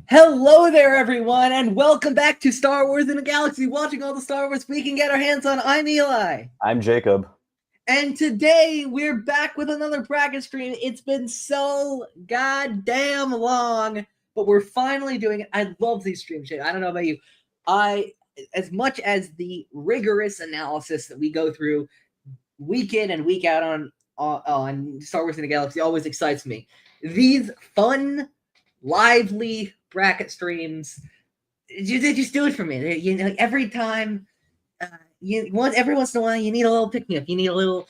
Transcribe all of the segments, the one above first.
Hello there, everyone, and welcome back to Star Wars in the Galaxy, watching all the Star Wars we can get our hands on. I'm Eli. I'm Jacob. And today, we're back with another bracket stream. It's been so goddamn long, but we're finally doing it. I love these streams, Jay. I don't know about you. As much as the rigorous analysis that we go through week in and week out on Star Wars in the Galaxy always excites me. These fun, lively bracket streams, they just do it for me. You know, every time, every once in a while, you need a little pick me up. You need a little,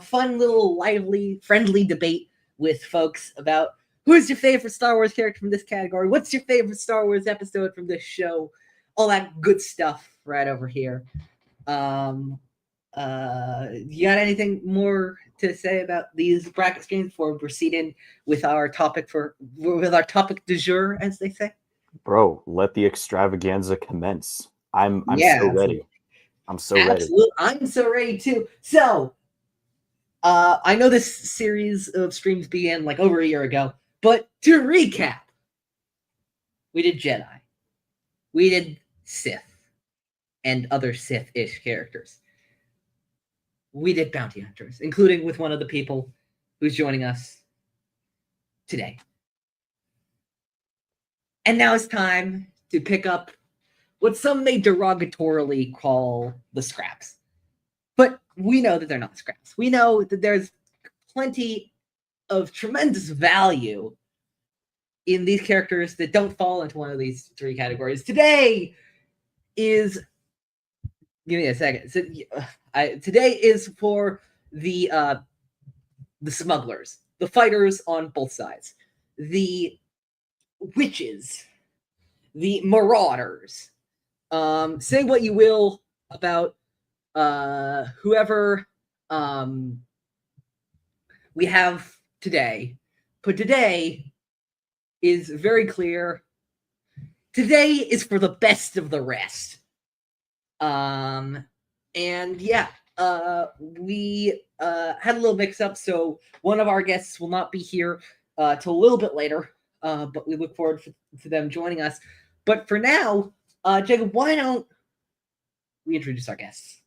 fun, little, lively, friendly debate with folks about who's your favorite Star Wars character from this category. What's your favorite Star Wars episode from this show? All that good stuff right over here. You got anything more to say about these bracket streams before we proceed in with our topic du jour, as they say? Bro, let the extravaganza commence. I'm so ready. I'm so ready. I'm so ready too. So, I know this series of streams began like over a year ago, but to recap, we did Jedi, we did Sith, and other Sith-ish characters. We did bounty hunters, including with one of the people who's joining us today. And now it's time to pick up what some may derogatorily call the scraps. But we know that they're not scraps. We know that there's plenty of tremendous value in these characters that don't fall into one of these three categories. Today is... Give me a second. Today is for the smugglers, the fighters on both sides, the witches, the marauders. Say what you will about whoever we have today, but today is very clear. Today is for the best of the rest. And yeah, we had a little mix-up, so one of our guests will not be here till a little bit later, but we look forward to them joining us. But for now, Jacob, why don't we introduce our guests?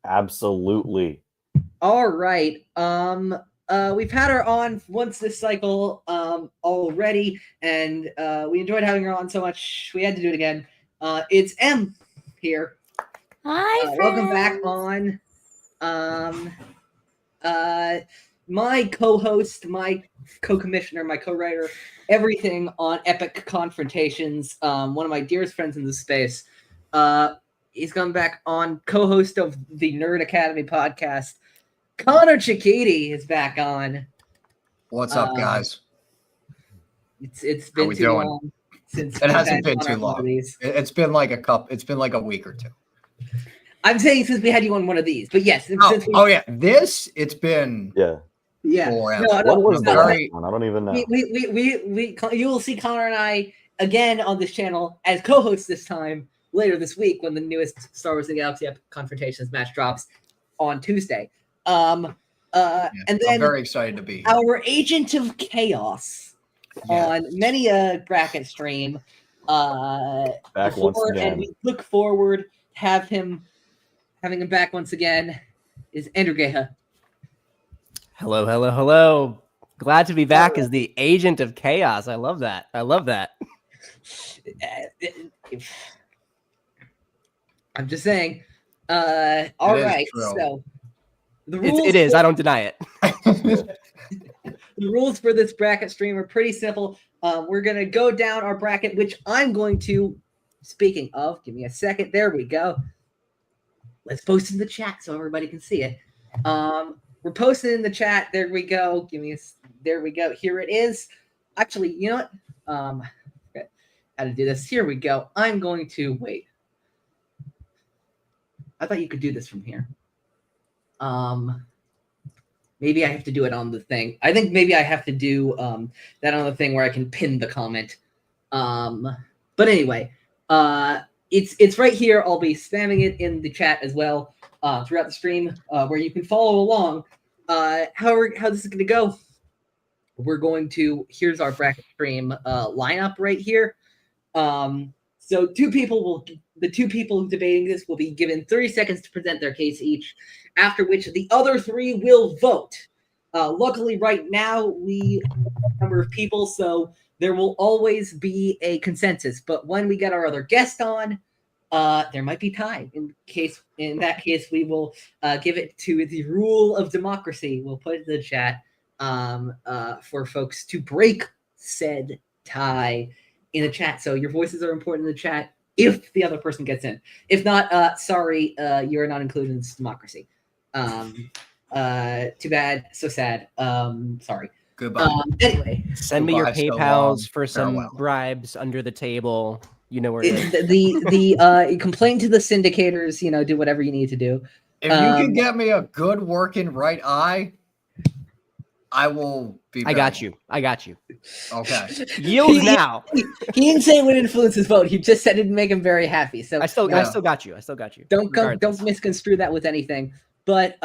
Absolutely. All right. We've had her on once this cycle already, and we enjoyed having her on so much we had to do it again. It's Em here. Hi, welcome back on. My co-host, my co-commissioner, my co-writer, everything on Epic Confrontations, one of my dearest friends in the space. He's come back on, co-host of the Nerd Academy podcast. Conor Chiquiti is back on. What's up, guys? It's been too long since it hasn't been too long. It's been like a week or two. I'm saying since we had you on one of these, but yes. It's been forever. What was that? I don't even know. You will see Conor and I again on this channel as co-hosts this time later this week when the newest Star Wars in the Galaxy Epic Confrontations match drops on Tuesday. And then I'm very excited to be here. Our agent of chaos on many a bracket stream. Back once again. And we look forward to having him back once again is Andrew Geha. Hello. Glad to be back as the agent of chaos. I love that. I'm just saying. All right. So the rules it is. I don't deny it. The rules for this bracket stream are pretty simple. We're going to go down our bracket, which I'm going to, speaking of, give me a second. There we go. Let's post in the chat so everybody can see it. We're posting in the chat. There we go. There we go. Here it is. Actually, you know what? How to do this. Here we go. I'm going to wait. I thought you could do this from here. Maybe I have to do it on the thing. I think maybe I have to do that on the thing where I can pin the comment. But anyway, it's right here. I'll be spamming it in the chat as well throughout the stream, where you can follow along. How this is going to go here's our bracket stream lineup right here. So the two people debating this will be given 30 seconds to present their case each, after which the other three will vote. Luckily, right now, we have a number of people, so there will always be a consensus. But when we get our other guest on, there might be time. In that case, we will give it to the rule of democracy. We'll put it in the chat for folks to break said tie in the chat. So your voices are important in the chat if the other person gets in. If not, sorry, you're not included in this democracy. Too bad. So sad. Sorry. Goodbye. Anyway, send me your PayPals for some bribes under the table. You know where it is. The complain to the syndicators. Do whatever you need to do. If you can get me a good working right eye, I will be. I got you. Okay. Yield now. He didn't say it would influence his vote. He just said it would make him very happy. So I still got you. Don't misconstrue that with anything. But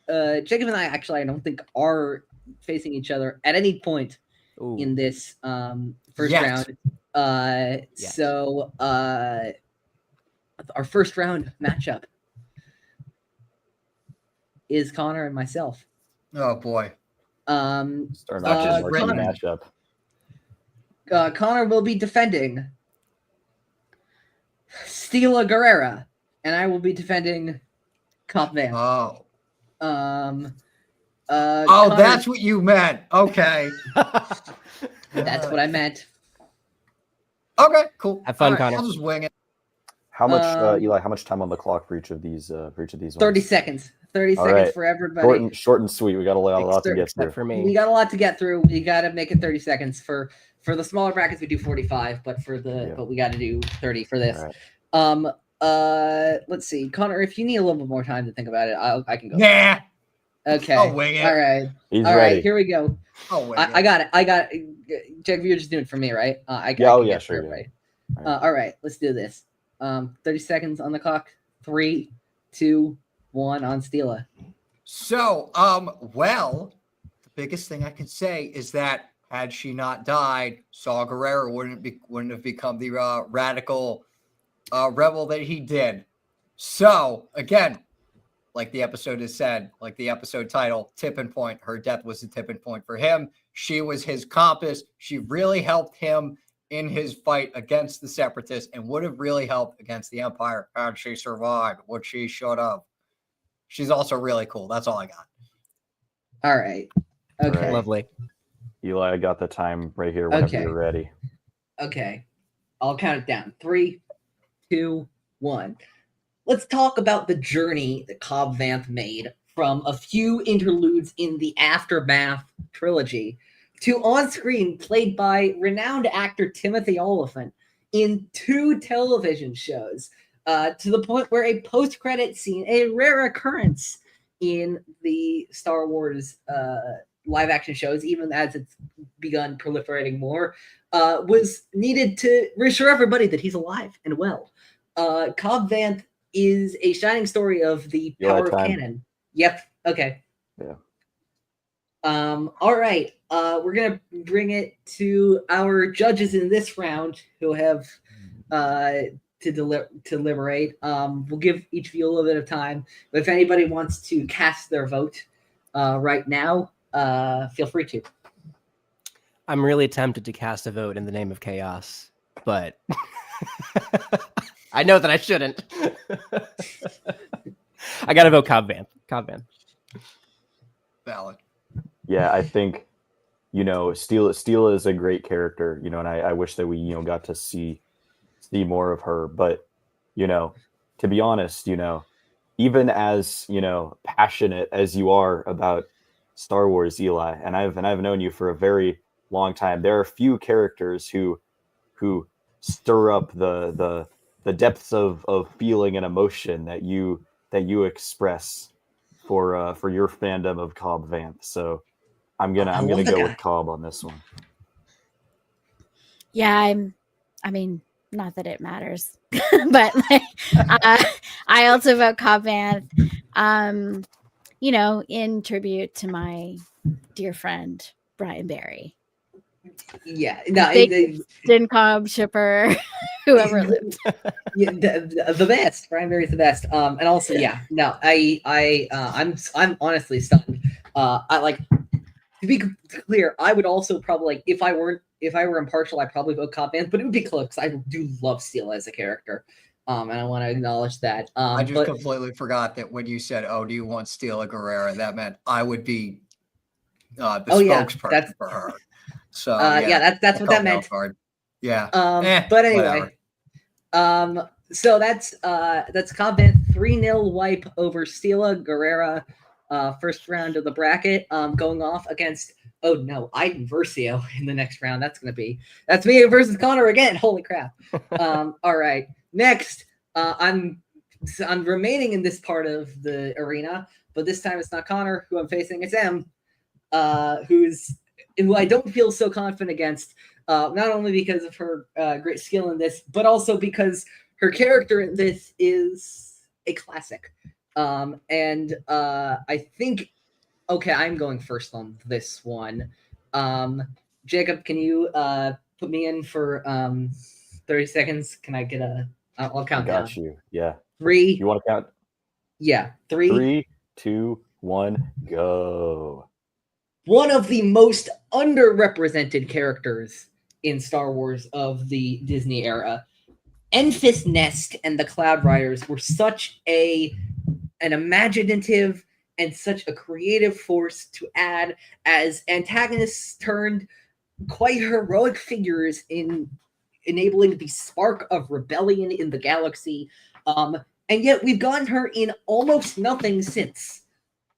Jacob and I don't think are facing each other at any point in this first round. So our first round matchup is Conor and myself. Oh boy. Matchup. Conor will be defending Stila Guerrera, and I will be defending Cop Van. Oh. Conor, that's what you meant. Okay. That's what I meant. Okay, cool. Have fun, right, Conor. I'll just wing it. How much, Eli? How much time on the clock for each of these? 30 seconds. 30 seconds for everybody. Short and sweet. We got a lot to get through. For me, we got a lot to get through. We got to make it 30 seconds for the smaller brackets. We do 45, but but we got to do 30 for this. Right. Let's see, Conor. If you need a little bit more time to think about it, I can go. Nah. Okay. I'll wing it. All right. He's All ready. right. Here we go. I'll wing it. I got it. Jacob, you're just doing it for me, right? Sure. Right. All right. Let's do this. 30 seconds on the clock. 3, 2, 1 on Stila. So, well, the biggest thing I can say is that had she not died, Saw Gerrera wouldn't have become the radical rebel that he did. So, again, like the episode has said, like the episode title, tipping point. Her death was a tipping point for him. She was his compass. She really helped him in his fight against the Separatists and would have really helped against the Empire had she survived, what she should have. She's also really cool. That's all I got. All right. Okay. Right. Lovely. Eli, I got the time right here whenever you're ready. Okay. I'll count it down. 3, 2, 1. Let's talk about the journey that Cobb Vanth made from a few interludes in the Aftermath trilogy to on-screen played by renowned actor Timothy Olyphant in 2 television shows, to the point where a post-credit scene, a rare occurrence in the Star Wars live-action shows, even as it's begun proliferating more, was needed to reassure everybody that he's alive and well. Cobb Vanth is a shining story of the power of canon. Yep. Okay. Yeah. All right. We're gonna bring it to our judges in this round, who have to deliberate. We'll give each of you a little bit of time, but if anybody wants to cast their vote right now, feel free to. I'm really tempted to cast a vote in the name of chaos, but I know that I shouldn't. I gotta vote Cobb Vanth. Valid. Yeah, I think, Stila is a great character, and I wish that we, got to see more of her. But, to be honest, even as, passionate as you are about Star Wars, Eli, and I've known you for a very long time, there are few characters who stir up the depths of feeling and emotion that you express for your fandom of Cobb Vanth. So I'm gonna go with Cobb on this one. Yeah, I mean, not that it matters, but I also vote Cobb Vanth. In tribute to my dear friend Brian Barry. Yeah, no, Big Dincom shipper, whoever lived. yeah, the best. Brian Barry's the best. And also, yeah, no, I'm honestly stunned. I like, to be clear, I would also probably, like, if I were impartial, I'd probably vote Cobb Vanth, but it would be close because I do love Steele as a character. And I want to acknowledge that. I just completely forgot that when you said, "Oh, do you want Steele or Guerrera?" That meant I would be the spokesperson for her. So that's what that meant. Yeah. But anyway, so that's Cobb Vanth 3-0 wipe over Steele Guerrera, first round of the bracket. Going off against Aiden Versio in the next round. That's me versus Conor again. Holy crap! All right, next, I'm remaining in this part of the arena, but this time it's not Conor who I'm facing. It's Em, who I don't feel so confident against, not only because of her great skill in this, but also because her character in this is a classic. And I think, okay, I'm going first on this one. Jacob, can you put me in for 30 seconds? Can I get I'll count down. Got you. Yeah. 3. You want to count? Yeah. 3. 3, 2, 1, go. One of the most underrepresented characters in Star Wars of the Disney era. Enfys Nest and the Cloud Riders were such an imaginative and such a creative force to add as antagonists turned quite heroic figures in enabling the spark of rebellion in the galaxy. And yet we've gotten her in almost nothing since.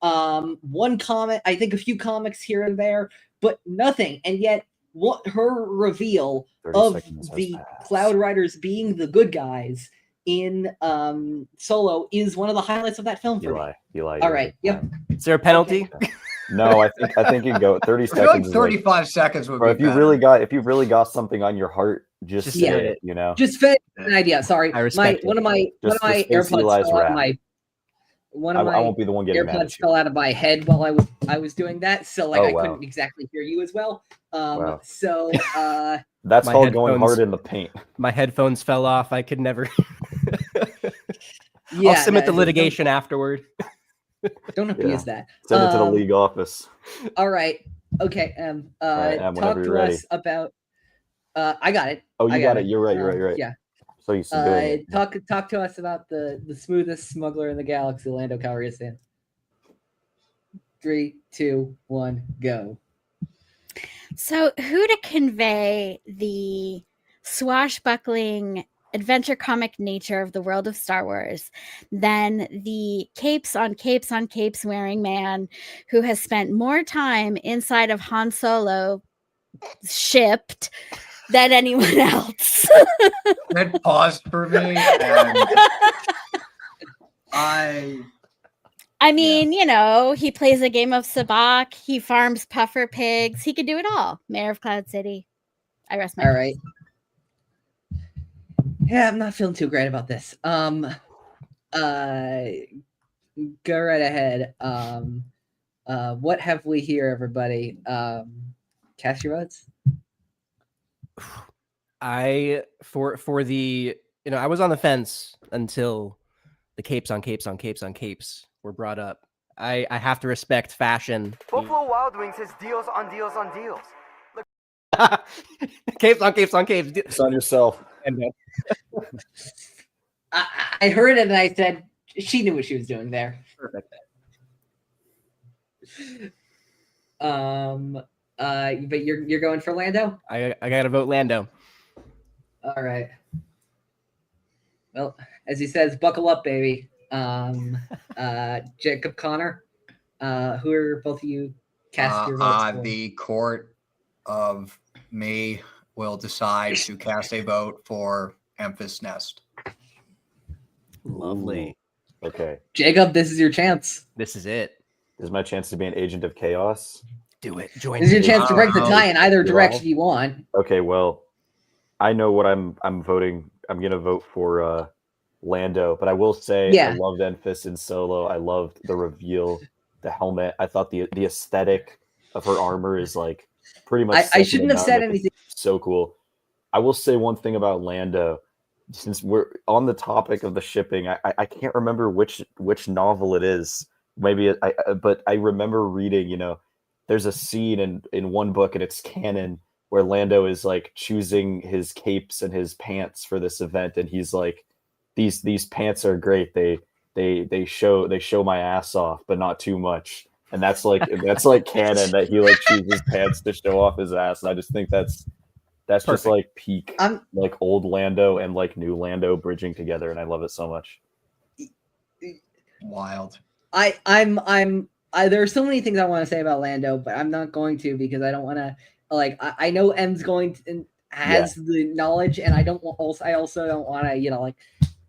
One comic, I think a few comics here and there, but nothing. And yet what her reveal of the Cloud Riders being the good guys in Solo is one of the highlights of that film for me. Eli. All right. Yep. Is there a penalty? Okay. No, I think you can go 30 I seconds. feel like 35 seconds would be if you really got something on your heart, just say it, you know. Just finish an idea. Sorry. I respect one of my AirPods fell out of my I won't be the one getting mad at AirPods you. fell out of my head while I was doing that, so I couldn't exactly hear you as well. So that's called going hard in the paint. My headphones fell off. I could never. I'll submit the litigation afterward. Don't abuse that. Send it to the league office. All right. Okay. Talk to us about. I got it. Oh, you got it. You're right. Yeah. So you talk to us about the smoothest smuggler in the galaxy, Lando Calrissian. 3, 2, 1, go. So, who to convey the swashbuckling adventure comic nature of the world of Star Wars than the capes on capes on capes wearing man who has spent more time inside of Han Solo shipped than anyone else. That paused for me. I mean, you know, he plays a game of sabacc. He farms puffer pigs. He could do it all. Mayor of Cloud City. I rest my case. All right. Yeah, I'm not feeling too great about this. Go right ahead. What have we here, everybody? Cast your votes. For the I was on the fence until the capes on capes on capes on capes were brought up. I have to respect fashion. Buffalo Wild Wings has deals on deals on deals. Capes on capes on capes. It's on yourself. I heard it and I said she knew what she was doing there. Perfect. But you're going for Lando? I gotta vote Lando. All right. Well, as he says, buckle up, baby. Jacob, Conor, who are both of you cast your votes for? The court of me will decide to cast a vote for Enfys Nest. Lovely. Ooh. Okay. Jacob, this is your chance. This is it. This is my chance to be an agent of chaos. Do it. Join This is your me. chance to break the tie in either direction you want. Okay, well, I know what I'm voting. I'm gonna vote for Lando, but I will say I loved Enfys in Solo. I loved the reveal, the helmet. I thought the aesthetic of her armor is like pretty much. I shouldn't have said seconded anything. So cool. I will say one thing about Lando. Since we're on the topic of the shipping, I can't remember which novel it is. Maybe but I remember reading. There's a scene in one book, and it's canon, where Lando is like choosing his capes and his pants for this event, and he's like, these pants are great. They show my ass off, but not too much. And that's like canon, that he like chooses pants to show off his ass. And I just think that's just like peak like old Lando and like new Lando bridging together, and I love it so much. Wild. There are so many things I want to say about Lando, but I'm not going to, because I don't want to. Like, I know M's going to, and has the knowledge, and I also don't want to.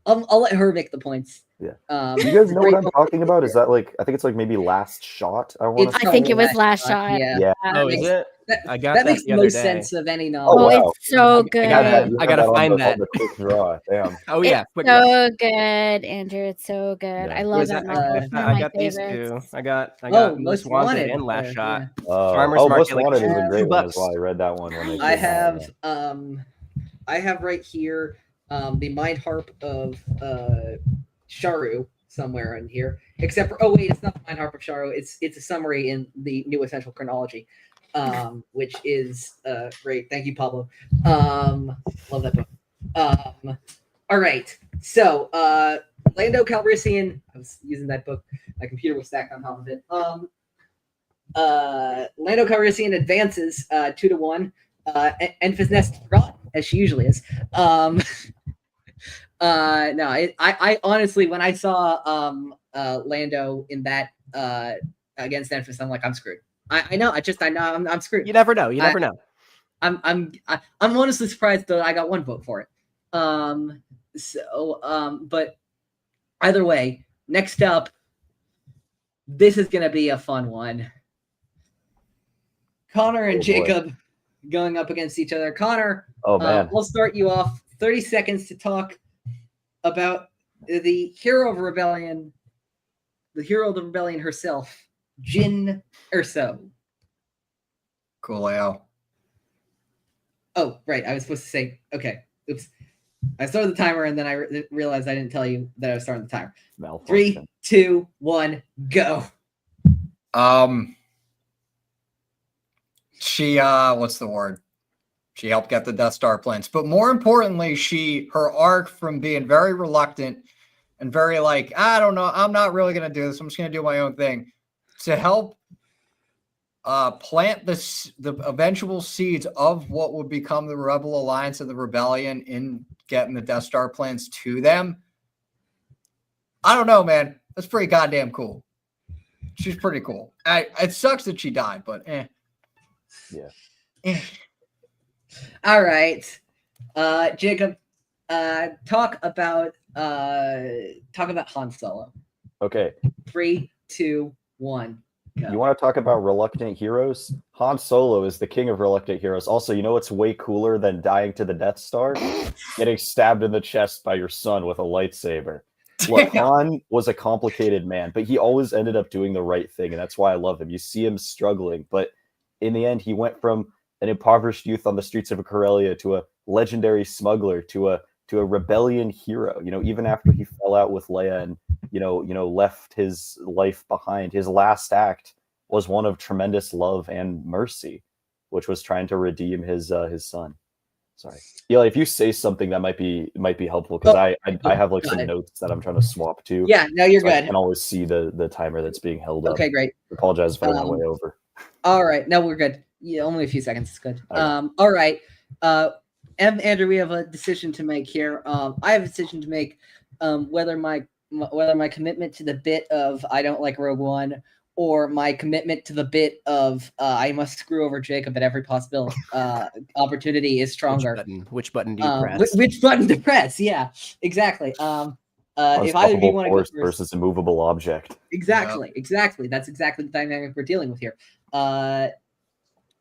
I'll let her make the points. Yeah. You guys know what I'm talking about? Is that like, I think it's like maybe Last Shot? I think it was Last Shot. Yeah. Oh, is it? I got that makes the other most day. sense of any novel. Oh, wow. it's so good. I gotta find that. On the quick draw. Damn. Oh yeah, It's so good, Andrew. It's so good. Yeah. I love that novel. It's one of I my got these favorites. two. I got Most Most Wanted and Wanted. Last Shot. Farmer's Most Wanted is a great one as well. I read that one. When I have right here the Mind Harp of Sharu somewhere in here. Except for it's not the Mind Harp of Sharu. It's a summary in the New Essential Chronology, which is great. Thank you, Pablo. Love that book. All right. So Lando Calrissian. I was using that book. My computer was stacked on top of it. Lando Calrissian advances 2-1. Enfys Nest rot, as she usually is. I honestly, when I saw Lando in that against Enfys, I'm like, I'm screwed. I know I'm screwed. You never know. You never know. I'm honestly surprised that I got one vote for it. But either way, next up, this is gonna be a fun one. Conor and Jacob going up against each other. Conor, oh man, I'll start you off. 30 seconds to talk about the hero of rebellion, the hero of the rebellion herself, Jyn Erso. Coolio. Oh, right. I was supposed to say, okay. Oops. I started the timer, and then I realized I didn't tell you that I was starting the timer. Malfunction. 3, 2, 1, go. She what's the word? She helped get the Death Star plans, but more importantly, her arc from being very reluctant and very like, I don't know, I'm not really gonna do this. I'm just gonna do my own thing, to help plant the eventual seeds of what would become the Rebel Alliance and the Rebellion in getting the Death Star plans to them. I don't know, man. That's pretty goddamn cool. She's pretty cool. It sucks that she died, but Yeah. All right. Jacob, talk about Han Solo. Okay. 3, 2, 1. Go. You want to talk about reluctant heroes? Han Solo is the king of reluctant heroes. Also, you know what's way cooler than dying to the Death Star? Getting stabbed in the chest by your son with a lightsaber. Look, Han was a complicated man, but he always ended up doing the right thing, and that's why I love him. You see him struggling, but in the end, he went from an impoverished youth on the streets of Corellia to a legendary smuggler to a rebellion hero. Even after he fell out with Leia and left his life behind, his last act was one of tremendous love and mercy, which was trying to redeem his son. Sorry, Eli, if you say something that might be helpful, because I have like some notes that I'm trying to swap to. Yeah, no, you're good. I can always see the timer that's being held up. Okay, great. I apologize if I went way over. All right, no, we're good. Yeah, only a few seconds is good. Okay. All right. Andrew, we have a decision to make here. I have a decision to make whether my commitment to the bit of I don't like Rogue One, or my commitment to the bit of I must screw over Jacob at every possible opportunity is stronger. Which button do you press? Which button to press? Yeah, exactly. If either of you want to go first, versus immovable object. Exactly. That's exactly the dynamic we're dealing with here.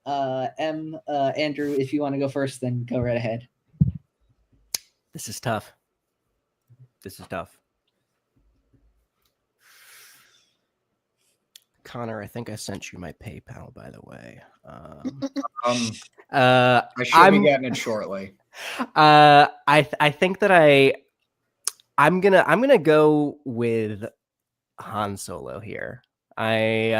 Andrew, if you want to go first, then go right ahead. This is tough. Connor, I think I sent you my PayPal, by the way. I should be getting it shortly. I think that I'm gonna go with Han Solo here. I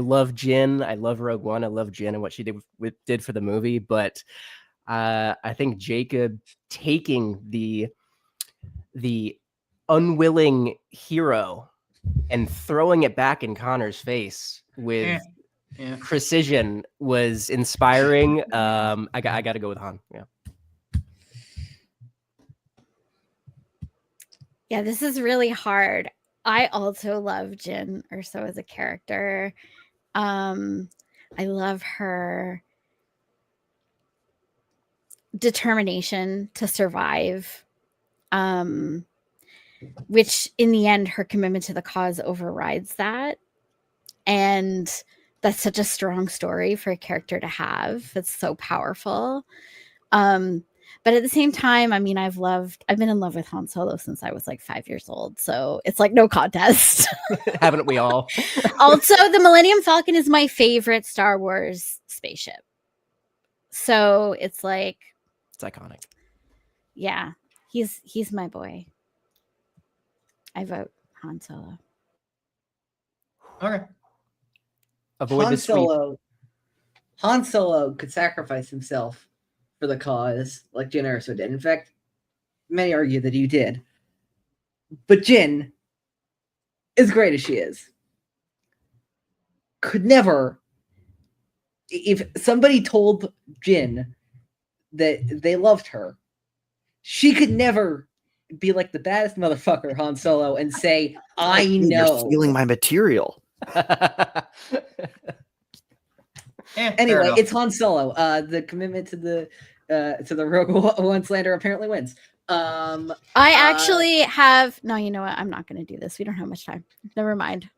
love Jyn. I love Rogue One. I love Jyn and what she did for the movie. But I think Jacob taking the unwilling hero and throwing it back in Connor's face with precision was inspiring. I got to go with Han. Yeah. Yeah, this is really hard. I also love Jyn Erso as a character. I love her determination to survive, which in the end, her commitment to the cause overrides that. And that's such a strong story for a character to have. It's so powerful. But at the same time, I mean, I've been in love with Han Solo since I was like 5 years old. So it's like no contest. Haven't we all? Also, the Millennium Falcon is my favorite Star Wars spaceship. So it's like, it's iconic. Yeah, he's my boy. I vote Han Solo. Okay. Avoid the sweep. Han Solo could sacrifice himself for the cause, like Jyn Erso did. In fact, many argue that he did. But Jyn, as great as she is, could never. If somebody told Jyn that they loved her, she could never be like the baddest motherfucker, Han Solo, and say, "I know." You're stealing my material. Anyway, it's Han Solo. The commitment to the Rogue One slander apparently wins. I actually have no. You know what? I'm not going to do this. We don't have much time. Never mind.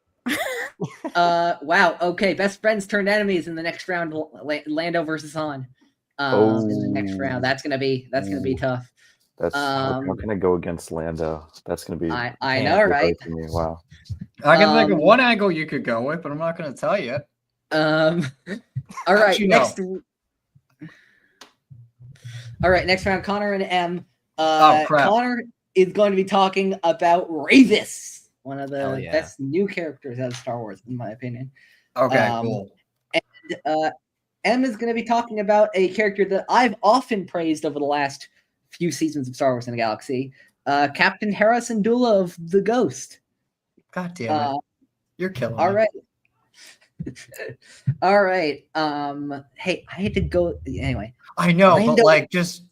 Wow. Okay. Best friends turned enemies in the next round. Lando versus Han. In the next round. That's gonna be tough. That's how can I go against Lando? That's gonna be. I know, right? Wow. I can think of one angle you could go with, but I'm not going to tell you. All right. All right. Next round, Connor and M. Crap. Connor is going to be talking about Ravis, one of the yeah. best new characters out of Star Wars, in my opinion. Okay, cool. And M is going to be talking about a character that I've often praised over the last few seasons of Star Wars in the Galaxy, Captain Hera Syndulla of the Ghost. God damn it. You're killing me. All right. All right. Hey, I had to go anyway. I know, Lando, but like just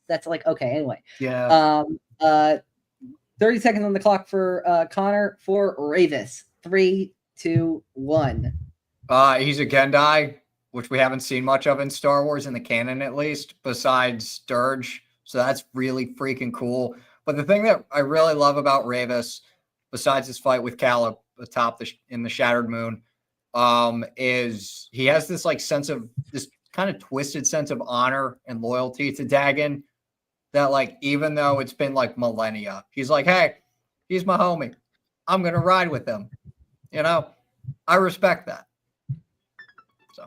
that's like okay, anyway. Yeah. 30 seconds on the clock for Connor for Ravis. 3, 2, 1. He's a Gendai, which we haven't seen much of in Star Wars in the canon, at least, besides Sturge. So that's really freaking cool. But the thing that I really love about Ravis, besides his fight with Cal atop in the Shattered Moon, is he has this like sense of this kind of twisted sense of honor and loyalty to Dagon that like, even though it's been like millennia, he's like, hey, he's my homie. I'm going to ride with him. You know, I respect that. So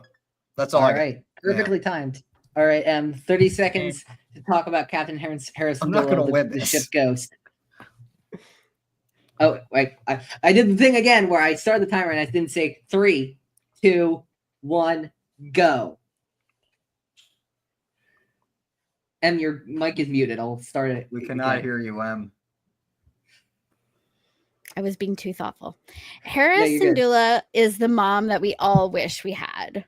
that's all. All right. Perfectly timed. All right. 30 seconds to talk about Captain Harrison. I'm not going to win the this. ship Ghost. Oh, wait. I did the thing again where I started the timer and I didn't say 3, 2, 1, go. M, your mic is muted. I'll start it. We cannot hear you, M. I was being too thoughtful. Hera Syndulla is the mom that we all wish we had.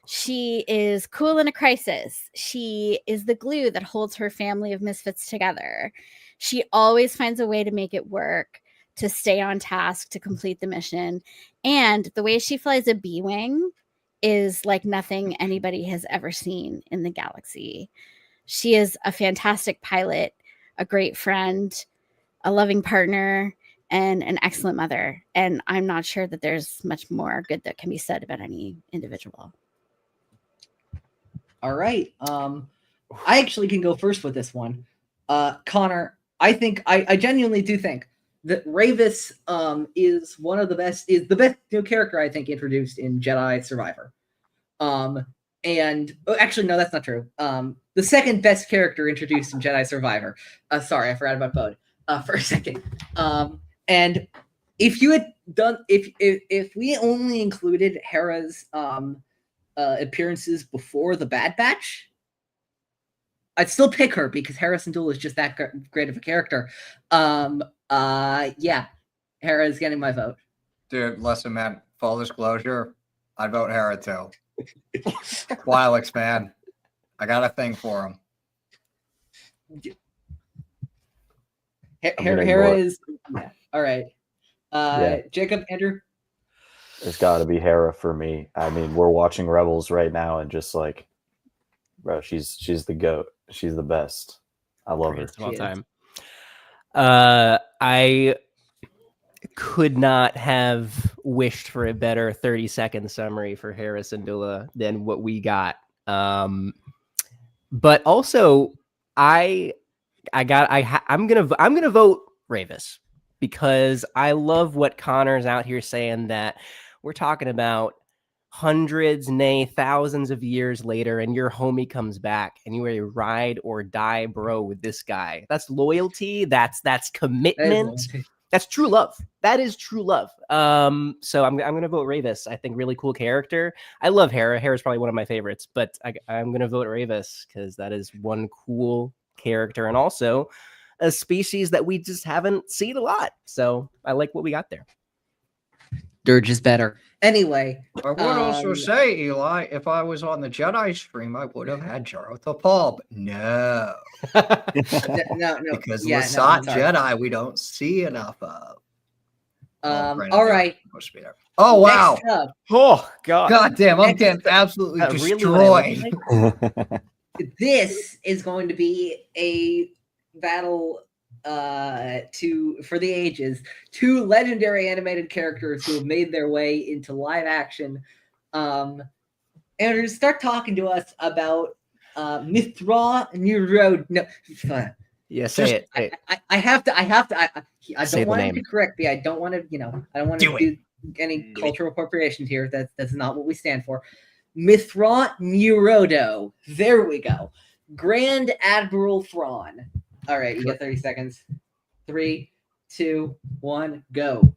She is cool in a crisis. She is the glue that holds her family of misfits together. She always finds a way to make it work, to stay on task, to complete the mission. And the way she flies a B-Wing is like nothing anybody has ever seen in the galaxy. She is a fantastic pilot, a great friend, a loving partner, and an excellent mother. And I'm not sure that there's much more good that can be said about any individual. All right. I actually can go first with this one. Connor, I genuinely do think that Ravis is one of the best, is the best new character I think introduced in Jedi Survivor. Actually, no, that's not true. The second best character introduced in Jedi Survivor. Sorry, I forgot about Bode for a second. And if you had done, if we only included Hera's appearances before the Bad Batch, I'd still pick her because Hera Syndulla is just that great of a character. Yeah, Hera is getting my vote. Dude, listen, man. Full disclosure, I'd vote Hera too. Twi'leks, man. I got a thing for him. Hera is all right. Jacob, Andrew. It's got to be Hera for me. I mean, we're watching Rebels right now, and just like, bro, she's the GOAT. She's the best. I love her. Of all time. I could not have wished for a better 30-second summary for Hera Syndulla than what we got. But also, I'm gonna vote Ravis because I love what Connor's out here saying, that we're talking about hundreds, nay, thousands of years later, and your homie comes back and you are a ride or die bro with this guy. That's loyalty. That's commitment. That's true love. That is true love. So I'm going to vote Ravis. I think really cool character. I love Hera. Hera's probably one of my favorites, but I'm going to vote Ravis because that is one cool character and also a species that we just haven't seen a lot. So I like what we got there. Dirge is better. Anyway, I would also say, Eli, if I was on the Jedi stream, I would have had Jaro Tapal, but no. no, because Lasat Jedi we don't see enough of. All right. Oh wow! Oh god! God damn! I'm getting absolutely destroyed. This is going to be a battle for the ages. Two legendary animated characters who have made their way into live action. And start talking to us about Mithra New Road. No, yeah, say it. I have to. I don't want him to correct me. I don't want to. I don't want to do any cultural appropriation here. That's not what we stand for. Mithra Neurodo. There we go. Grand Admiral Thrawn. All right, you got 30 seconds. 3, 2, 1, go.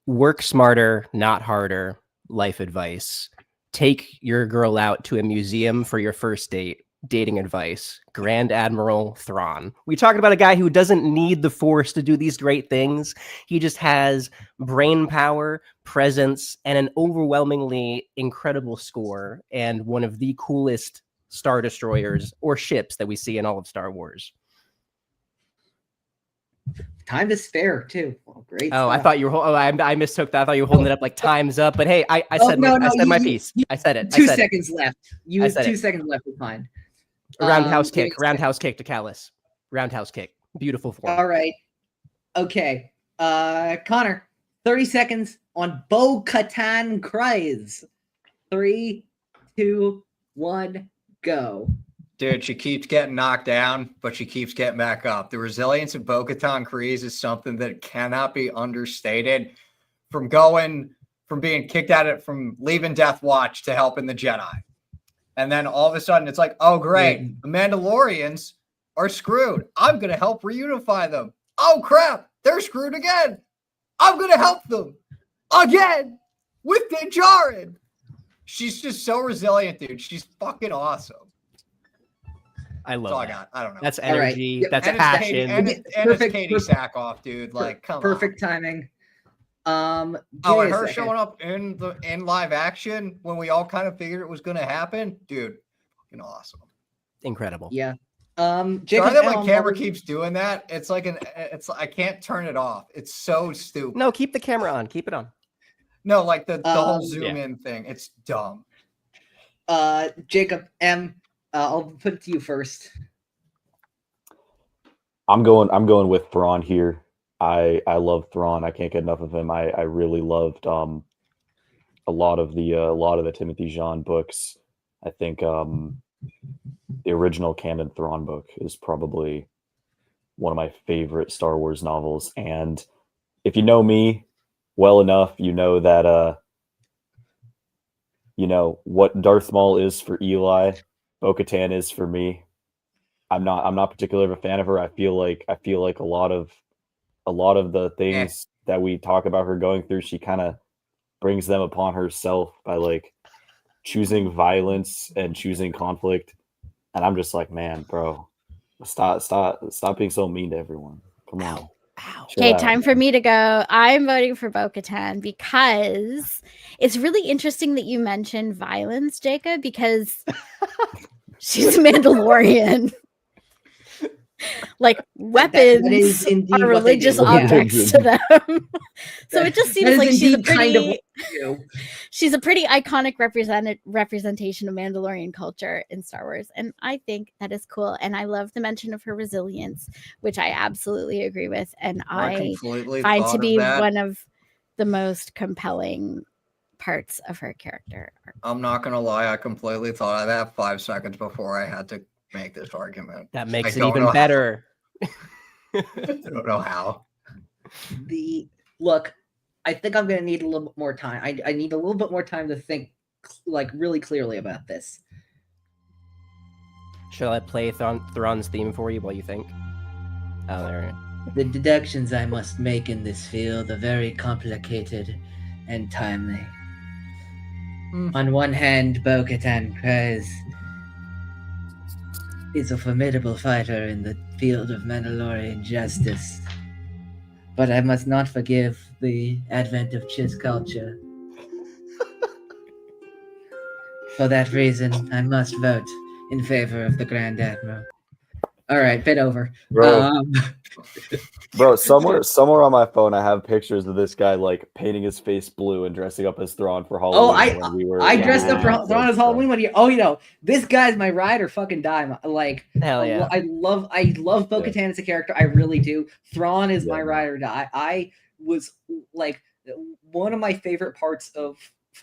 Work smarter, not harder. Life advice. Take your girl out to a museum for your first date. Dating advice. Grand Admiral Thrawn. We're talking about a guy who doesn't need the Force to do these great things. He just has brain power, presence, and an overwhelmingly incredible score, and one of the coolest Star Destroyers or ships that we see in all of Star Wars. Time to spare too. Well, great. Oh, stuff. I thought you were. I mistook that. I thought you were holding it up like time's up. But hey, I said my piece. I said it. 2 seconds left. You I have said 2 it. seconds left to find. Roundhouse kick. Roundhouse kick to Callus. Roundhouse kick. Beautiful form. All right. Okay. Connor, 30 seconds on Bo-Katan Kryze. 3, 2, 1, go. Dude, she keeps getting knocked down, but she keeps getting back up. The resilience of Bo-Katan Kryze is something that cannot be understated. From being kicked at it, from leaving Death Watch to helping the Jedi. And then all of a sudden it's like, oh, great. The Mandalorians are screwed. I'm going to help reunify them. Oh, crap. They're screwed again. I'm going to help them again with Din Djarin. She's just so resilient, dude. She's fucking awesome. I love That's all that. I got. I don't know. That's energy. Right. That's and passion. It's Katie Sackhoff, dude. Like, come Perfect on. timing. And her showing up in live action when we all kind of figured it was going to happen, dude. Fucking awesome. Incredible. Yeah. Sorry Jacob, that my camera keeps doing that. It's like I can't turn it off. It's so stupid. No, keep the camera on. Keep it on. No, like the whole zoom in thing. It's dumb. Jacob M. I'll put it to you first. I'm going with Thrawn here. I love Thrawn. I can't get enough of him. I really loved a lot of the Timothy Zahn books. I think the original canon Thrawn book is probably one of my favorite Star Wars novels, and if you know me well enough, you know that you know what Darth Maul is for Eli, Bo-Katan is for me. I'm not particularly a fan of her. I feel like a lot of the things that we talk about her going through, she kind of brings them upon herself by like choosing violence and choosing conflict. And I'm just like, man, bro, stop being so mean to everyone. Come on. Okay, time for me to go. I'm voting for Bo-Katan because it's really interesting that you mentioned violence, Jacob, because she's a Mandalorian. Like weapons that is indeed are what they religious do. Yeah. objects to them. So it just That seems is like she's a indeed kind of pretty what they do. she's a pretty iconic representation of Mandalorian culture in Star Wars. And I think that is cool. And I love the mention of her resilience, which I absolutely agree with. And I completely find thought to of be that. one of the most compelling parts of her character. I'm not gonna lie, I completely thought of that 5 seconds before I had to make this argument. That makes I it don't even know better. I don't know how. Look, I think I'm gonna need a little bit more time. I need a little bit more time to think like really clearly about this. Shall I play Thrawn's theme for you while you think? Oh, there. The deductions I must make in this field are very complicated and timely. On one hand, Bo-Katan Kryze is a formidable fighter in the field of Mandalorian justice. But I must not forgive the advent of chiss culture. For that reason, I must vote in favor of the Grand Admiral. All right, bit over. Bro, somewhere on my phone, I have pictures of this guy like painting his face blue and dressing up as Thrawn for Halloween. I dressed up for Thrawn as Halloween one year. Oh, you know, this guy's my ride or fucking die. Like, hell yeah. I love Bo-Katan as a character. I really do. Thrawn is my ride or die. I was like, one of my favorite parts of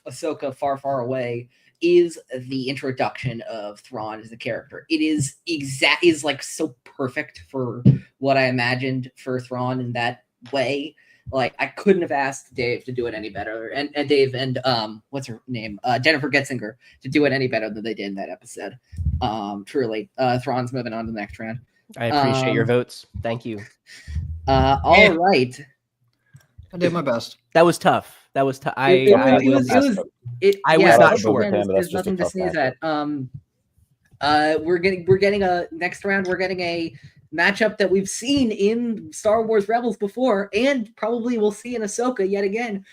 Ahsoka Far, Far Away is the introduction of Thrawn as a character. It is like so perfect for what I imagined for Thrawn in that way. Like I couldn't have asked Dave to do it any better, and Dave and what's her name, Jennifer Getzinger, to do it any better than they did in that episode. Truly, Thrawn's moving on to the next round. I appreciate your votes. Thank you. All right. I did my best. That was tough. That was tough. I was not sure. There's nothing to sneeze at. We're getting a next round. We're getting a matchup that we've seen in Star Wars Rebels before, and probably we'll see in Ahsoka yet again.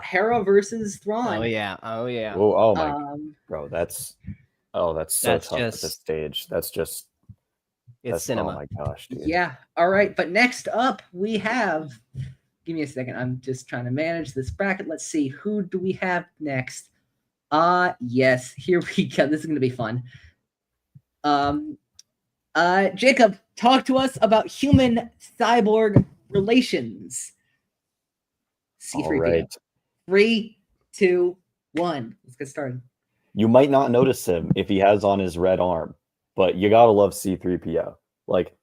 Hera versus Thrawn. Oh yeah. Oh my, bro, that's so tough at this stage. It's cinema. Oh my gosh, dude. Yeah. All right, but next up we have. Give me a second. I'm just trying to manage this bracket. Let's see. Who do we have next? Yes. Here we go. This is going to be fun. Jacob, talk to us about human-cyborg relations. C3PO. All right. 3, 2, 1. Let's get started. You might not notice him if he has on his red arm, but you gotta love C3PO. Like,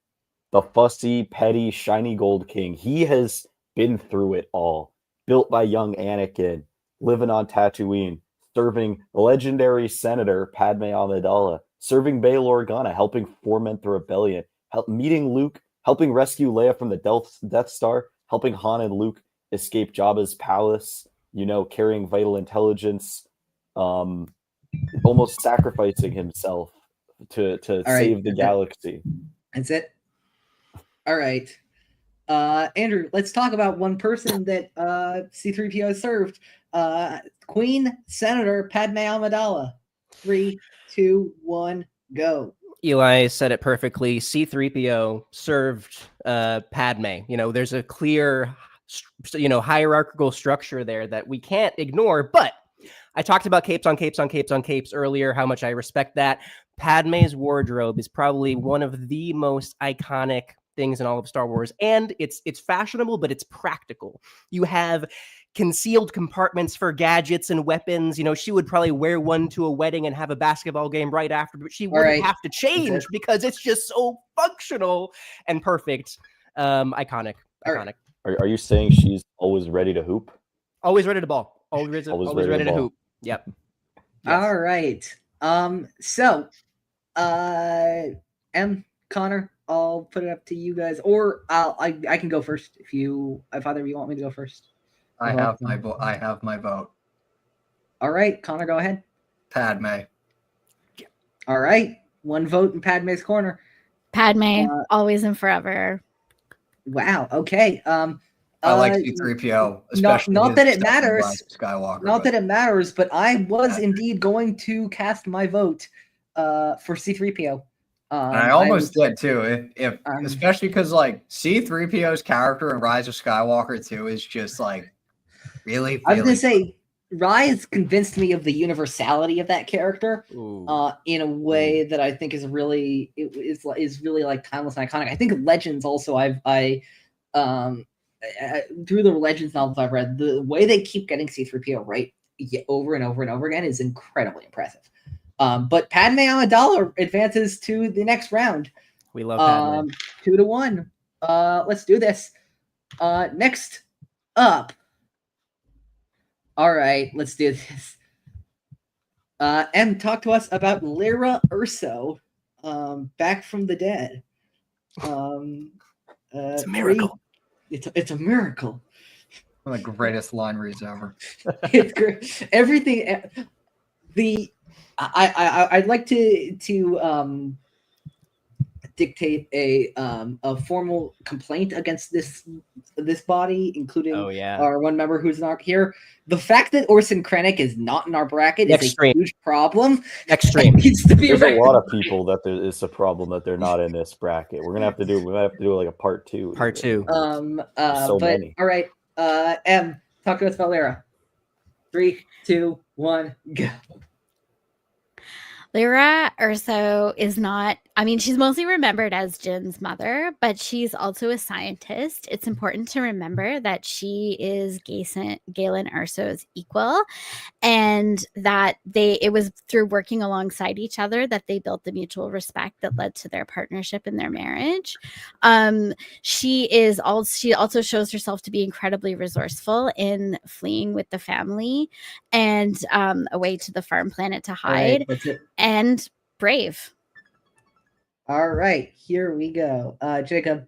the fussy, petty, shiny gold king. He has been through it all. Built by young Anakin, living on Tatooine, serving legendary Senator Padme Amidala, serving Bail Organa, helping foment the rebellion, meeting Luke, helping rescue Leia from the Death Star, helping Han and Luke escape Jabba's palace, carrying vital intelligence, almost sacrificing himself to save the galaxy. That's it. All right. Andrew, let's talk about one person that C3PO has served. Queen Senator Padme Amidala. 3, 2, 1, go. Eli said it perfectly. C3PO served Padme. There's a clear, hierarchical structure there that we can't ignore. But I talked about capes on capes on capes on capes earlier, how much I respect that. Padme's wardrobe is probably one of the most iconic things in all of Star Wars, and it's fashionable, but it's practical. You have concealed compartments for gadgets and weapons. She would probably wear one to a wedding and have a basketball game right after, but she wouldn't have to change because it's just so functional and perfect. Iconic. All Are you saying she's always ready to hoop? Always ready to ball. Always ready to ball. hoop. Yep. All right. So, Connor, I'll put it up to you guys, or I can go first if either of you want me to go first. I have my vote. All right, Connor, go ahead. Padme. All right, one vote in Padme's corner. Padme, always and forever. Wow. Okay. I like C-3PO, especially not that it his second matters. Rise of Skywalker. Not that it matters, but I was indeed going to cast my vote for C-3PO. And I almost did too, if especially because like C-3PO's character in Rise of Skywalker 2 is just like really. I was gonna say, Rise convinced me of the universality of that character in a way that I think is really like timeless and iconic. I think Legends also through the Legends novels I've read, the way they keep getting C-3PO right over and over and over again is incredibly impressive. But Padme Amidala advances to the next round. We love Padme. 2-1. Let's do this. Next up. All right, let's do this. Talk to us about Lyra Urso, back from the dead. It's a miracle. It's a miracle. One of the greatest line reads ever. It's great. Everything. I'd like to dictate a formal complaint against this body, including our one member who's not here. The fact that Orson Krennic is not in our bracket is a huge problem. Extreme. Needs to be There's a lot of people that it's a problem that they're not in this bracket. We might have to do like a part 2. Part 2. Many. All right. Talk to us about Lyra. 3, 2, 1, go. Lyra Urso is not, she's mostly remembered as Jin's mother, but she's also a scientist. It's important to remember that she is Galen Urso's equal, and that it was through working alongside each other that they built the mutual respect that led to their partnership and their marriage. She also shows herself to be incredibly resourceful in fleeing with the family and away to the farm planet to hide. Right, and brave. All right, here we go. Jacob,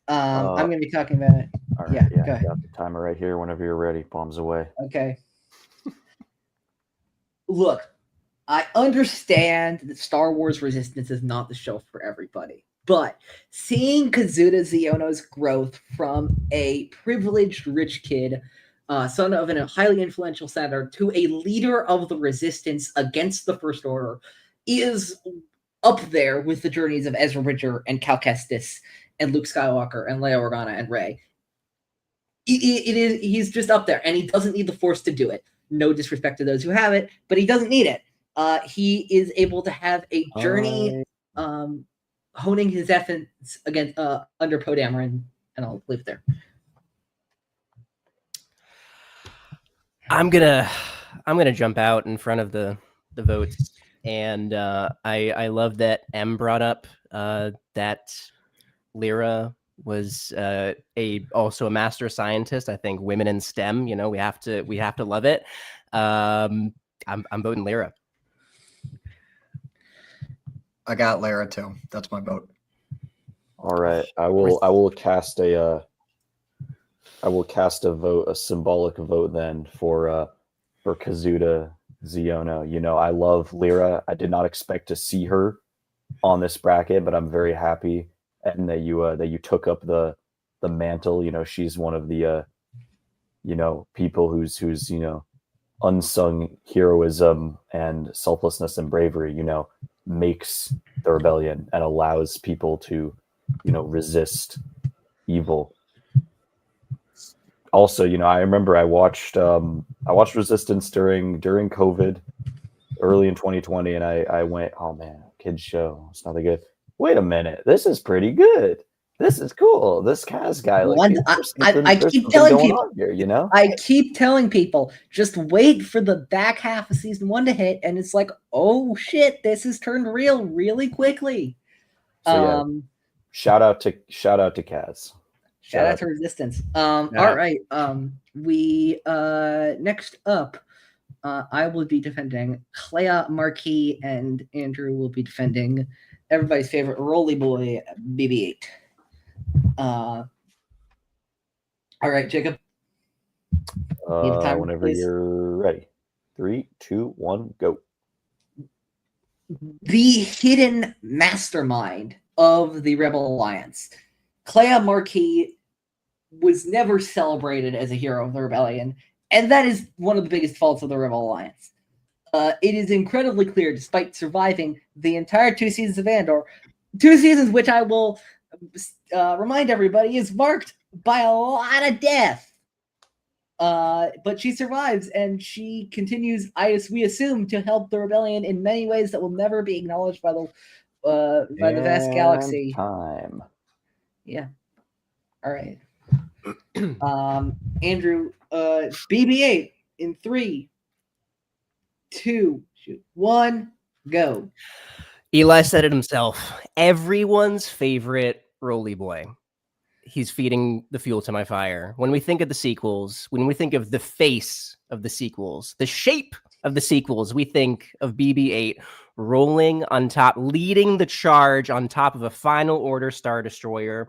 I'm going to be talking about it. All right, go I ahead. got the timer right here. Whenever you're ready, bombs away. Okay. Look, I understand that Star Wars Resistance is not the show for everybody, but seeing Kazuda Xiono's growth from a privileged rich kid, son of a highly influential senator, to a leader of the resistance against the First Order is up there with the journeys of Ezra Bridger and Cal Kestis and Luke Skywalker and Leia Organa and Rey. He's just up there, and he doesn't need the Force to do it. No disrespect to those who have it, but he doesn't need it. He is able to have a journey honing his efforts against under Poe Dameron, and I'll leave it there. I'm gonna jump out in front of the votes, and I love that M brought up that Lyra was also a master scientist. I think women in STEM, we have to love it. I'm voting Lyra. I got Lyra too. That's my vote. All right, I will cast a vote, a symbolic vote then for Kazuda Xiono. I love Lyra. I did not expect to see her on this bracket, but I'm very happy and that you took up the mantle. She's one of the people who's unsung heroism and selflessness and bravery, makes the rebellion and allows people to, resist evil. Also, I remember I watched Resistance during COVID early in 2020, and I went, oh man, kids show, it's not that good. Wait a minute, this is pretty good. This is cool. This Kaz guy, I keep telling people here, I keep telling people, just wait for the back half of season 1 to hit, and it's like, oh shit, this has turned real really quickly. So, shout out to Kaz. Shout out to Resistance. All right. We next up, I will be defending Clea Marquis, and Andrew will be defending everybody's favorite Rolly Boy, BB-8. All right, Jacob. Whenever please. You're ready. 3, 2, 1, go. The hidden mastermind of the Rebel Alliance. Clea Marquis was never celebrated as a hero of the rebellion, and that is one of the biggest faults of the Rebel Alliance. It is incredibly clear, despite surviving the entire 2 seasons of Andor, 2 seasons which I will remind everybody is marked by a lot of death. But she survives, and she continues, we assume, to help the rebellion in many ways that will never be acknowledged by the vast galaxy. Time. Yeah. All right. Andrew, BB-8 in 3, 2, 1, go. Eli said it himself. Everyone's favorite Rolly Boy. He's feeding the fuel to my fire. When we think of the sequels, when we think of the face of the sequels, the shape of the sequels, we think of BB-8 rolling on top, leading the charge on top of a Final Order Star Destroyer.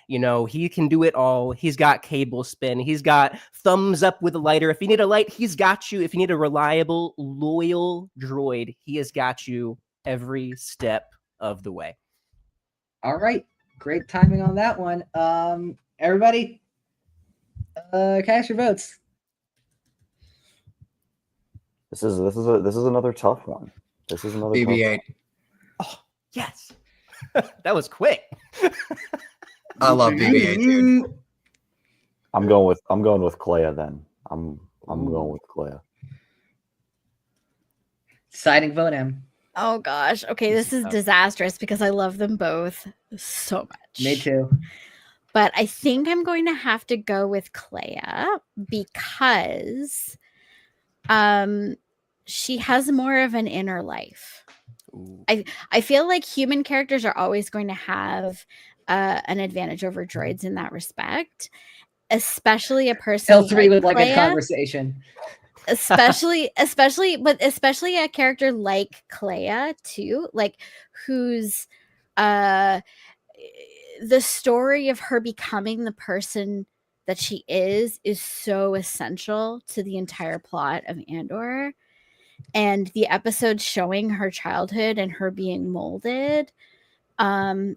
You know, he can do it all. He's got cable spin. He's got thumbs up with a lighter. If you need a light, he's got you. If you need a reliable, loyal droid, he has got you every step of the way. All right. Great timing on that one. Everybody, cast your votes. This is another tough one. This is another BB-8. Oh, yes. That was quick. I love BB-8, dude. I'm going with Clea then. I'm going with Clea. Deciding vote, M. Oh gosh. Okay, this is disastrous because I love them both so much. Me too. But I think I'm going to have to go with Clea because she has more of an inner life. I feel like human characters are always going to have an advantage over droids in that respect, especially a person L3 would like like a conversation. especially a character like Clea too, like who's the story of her becoming the person that she is so essential to the entire plot of Andor, and the episodes showing her childhood and her being molded, and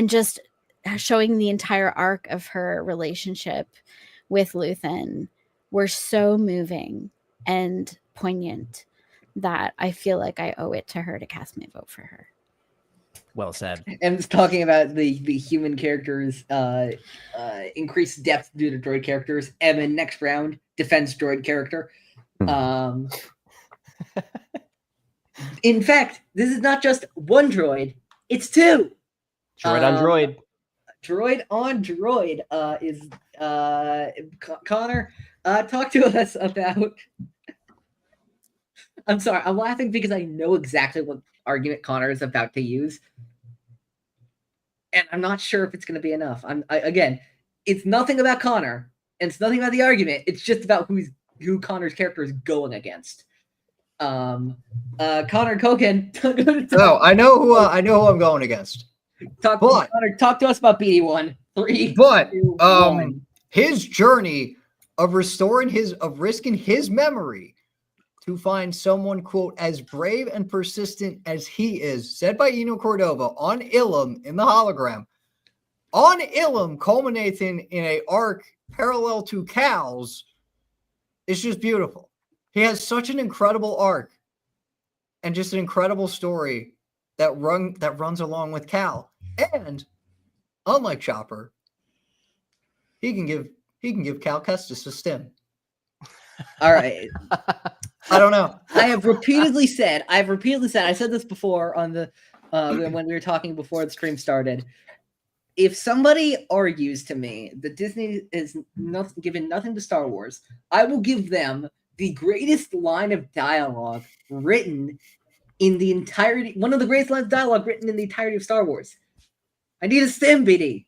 just showing the entire arc of her relationship with Luthen were so moving and poignant that I feel like I owe it to her to cast my vote for her. Well said. And it's talking about the human characters increased depth due to droid characters. Evan next round defense droid character. In fact, this is not just one droid; it's 2. Droid on droid. Droid on droid is Connor. Talk to us about. I'm sorry, I'm laughing because I know exactly what argument Connor is about to use, and I'm not sure if it's going to be enough. Again, it's nothing about Connor, and it's nothing about the argument. It's just about who Connor's character is going against. Connor Kogan. No, I know who I'm going against. Connor, talk to us about BD1. 3, But 2, 1. His journey of risking his memory to find someone, quote, as brave and persistent as he is, said by Eno Cordova on Ilum in the hologram. On Ilum, culminating in a arc parallel to Cal's, is just beautiful. He has such an incredible arc and just an incredible story that runs along with Cal. And unlike Chopper, he can give Cal Kestis a stim. All right. I don't know. I've repeatedly said, I said this before on the when we were talking before the stream started. If somebody argues to me that Disney is given nothing to Star Wars, I will give them the greatest line of dialogue written in the entirety, one of the greatest lines of dialogue written in the entirety of Star Wars. I need a stim, BD.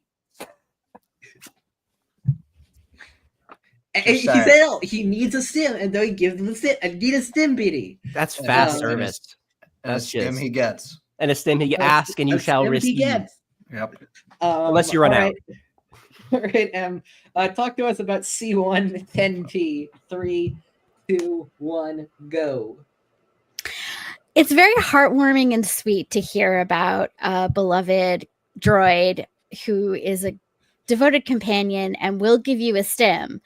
And he said he needs a stim, and though he gives him the stim, I need a stim, BD. That's fast service. And That's a stim just he gets. and a stim he ask and you shall receive. Yep. Unless you run out. All right, talk to us about C1 10P. 3, 2, 1, go. It's very heartwarming and sweet to hear about a beloved droid who is a devoted companion and will give you a stim.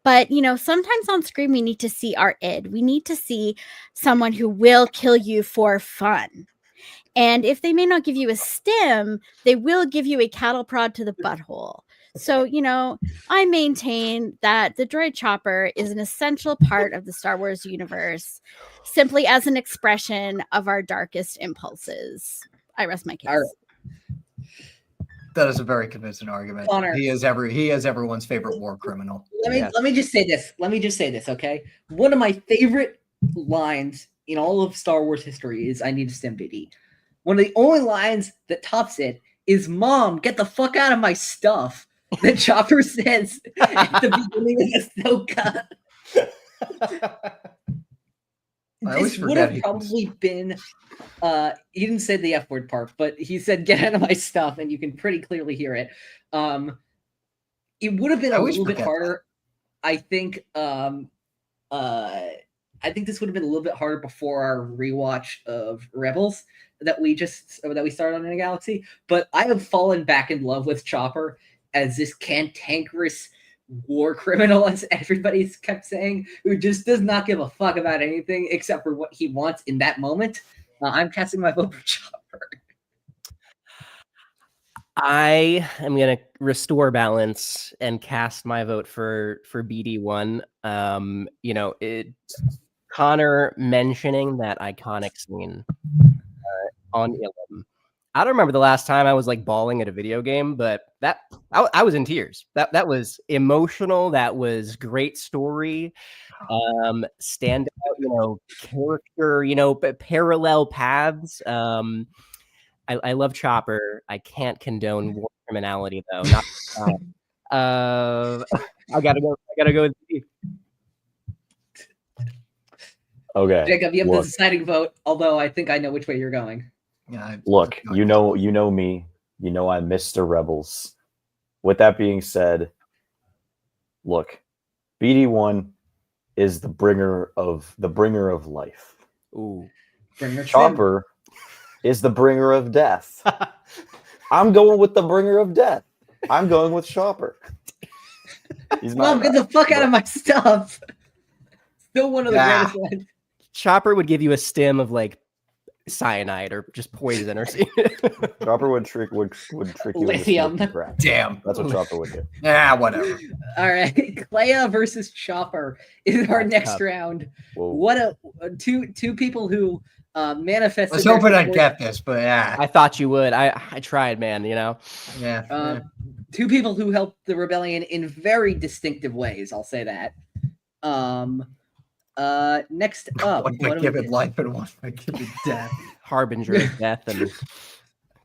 But, sometimes on screen we need to see our id. We need to see someone who will kill you for fun. And if they may not give you a stim, they will give you a cattle prod to the butthole. So, I maintain that the droid chopper is an essential part of the Star Wars universe, simply as an expression of our darkest impulses. I rest my case. That is a very convincing argument. Conor. He is everyone's favorite war criminal. Let me just say this, okay? One of my favorite lines in all of Star Wars history is "I need a stim, BD." One of the only lines that tops it is "Mom, get the fuck out of my stuff." That Chopper says at the beginning of Ahsoka. This would have probably been. He didn't say the F word part, but he said "get out of my stuff," and you can pretty clearly hear it. It would have been a little bit harder. I think. I think this would have been a little bit harder before our rewatch of Rebels that we started on in a Galaxy. But I have fallen back in love with Chopper as this cantankerous war criminal, as everybody's kept saying, who just does not give a fuck about anything except for what he wants in that moment. I'm casting my vote for Chopper. I am going to restore balance and cast my vote for BD1. Conor mentioning that iconic scene on Ilum. I don't remember the last time I was like bawling at a video game, but I was in tears. That was emotional. That was great story. Stand out, character, parallel paths. I love Chopper. I can't condone war criminality though. Not I gotta go with Steve. Okay. Jacob, you have the deciding vote, although I think I know which way you're going. Yeah. Look, you know me. You know I'm Mr. Rebels. With that being said, look, BD1 is the bringer of life. Ooh. Chopper is the bringer of death. I'm going with the bringer of death. I'm going with Chopper. Mom, get the fuck out of my stuff. Still one of the greatest lines. Chopper would give you a stim of like cyanide or just poison or something. Chopper would trick you. Lithium. Damn. That's what Chopper would do. Yeah, whatever. All right. Clea versus Chopper is our next round. Whoa. What a two people who manifested. I was hoping I'd get this, but yeah. I thought you would. I tried, man, Yeah. Two people who helped the rebellion in very distinctive ways, I'll say that. Next up, one might give it life and one might give it death. Harbinger of death and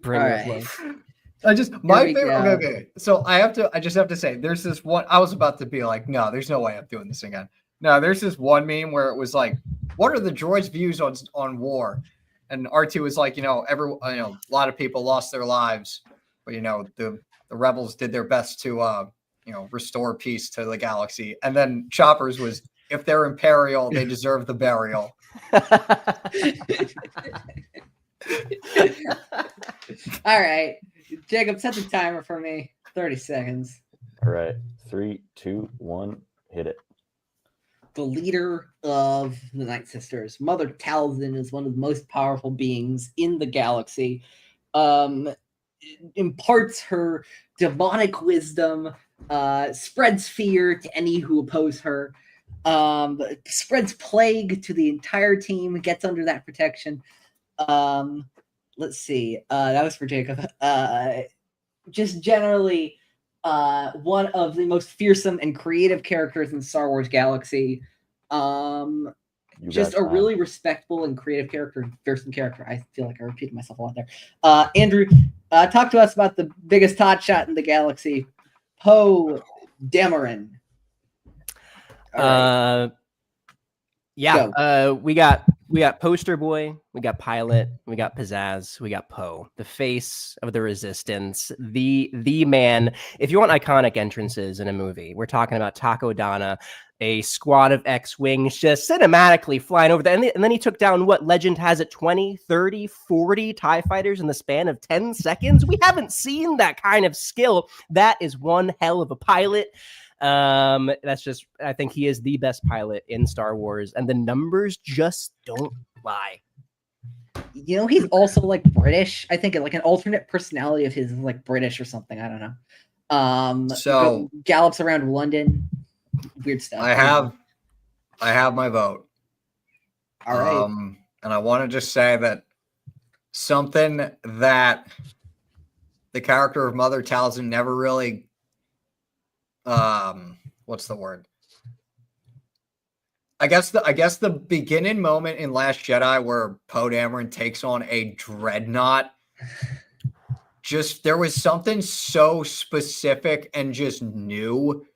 bringer of life. My favorite. Okay. So I just have to say, there's this one. I was about to be like, no, there's no way I'm doing this again. No, there's this one meme where it was like, what are the droids' views on war? And R2 was like, a lot of people lost their lives, but the rebels did their best to restore peace to the galaxy. And then Chopper's was, if they're Imperial, they deserve the burial. All right. Jacob, set the timer for me. 30 seconds. All right. 3, 2, 1, hit it. The leader of the Night Sisters, Mother Talzin, is one of the most powerful beings in the galaxy. Imparts her demonic wisdom, spreads fear to any who oppose her. Spreads plague to the entire team, gets under that protection. Let's see. That was for Jacob. Just generally, one of the most fearsome and creative characters in the Star Wars galaxy. Just a really respectful and creative character, fearsome character. I feel like I repeated myself a lot there. Andrew, talk to us about the biggest hotshot in the galaxy, Poe Dameron. All right. We got Poster Boy, we got Pilot, we got Pizzazz, we got Poe, the face of the Resistance, the man. If you want iconic entrances in a movie, we're talking about Takodana, a squad of X-Wings just cinematically flying over there. And then he took down, what legend has it, 20, 30, 40 TIE fighters in the span of 10 seconds? We haven't seen that kind of skill. That is one hell of a pilot. That's just, I think he is the best pilot in Star Wars, and the numbers just don't lie. You know, he's also like British. I think like an alternate personality of his is like British or something. I don't know. So gallops around London. Weird stuff. I have my vote. All right. And I want to just say that something that the character of Mother Talzin never really what's the word? I guess the beginning moment in Last Jedi where Poe Dameron takes on a dreadnought, just there was something so specific and just new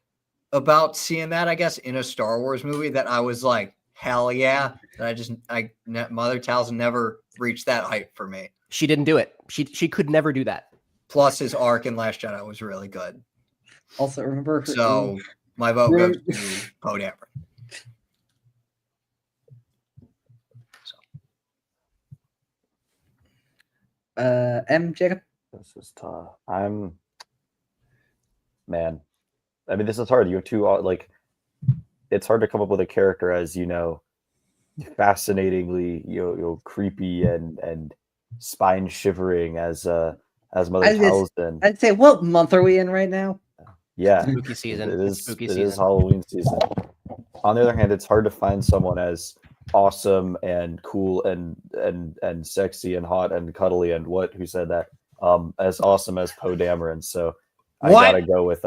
about seeing that, I guess, in a Star Wars movie that I was like, hell yeah. Mother Talzin never reached that height for me. She didn't do it. She could never do that. Plus his arc in Last Jedi was really good. Also, remember. So my vote goes to Poe Dameron. Jacob. This is tough. Man. I mean, this is hard. You have two, like, it's hard to come up with a character as, fascinatingly, creepy and spine shivering as Mother Talzin. I'd say, what month are we in right now? Yeah, spooky season. It is. Spooky it season. is Halloween season. On the other hand, it's hard to find someone as awesome and cool and sexy and hot and cuddly and who said that? As awesome as Poe Dameron. So I gotta go with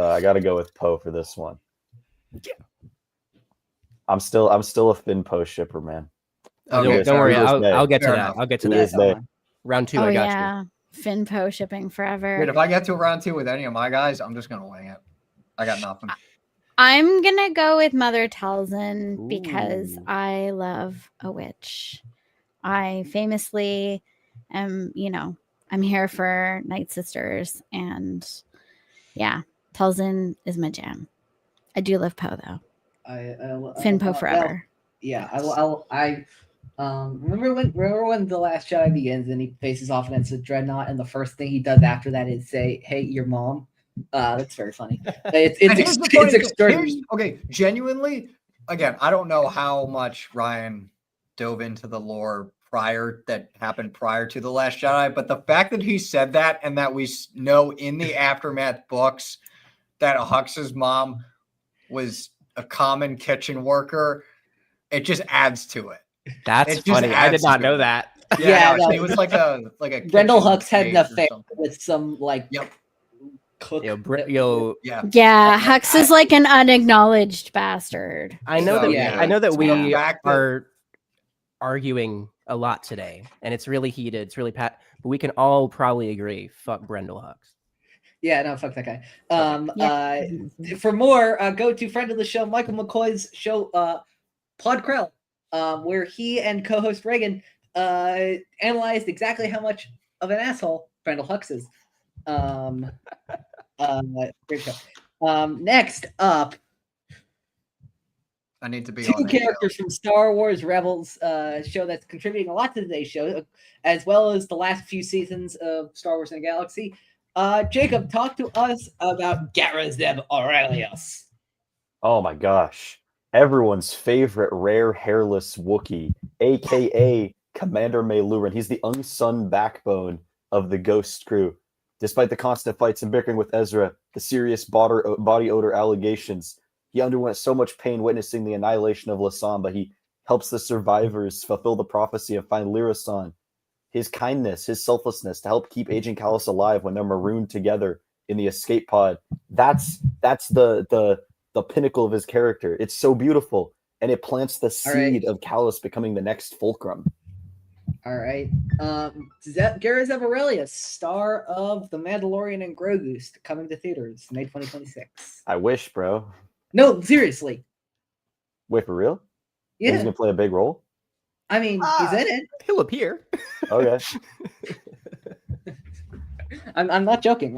Poe for this one. Yeah. I'm still a Finn Poe shipper, man. Okay, don't worry. I'll get to Fair that. enough. I'll get to To that. this day. Round 2, Oh I got yeah, Finn Poe shipping forever. Dude, if I get to round 2 with any of my guys, I'm just gonna wing it. I got nothing. I'm gonna go with Mother Talzin because Ooh. I love a witch. I famously am, I'm here for Night Sisters, and yeah, Talzin is my jam. I do love Poe though. Finn Poe forever. Yeah, I remember when The Last Jedi begins and he faces off against a dreadnought, and the first thing he does after that is say, "Hey, your mom." That's very funny. It's extraordinary. Okay, genuinely, again, I don't know how much Ryan dove into the lore that happened prior to The Last Jedi, but the fact that he said that and that we know in the Aftermath books that Hux's mom was a common kitchen worker, it just adds to it. That's funny. I did not know that. Yeah, no, he was like a Brendel kitchen Hux had an maid or affair something. with some like Yep. cook. Yeah. Yeah, Hux is like an unacknowledged bastard. I know So, that. yeah. I know that So we the fact that- are arguing a lot today, and it's really heated. It's really but we can all probably agree. Fuck Brendel Hux. Yeah, no, fuck that guy. Yeah. For more, go to friend of the show, Michael McCoy's show, Pod Krell, where he and co-host Reagan analyzed exactly how much of an asshole Brendel Hux is. Great show. Next up, I need to be two on that characters from Star Wars Rebels show that's contributing a lot to today's show, as well as the last few seasons of Star Wars in the Galaxy. Jacob, talk to us about Garazeb Aurelius. Oh my gosh. Everyone's favorite rare hairless Wookiee, aka Commander Maylurin. He's the unsung backbone of the Ghost crew. Despite the constant fights and bickering with Ezra, the serious body odor allegations, he underwent so much pain witnessing the annihilation of Lasan, but he helps the survivors fulfill the prophecy and find Lyrasan. His kindness, his selflessness to help keep Agent Kallus alive when they're marooned together in the escape pod. That's the pinnacle of his character. It's so beautiful, and it plants the seed of Kallus becoming the next Fulcrum. All right. Garazeb Aurelius, star of The Mandalorian and Grogu, coming to theaters May 2026. I wish, bro. No, seriously. Wait, for real? Yeah, He's gonna play a big role. I mean, he's in it. He'll appear. Okay. I'm not joking.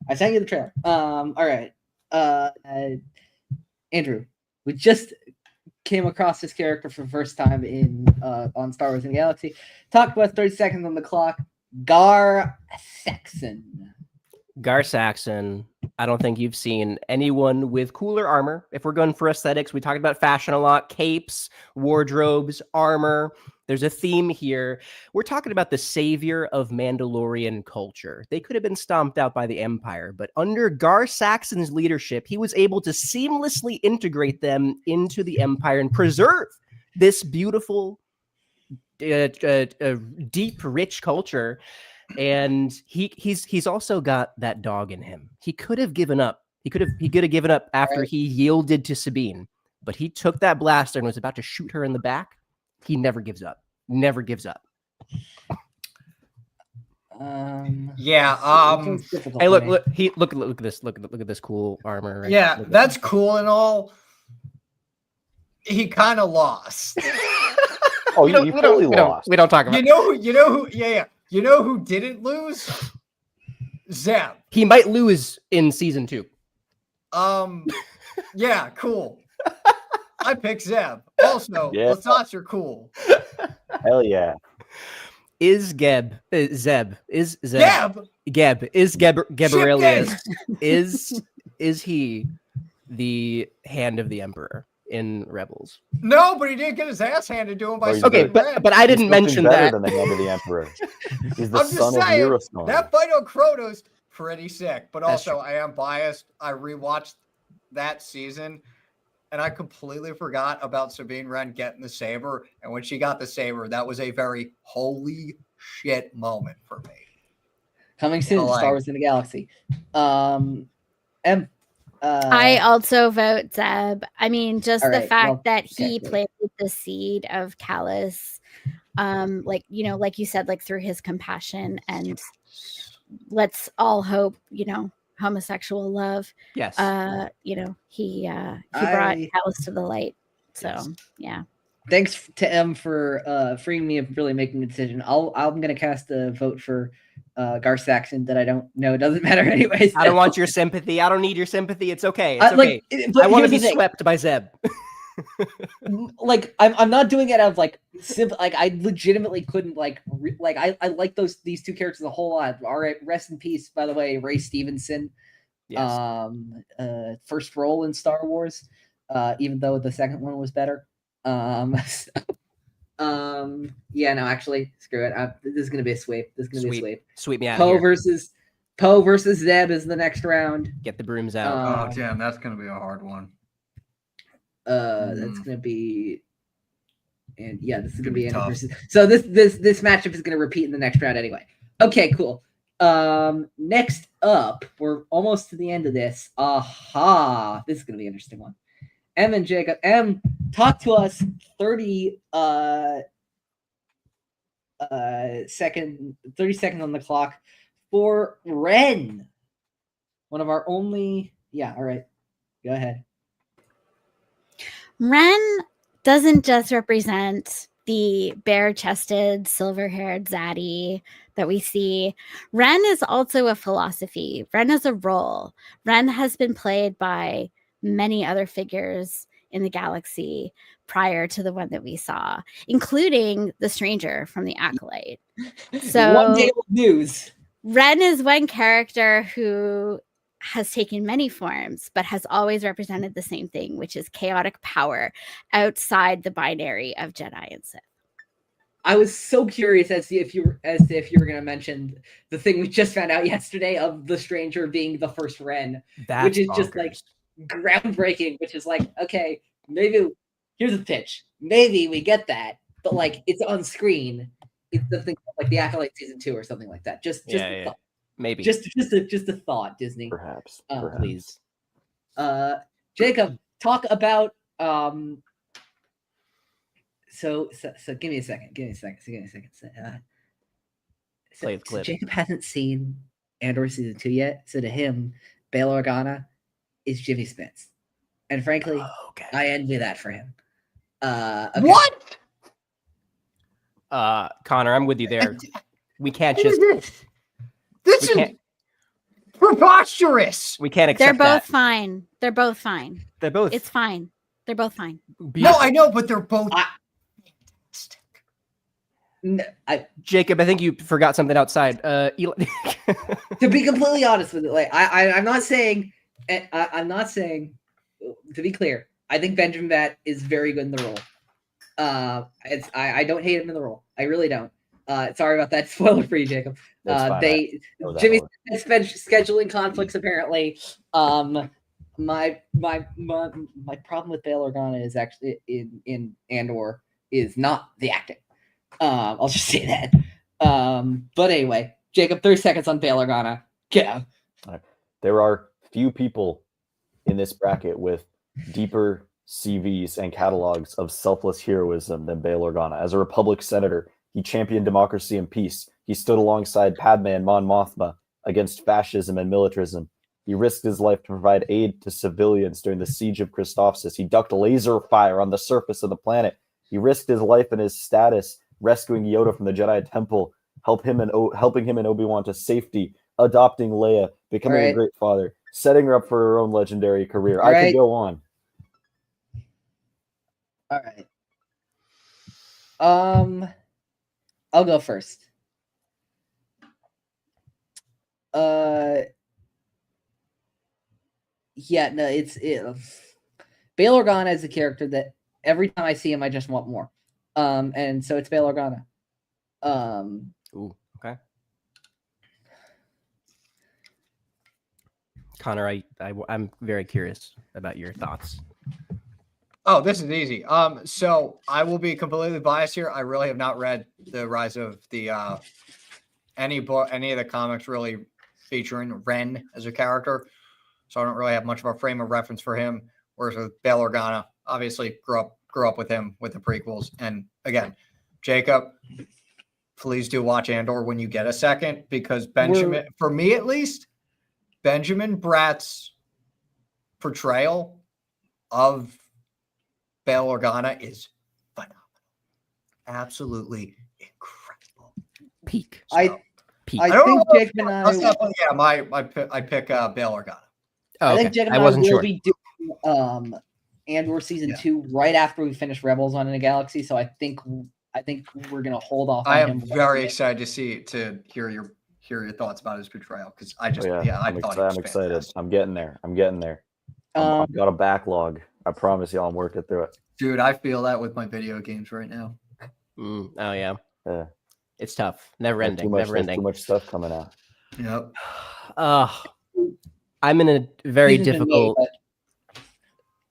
I sent you the trailer. All right. Andrew, we just came across this character for the first time in on Star Wars in the Galaxy. Talk about 30 seconds on the clock. Gar Saxon. Gar Saxon. I don't think you've seen anyone with cooler armor. If we're going for aesthetics, we talked about fashion a lot. Capes, wardrobes, armor. There's a theme here. We're talking about the savior of Mandalorian culture. They could have been stomped out by the Empire, but under Gar Saxon's leadership, he was able to seamlessly integrate them into the Empire and preserve this beautiful, deep, rich culture. And he's also got that dog in him. He could have given up. He could have given up after he yielded to Sabine, but he took that blaster and was about to shoot her in the back. He never gives up. Never gives up. Yeah. Hey, look at this. Look at this cool armor. Right? Yeah, that's cool and all. He kind of lost. Oh, you totally lost. We don't talk about. You know who? Yeah. You know who didn't lose? Zeb. He might lose in season 2. Yeah, cool. I pick Zeb. Also, Yeah. the thoughts are cool. Hell yeah. Is Geb Zeb? Is Zeb? Geb. Is Geb Aurelius? Ship Is he the hand of the Emperor in Rebels? No, but he did get his ass handed to him by Oh, he's Okay, Sabine Wren. but I didn't He's mention better that. than the hand of the Emperor. He's the I'm just son of saying, Eurostorm. that fight on Kronos, pretty sick. But That's also, I am biased. I rewatched that season, and I completely forgot about Sabine Wren getting the saber. And when she got the saber, that was a very holy shit moment for me. Coming soon, Like- Star Wars in the Galaxy. I also vote Zeb. I mean, just All the right, fact well, that he okay. played with the seed of Callus, like like you said, like through his compassion, and let's all hope, homosexual love. Yes. He brought I- Callus to the light. So Yes. yeah. Thanks to M for freeing me of really making a decision. I'm gonna cast a vote for Gar Saxon that I don't know. It doesn't matter anyways. I don't want your sympathy. I don't need your sympathy. It's okay. It's I, okay. but I want to here's be the thing. swept by Zeb. Like I'm not doing it out of like like I legitimately couldn't I like these two characters a whole lot. All right, rest in peace, by the way, Ray Stevenson. Yes. First role in Star Wars, even though the second one was better. Yeah, no, actually, screw it. This is gonna be a sweep. This is gonna be a sweep. Sweep me out of Poe here. versus Zeb is the next round. Get the brooms out. Oh, damn, that's going to be a hard one. That's gonna be, and yeah, this is gonna be Gonna be Andrew versus. So this matchup is gonna repeat in the next round anyway. Okay, cool. Next up, we're almost to the end of this. Aha, this is gonna be an interesting one. M and Jacob. M, talk to us 30 seconds on the clock for Ren. One of our only. Yeah, all right. Go ahead. Ren doesn't just represent the bare-chested, silver-haired zaddy that we see. Ren is also a philosophy. Ren is a role. Ren has been played by many other figures in the galaxy prior to the one that we saw, including the stranger from the Acolyte. So One day of news. Ren is one character who has taken many forms, but has always represented the same thing, which is chaotic power outside the binary of Jedi and Sith. I was so curious as if you were going to mention the thing we just found out yesterday of the stranger being the first Ren, That's which is just bonkers. like groundbreaking. Which is like, okay, maybe here's a pitch. Maybe we get that, but like it's on screen. It's something like the Acolyte season 2 or something like that. Just a thought. Maybe. Just a thought, Disney. Perhaps. Please. Jacob, talk about So give me a second. Play the clip. Jacob hasn't seen Andor season 2 yet, so to him, Bail Organa is Jimmy Spence, and frankly, Okay. I envy that for him. Okay. What? Connor, I'm with you there. We can't What is just. this? This We is can't. preposterous. We can't They're accept both that. fine. They're both fine. They're both. It's fine. They're both fine. No, beautiful. I know, but they're both fantastic. Jacob, I think you forgot something outside. Eli. To be completely honest with it, like I'm not saying, I'm not saying. To be clear, I think Benjamin Bat is very good in the role. I don't hate him in the role. I really don't. Sorry about that. Spoiler for you, Jacob. That's fine. Jimmy's been scheduling conflicts apparently. My problem with Bail Organa is actually in Andor is not the acting. I'll just say that. But anyway, Jacob, 30 seconds on Bail Organa. Get out. There are few people in this bracket with deeper CVs and catalogs of selfless heroism than Bail Organa. As a Republic senator, he championed democracy and peace. He stood alongside Padme and Mon Mothma against fascism and militarism. He risked his life to provide aid to civilians during the siege of Christophsis. He ducked laser fire on the surface of the planet. He risked his life and his status, rescuing Yoda from the Jedi Temple, helping him and Obi-Wan to safety, adopting Leia, becoming a great father, setting her up for her own legendary career. I could go on. All right. I'll go first. Yeah, no, Bail Organa is a character that every time I see him, I just want more. And so it's Bail Organa. Ooh, okay. Connor, I'm very curious about your thoughts. Oh, this is easy. So I will be completely biased here. I really have not read the Rise of the any of the comics really featuring Ren as a character. So I don't really have much of a frame of reference for him. Whereas with Bail Organa, obviously grew up with him with the prequels. And again, Jacob, please do watch Andor when you get a second, because for me at least, Benjamin Bratt's portrayal of Bail Organa is phenomenal. Absolutely incredible. Peak. Peak. I think Jacob and I pick Bail Organa. Oh, I think Jacob and I will be doing Andor season 2 right after we finish Rebels on In a Galaxy. So I think we're gonna hold off. I am very excited to hear your thoughts about his portrayal, because I just I'm excited. Fantastic. I'm getting there. I've got a backlog. I promise you, I'm working through it. Dude, I feel that with my video games right now. Oh yeah. It's tough. Never ending. Too much stuff coming out. Yep. I'm in a very difficult.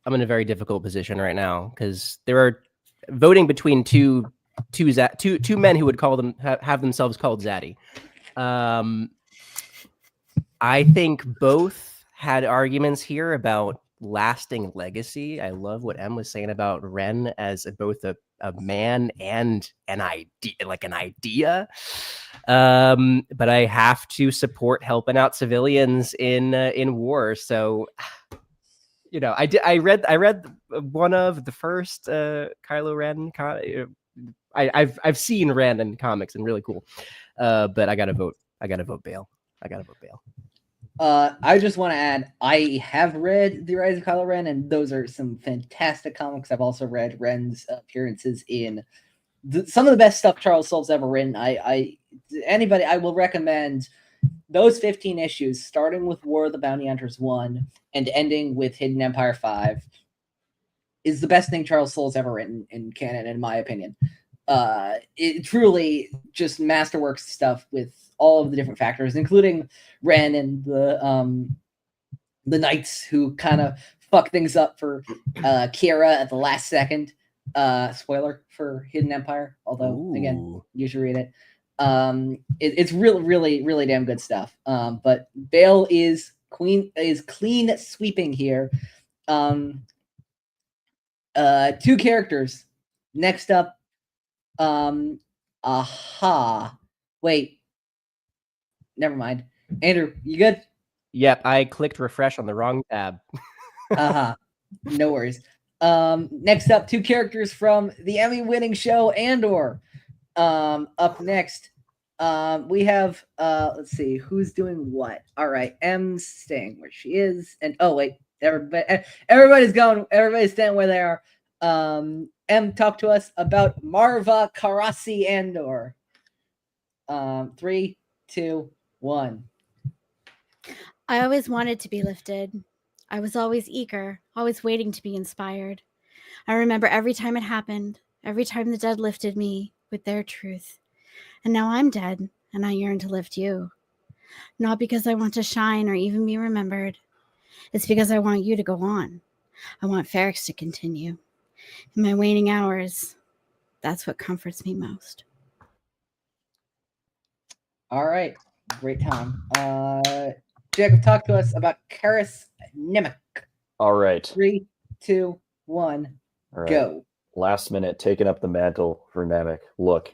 I'm in a very difficult position right now because there are voting between two men who would have themselves called Zaddy. I think both had arguments here about lasting legacy. I love what Em was saying about Ren as both a man and an idea. But I have to support helping out civilians in war. So, I read one of the first Kylo Ren. I've seen Ren in comics and really cool. But I gotta vote Bail. I just want to add, I have read The Rise of Kylo Ren, and those are some fantastic comics. I've also read Ren's appearances in some of the best stuff Charles Soule's ever written. I will recommend those 15 issues, starting with War of the Bounty Hunters 1 and ending with Hidden Empire 5, is the best thing Charles Soule's ever written in canon, in my opinion. It truly just masterworks stuff with all of the different factors, including Ren and the knights who kind of fuck things up for Kira at the last second. Spoiler for Hidden Empire, although again, you should read it. It's really damn good stuff. But Bail is clean sweeping here. 2 characters. Next up, wait. Never mind. Andrew, you good? Yep, I clicked refresh on the wrong tab. No worries. Next up, 2 characters from the Emmy-winning show Andor. Up next, we have let's see who's doing what. All right, M's staying where she is, and oh wait, everybody's staying where they are. M, talk to us about Marva Karasi Andor. 3, 2, 1. I always wanted to be lifted. I was always eager, always waiting to be inspired. I remember every time it happened, every time the dead lifted me with their truth. And now I'm dead, and I yearn to lift you. Not because I want to shine or even be remembered. It's because I want you to go on. I want Ferrex to continue. In my waning hours, that's what comforts me most. All right, great time. Jacob, talk to us about Karis Nemec. All right. 3, 2, 1, All right. go. Last minute, taking up the mantle for Nemec. Look,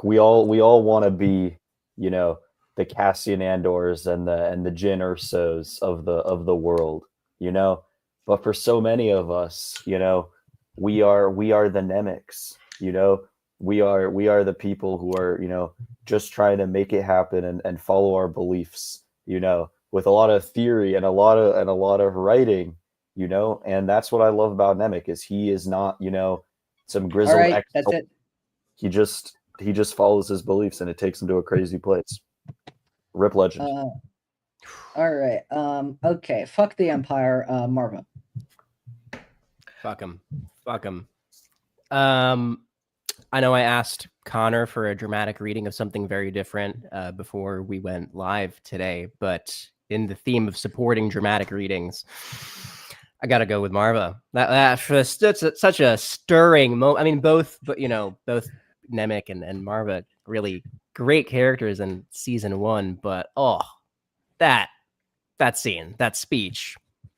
we all want to be, the Cassian Andors and the Jyn Ersos of the world, But for so many of us, we are the Nemecs, We are the people who are, just trying to make it happen and follow our beliefs, with a lot of theory and a lot of writing, and that's what I love about Nemec is he is not, some grizzled. All right, that's it. He just follows his beliefs and it takes him to a crazy place. Rip Legend. All right. Okay. Fuck the Empire, Marva. Fuck him. I know I asked Conor for a dramatic reading of something very different before we went live today, but in the theme of supporting dramatic readings, I got to go with Marva. That's such a stirring moment. I mean, both Nemec and Marva, really great characters in season 1, but that scene, that speech,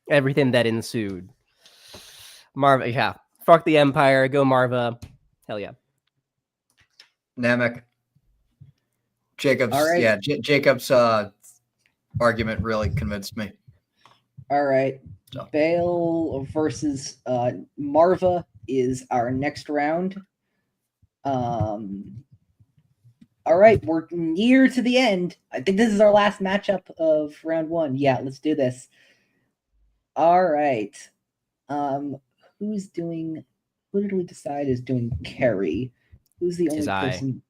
everything that ensued. Marva, yeah. Fuck the Empire, go Marva. Hell yeah. Nemec. Jacob's, all right. Yeah, Jacob's argument really convinced me. All right. So. Bale versus Marva is our next round. All right, we're near to the end. I think this is our last matchup of round 1. Yeah, let's do this. All right. Who did we decide is doing Carrie? Who's the only person?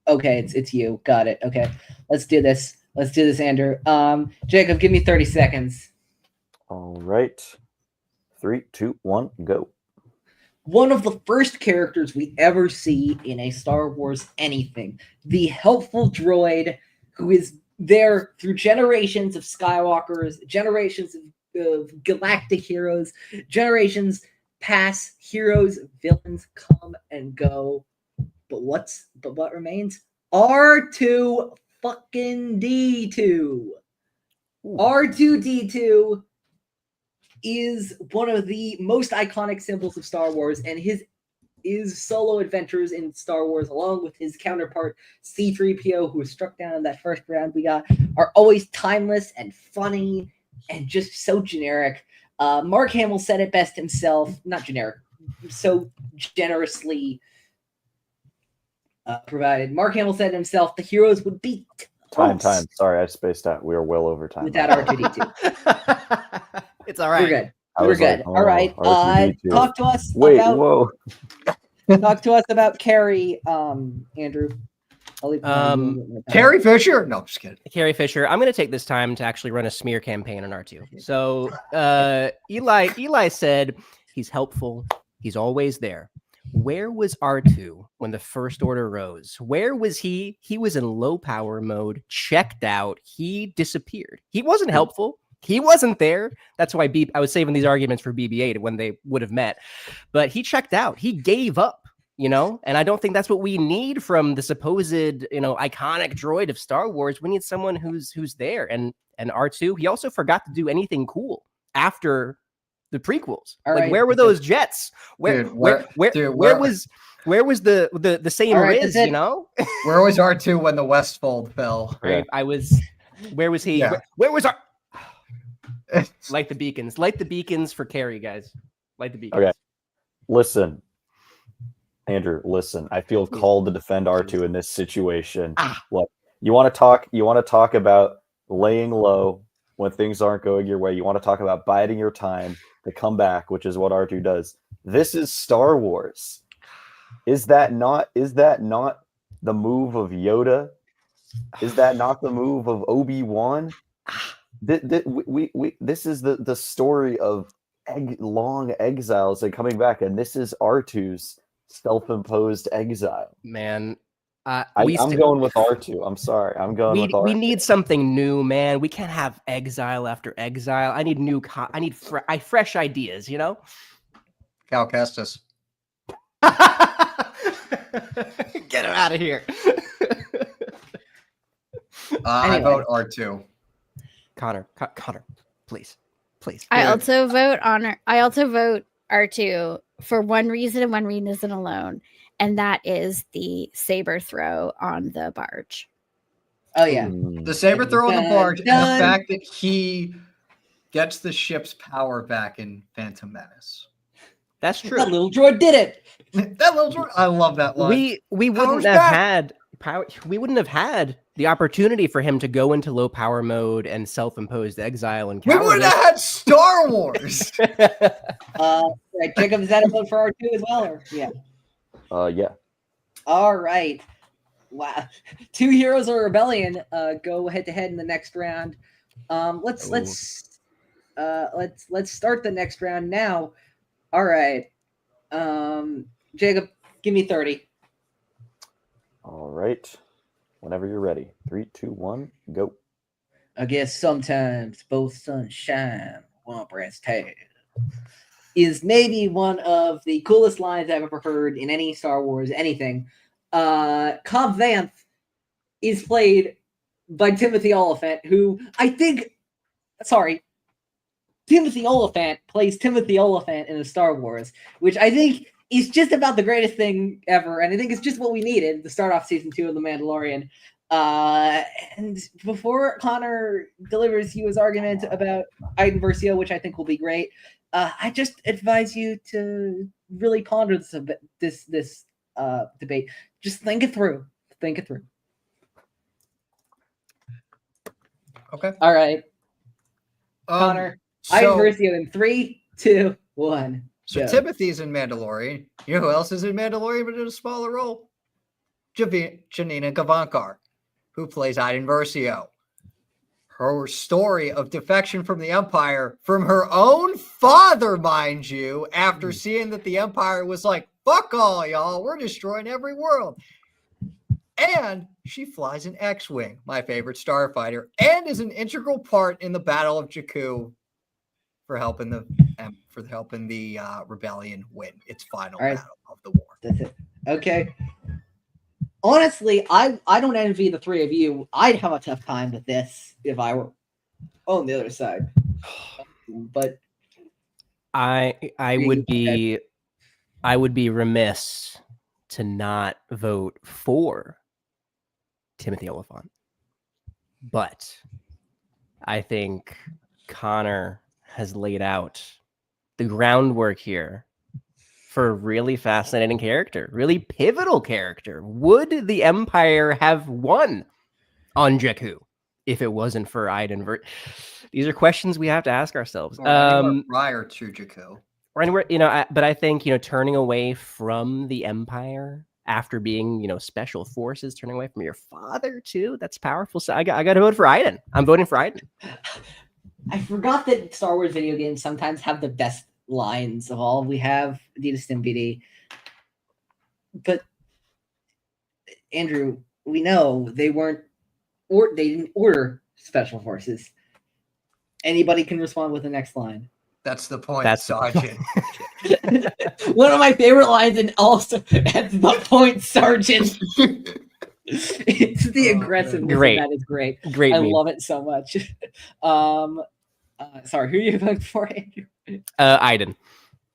Okay, it's you. Got it. Okay. Let's do this. Andrew. Jacob, give me 30 seconds. All right. 3, 2, 1, go. One of the first characters we ever see in a Star Wars anything. The helpful droid who is there through generations of Skywalkers, generations of galactic heroes, generations pass, heroes, villains come and go. But what remains? R2 fucking D2. Ooh. R2D2 is one of the most iconic symbols of Star Wars, and his solo adventures in Star Wars, along with his counterpart C-3PO, who was struck down in that first round we got, are always timeless and funny and just so generic. Mark Hamill said it best himself, not generic, so generously provided. Mark Hamill said himself, the heroes would be Time. Sorry, I spaced out. We are well over time. Without R2D2. It's all right. We're good. All right. Talk to us Talk to us about Carrie, Andrew. Carrie Fisher? No, I'm just kidding. Carrie Fisher. I'm going to take this time to actually run a smear campaign on R2. So Eli said he's helpful. He's always there. Where was R2 when the First Order rose? Where was he? He was in low power mode, checked out. He disappeared. He wasn't helpful. He wasn't there. That's why I was saving these arguments for BB-8 when they would have met. But he checked out. He gave up, and I don't think that's what we need from the supposed, iconic droid of Star Wars. We need someone who's there. And R2, he also forgot to do anything cool after the prequels. Where were those jets? Where was the same Riz, Where was R2 when the Westfold fell? Right. Where was he? Yeah. Where was our light the beacons for Carrie, guys. Light the beacons. Okay. Listen, Andrew. Listen, I feel called to defend R2 in this situation. What you want to talk? You want to talk about laying low when things aren't going your way. You want to talk about biding your time to come back, which is what R2 does. This is Star Wars. Is that not the move of Yoda? Is that not the move of Obi-Wan? This is the story of long exiles and coming back, and this is R2's self-imposed exile. Man, I'm going with R2. I'm sorry. I'm going with R2. We need something new, man. We can't have exile after exile. I need fresh ideas, you know? Cal Kestis. Get him out of here. I vote R2. Connor, please. I also vote R2 for one reason and one reason alone, and that is the saber throw on the barge. Oh yeah, The saber throw on the barge, and the fact that he gets the ship's power back in Phantom Menace. That's true. That little droid did it. That little droid, I love that line. We wouldn't have had power. We wouldn't have had the opportunity for him to go into low power mode and self-imposed exile and we would have had Star Wars. Right, Jacob, is that a vote for R2 as well? Or? Yeah. Yeah. All right. Wow. Two heroes of rebellion go head to head in the next round. Let's start the next round now. All right. Jacob, give me 30. All right. Whenever you're ready. 3, 2, 1, go. I guess sometimes both suns shine, one breast tail. Is maybe one of the coolest lines I've ever heard in any Star Wars anything. Cobb Vanth is played by Timothy Olyphant, who Timothy Olyphant plays Timothy Olyphant in a Star Wars, which I think is just about the greatest thing ever, and I think it's just what we needed to start off season 2 of The Mandalorian. And before Conor delivers you his argument about Iden Versio, which I think will be great, I just advise you to really ponder this debate. Just think it through. Think it through. Okay. All right. Conor, Iden Versio in 3, 2, 1. So go. Timothy's in Mandalorian. You know who else is in Mandalorian but in a smaller role? Janina Gavankar, who plays Iden Versio. Her story of defection from the Empire from her own father, mind you, after seeing that the Empire was like, fuck all y'all, we're destroying every world. And she flies an X-Wing, my favorite starfighter, and is an integral part in the Battle of Jakku for helping the rebellion win its final battle of the war. That's it. Okay. Honestly, I don't envy the three of you. I'd have a tough time with this if I were on the other side. But I would be remiss to not vote for Timothy Olyphant. But I think Conor has laid out the groundwork here for a really fascinating character, really pivotal character. Would the Empire have won on Jakku if it wasn't for Iden? These are questions we have to ask ourselves. Prior to Jakku. Or anywhere, but I think, turning away from the Empire after being, special forces, turning away from your father too, that's powerful. So I got to vote for Iden. I'm voting for Iden. I forgot that Star Wars video games sometimes have the best lines of all. We have Adidas and BD. But Andrew, we know they didn't order special forces. Anybody can respond with the next line. That's the point, Sergeant. One of my favorite lines, and also that's the point, Sergeant. It's the aggressiveness. Great. That is great. Great. I love it so much. Sorry, who are you voting for, Andrew? Iden.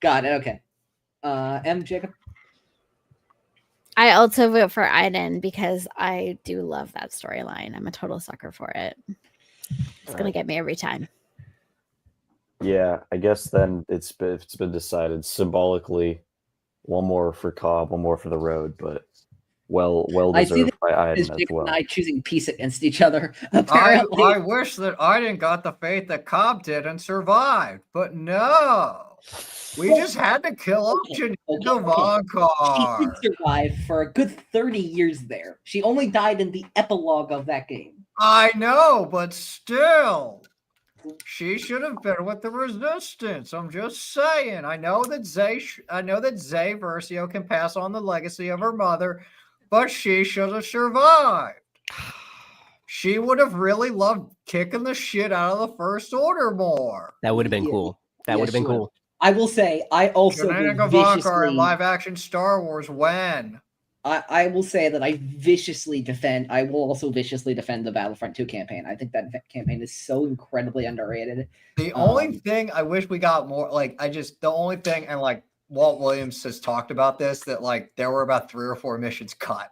Got it. Okay. Jacob. I also vote for Iden because I do love that storyline. I'm a total sucker for it. It's going to get me every time. Yeah, I guess then it's been decided symbolically. One more for Cobb, one more for the road, but well I see deserved by Is Iden as Jacob and well. I choosing peace against each other? I Apparently, wish that Iden got the fate that Cobb did and survived, but no. We just had to kill off okay. Javankar. She did survive for a good 30 years there. She only died in the epilogue of that game. I know, but still. She should have been with the resistance. I'm just saying. I know that Zay Versio can pass on the legacy of her mother, but she should have survived. She would have really loved kicking the shit out of the First Order more. That would have been Yeah. cool. That would have been she would. cool. I will say, I also will Janina Gavankar viciously. in live action Star Wars when? I will say that I will also viciously defend the Battlefront 2 campaign. I think that campaign is so incredibly underrated. The only thing I wish we got more, the only thing, and like Walt Williams has talked about this, that like there were about 3 or 4 missions cut.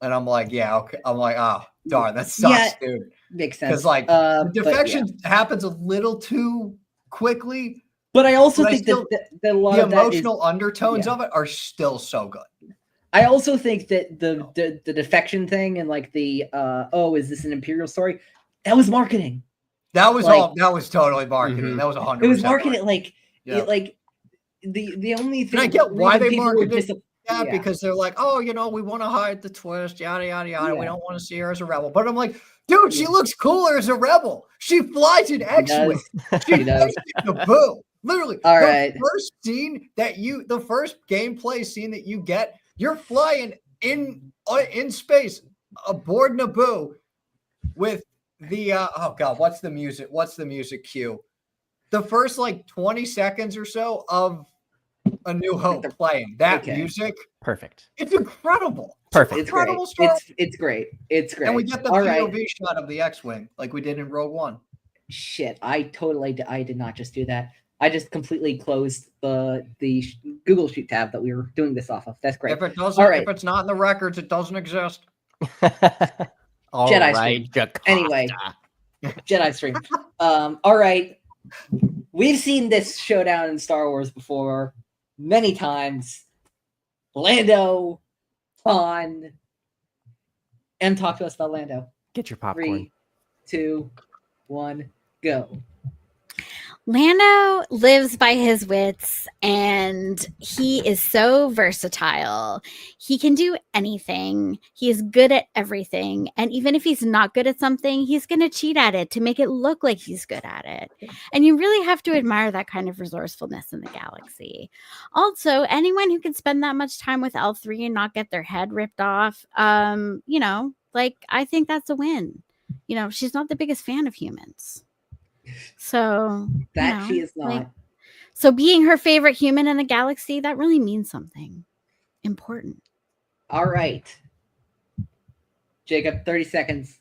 And I'm like, yeah, okay. I'm like, oh, darn, that sucks, dude. Makes sense. Because like the defection yeah. happens a little too quickly. But I also But I think still- that a lot The of that is, emotional undertones of it are still so good. I also think that the defection thing and like the is this an Imperial story? That was marketing. That was Like- that was totally marketing. Mhm. That was 100%. It was marketing like Yeah. the only thing. And I get why reason they people were marketed yeah. because they're like, oh, we want to hide the twist, yada yada yada. We Yeah. don't want to see her as a rebel. But I'm like, dude, she looks cooler as a rebel. She flies in X-wing. She does. flies in the boom. Literally, All the right. the first gameplay scene that you get, you're flying in space aboard Naboo with the oh god, what's the music? What's the music cue? The first like 20 seconds or so of A New Hope playing that music. Perfect. It's incredible. Perfect. It's great. It's great. It's great. And we get the All POV right. shot of the X-wing like we did in Rogue One. Shit, I did not just do that. I just completely closed the Google Sheet tab that we were doing this off of. That's great. If it doesn't, All right. if it's not in the records, it doesn't exist. All Jedi right, stream. Jacob. Anyway, Jedi stream. All right. We've seen this showdown in Star Wars before many times. Lando, Han, and talk to us about Lando. Get your popcorn. 3, 2, 1, go. Lando lives by his wits and he is so versatile. He can do anything. He is good at everything. And even if he's not good at something, he's going to cheat at it to make it look like he's good at it. And you really have to admire that kind of resourcefulness in the galaxy. Also, anyone who can spend that much time with L3 and not get their head ripped off, I think that's a win. She's not the biggest fan of humans. So That she is not. So being her favorite human in the galaxy, that really means something important. All right. Jacob, 30 seconds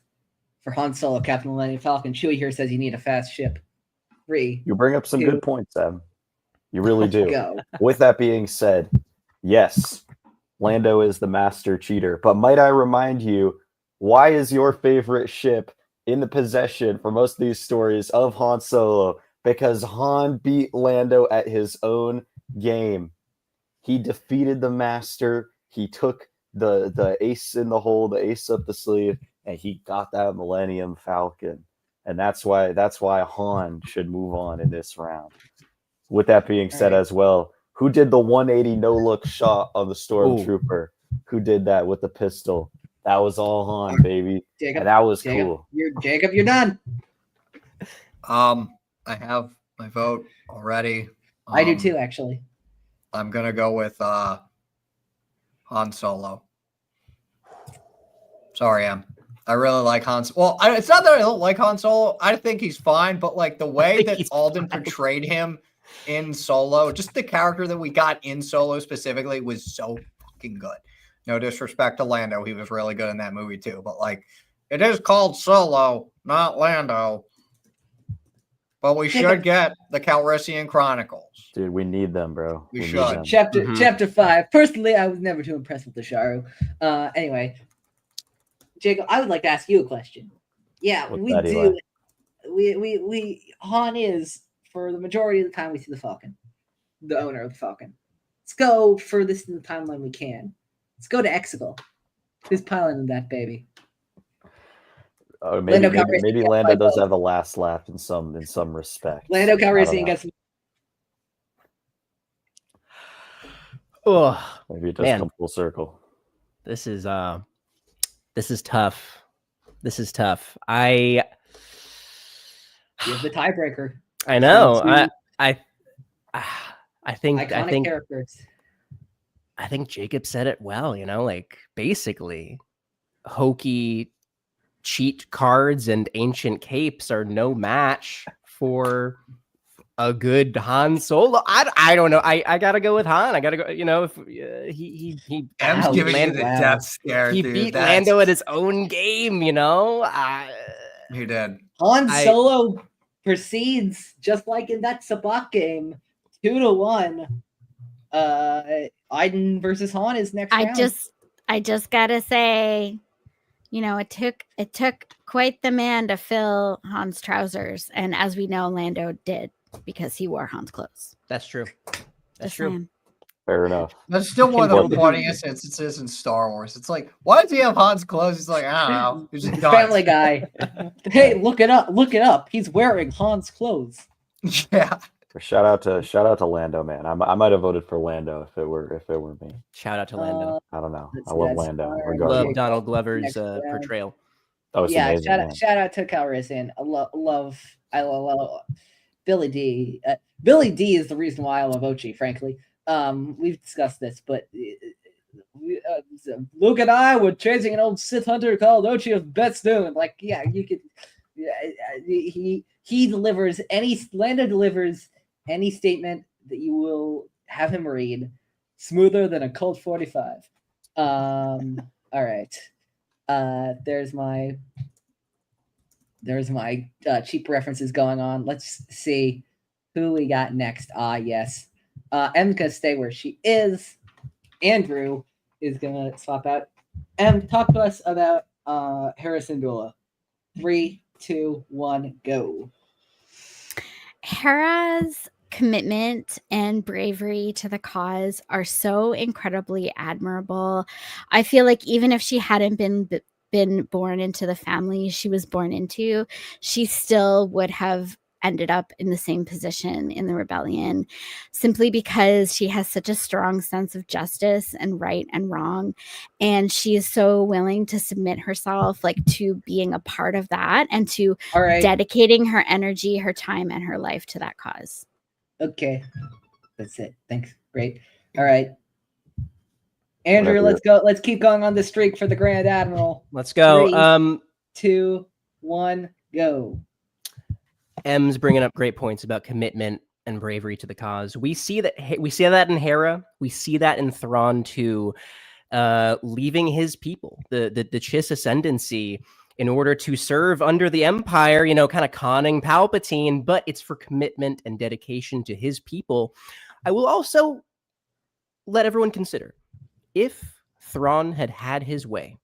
for Han Solo, Captain Millennium Falcon. Chewie here says you need a fast ship. 3. You bring up some 2, good points, Adam. You really do. Go. With that being said, yes, Lando is the master cheater. But might I remind you, why is your favorite ship in the possession for most of these stories of Han Solo? Because Han beat Lando at his own game. He defeated the master. He took the ace in the hole, the ace up the sleeve, and he got that Millennium Falcon. And that's why Han should move on in this round. With that being said, as well, who did the 180 no-look shot of the Stormtrooper? Who did that with the pistol? That was all Han, baby. Jacob, and that was Jacob, cool. You're done. I have my vote already. I do too, actually. I'm gonna go with Han Solo. Sorry, I really like Han. Well, it's not that I don't like Han Solo. I think he's fine, but like the way that Alden portrayed him in Solo, just the character that we got in Solo specifically was so fucking good. No disrespect to Lando, he was really good in that movie too. But like, it is called Solo, not Lando. But we should get the Calrissian Chronicles. Dude, we need them, bro. We need should. them. Chapter 5. Personally, I was never too impressed with the Sharu. Anyway, Jacob, I would like to ask you a question. Yeah, What's we that, do. Eli? We Han is for the majority of the time we see the Falcon, the owner of the Falcon. Let's go furthest in the timeline we can. Let's go to Exegol. Who's piloting that baby? Maybe Lando Calrissian maybe gets Lando by does both. have the last laugh in some respects. Lando I don't Calrissian know. gets. Oh, Maybe it does Man. come full circle. this is tough. This is tough. I He's the tiebreaker. know. Between I think iconic characters. I think Jacob said it well, like basically hokey cheat cards and ancient capes are no match for a good Han Solo. I don't know. I gotta go with Han. I gotta go. If he M's Ouch. giving you the Wow. death scare, he dude. beat That's- Lando at his own game. He did. Han I- Solo proceeds just like in that Sabak game, 2-1. Iden versus Han is next round. I just gotta say, it took quite the man to fill Han's trousers, and as we know, Lando did because he wore Han's clothes. That's true. That's Just true. saying. Fair enough. That's still one of Well, the funniest instances in Star Wars. It's like, why does he have Han's clothes? He's like, I don't know. He's just Family Guy. Hey, look it up. Look it up. He's wearing Han's clothes. Yeah. Shout out to Lando, man. I might have voted for Lando if it were me. Shout out to Lando. I don't know. That's- I love that's Lando. fine. Regardless. Love Donald Glover's Next round. portrayal. Oh, it's Yeah, amazing. man. shout out to Calrissian. I love Billy D. Billy D is the reason why I love Ochi, frankly. We've discussed this, but Luke and I were chasing an old Sith hunter called Ochi of Betstoon. Like, yeah, you could. Yeah, he delivers Lando delivers any statement that you will have him read smoother than a Colt 45. All right. There's my cheap references going on. Let's see who we got next. Yes. Em's gonna stay where she is. Andrew is gonna swap out. Em, talk to us about Hera Syndulla. 3, 2, 1, go. Hera's commitment and bravery to the cause are so incredibly admirable. I feel like even if she hadn't been born into the family she was born into, she still would have ended up in the same position in the rebellion, simply because she has such a strong sense of justice and right and wrong, and she is so willing to submit herself to being a part of that and to All right. dedicating her energy, her time, and her life to that cause. Okay. That's it. Thanks. Great. All right. Andrew, Whatever. let's go. Let's keep going on this streak for the Grand Admiral. Let's go. 3, 2, 1, go. M's bringing up great points about commitment and bravery to the cause. We see that in Hera. We see that in Thrawn too, leaving his people, the Chiss ascendancy, in order to serve under the Empire. Kind of conning Palpatine, but it's for commitment and dedication to his people. I will also let everyone consider, if Thrawn had his way,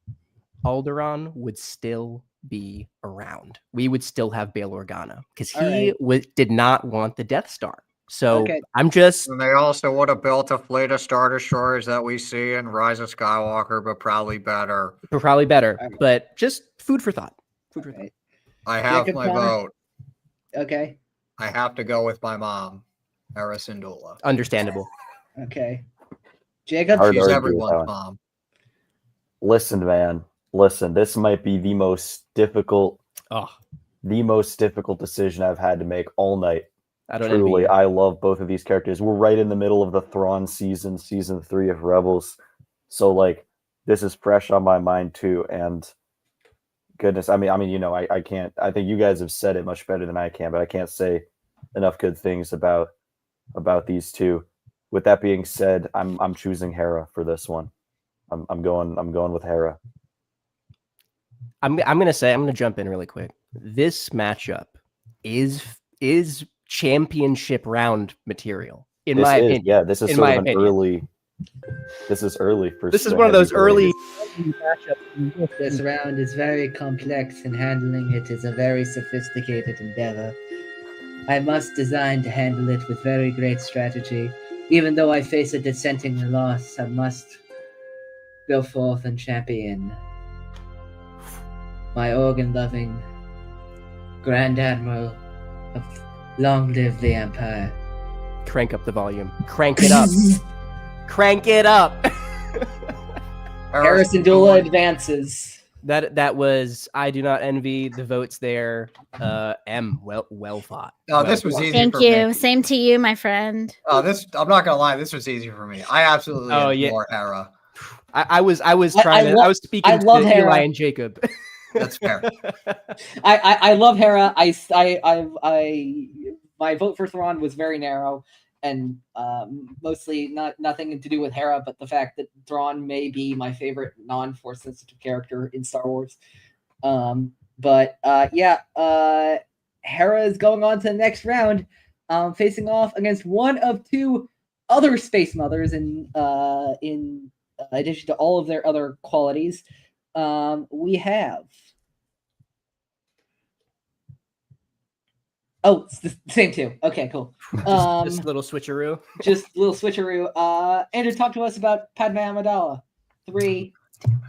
Alderaan would still be around. We would still have Bail Organa because he did not want the Death Star. So Okay. I'm just And they also would have built a fleet of Star Destroyers that we see in Rise of Skywalker, but probably better. probably better, All right. but just food for thought. Food for All thought. right. I have Jacob my Connor? vote. Okay. I have to go with my mom, Hera Syndulla. Understandable. Okay. Jacob? Hard to She's argue with that everyone's one. mom. Listen, man. Listen, this might be the most difficult Oh, decision I've had to make all night. I don't envy Truly, you. I love both of these characters. We're right in the middle of the Thrawn season 3 of Rebels. So this is fresh on my mind too. And goodness, I can't, I think you guys have said it much better than I can, but I can't say enough good things about these two. With that being said, I'm choosing Hera for this one. I'm going with Hera. I'm gonna jump in really quick. This matchup is championship round material, in my opinion. Yeah, this is In sort my of an opinion. early. This is early for. This is the one of those heavy early matchups. This round is very complex, and handling it is a very sophisticated endeavor. I must design to handle it with very great strategy. Even though I face a dissenting loss, I must go forth and champion my organ-loving Grand Admiral of Long Live the Empire. Crank up the volume. Crank it up. Crank it up. Harrison Dula advances. That was, I do not envy the votes there. M, well fought. Oh, this was easy Thank for you. me. Same to you, my friend. Oh, I'm not gonna lie, this was easy for me. I absolutely adore Hera. I was speaking I to love Hera. Eli and Jacob. That's fair. I love Hera. My vote for Thrawn was very narrow, and mostly nothing to do with Hera, but the fact that Thrawn may be my favorite non-Force sensitive character in Star Wars. Hera is going on to the next round, facing off against one of two other space mothers in addition to all of their other qualities. We have. Oh, it's the same two. Okay, cool. Just a little switcheroo. Just a little switcheroo. Andrew, talk to us about Padme Amidala. 3,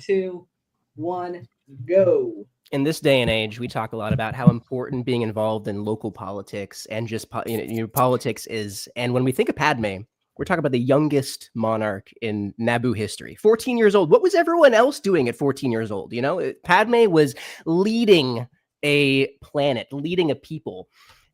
2, 1, go. In this day and age, we talk a lot about how important being involved in local politics and just politics is. And when we think of Padme, we're talking about the youngest monarch in Naboo history. 14 years old. What was everyone else doing at 14 years old? You know, Padme was leading a planet, leading a people,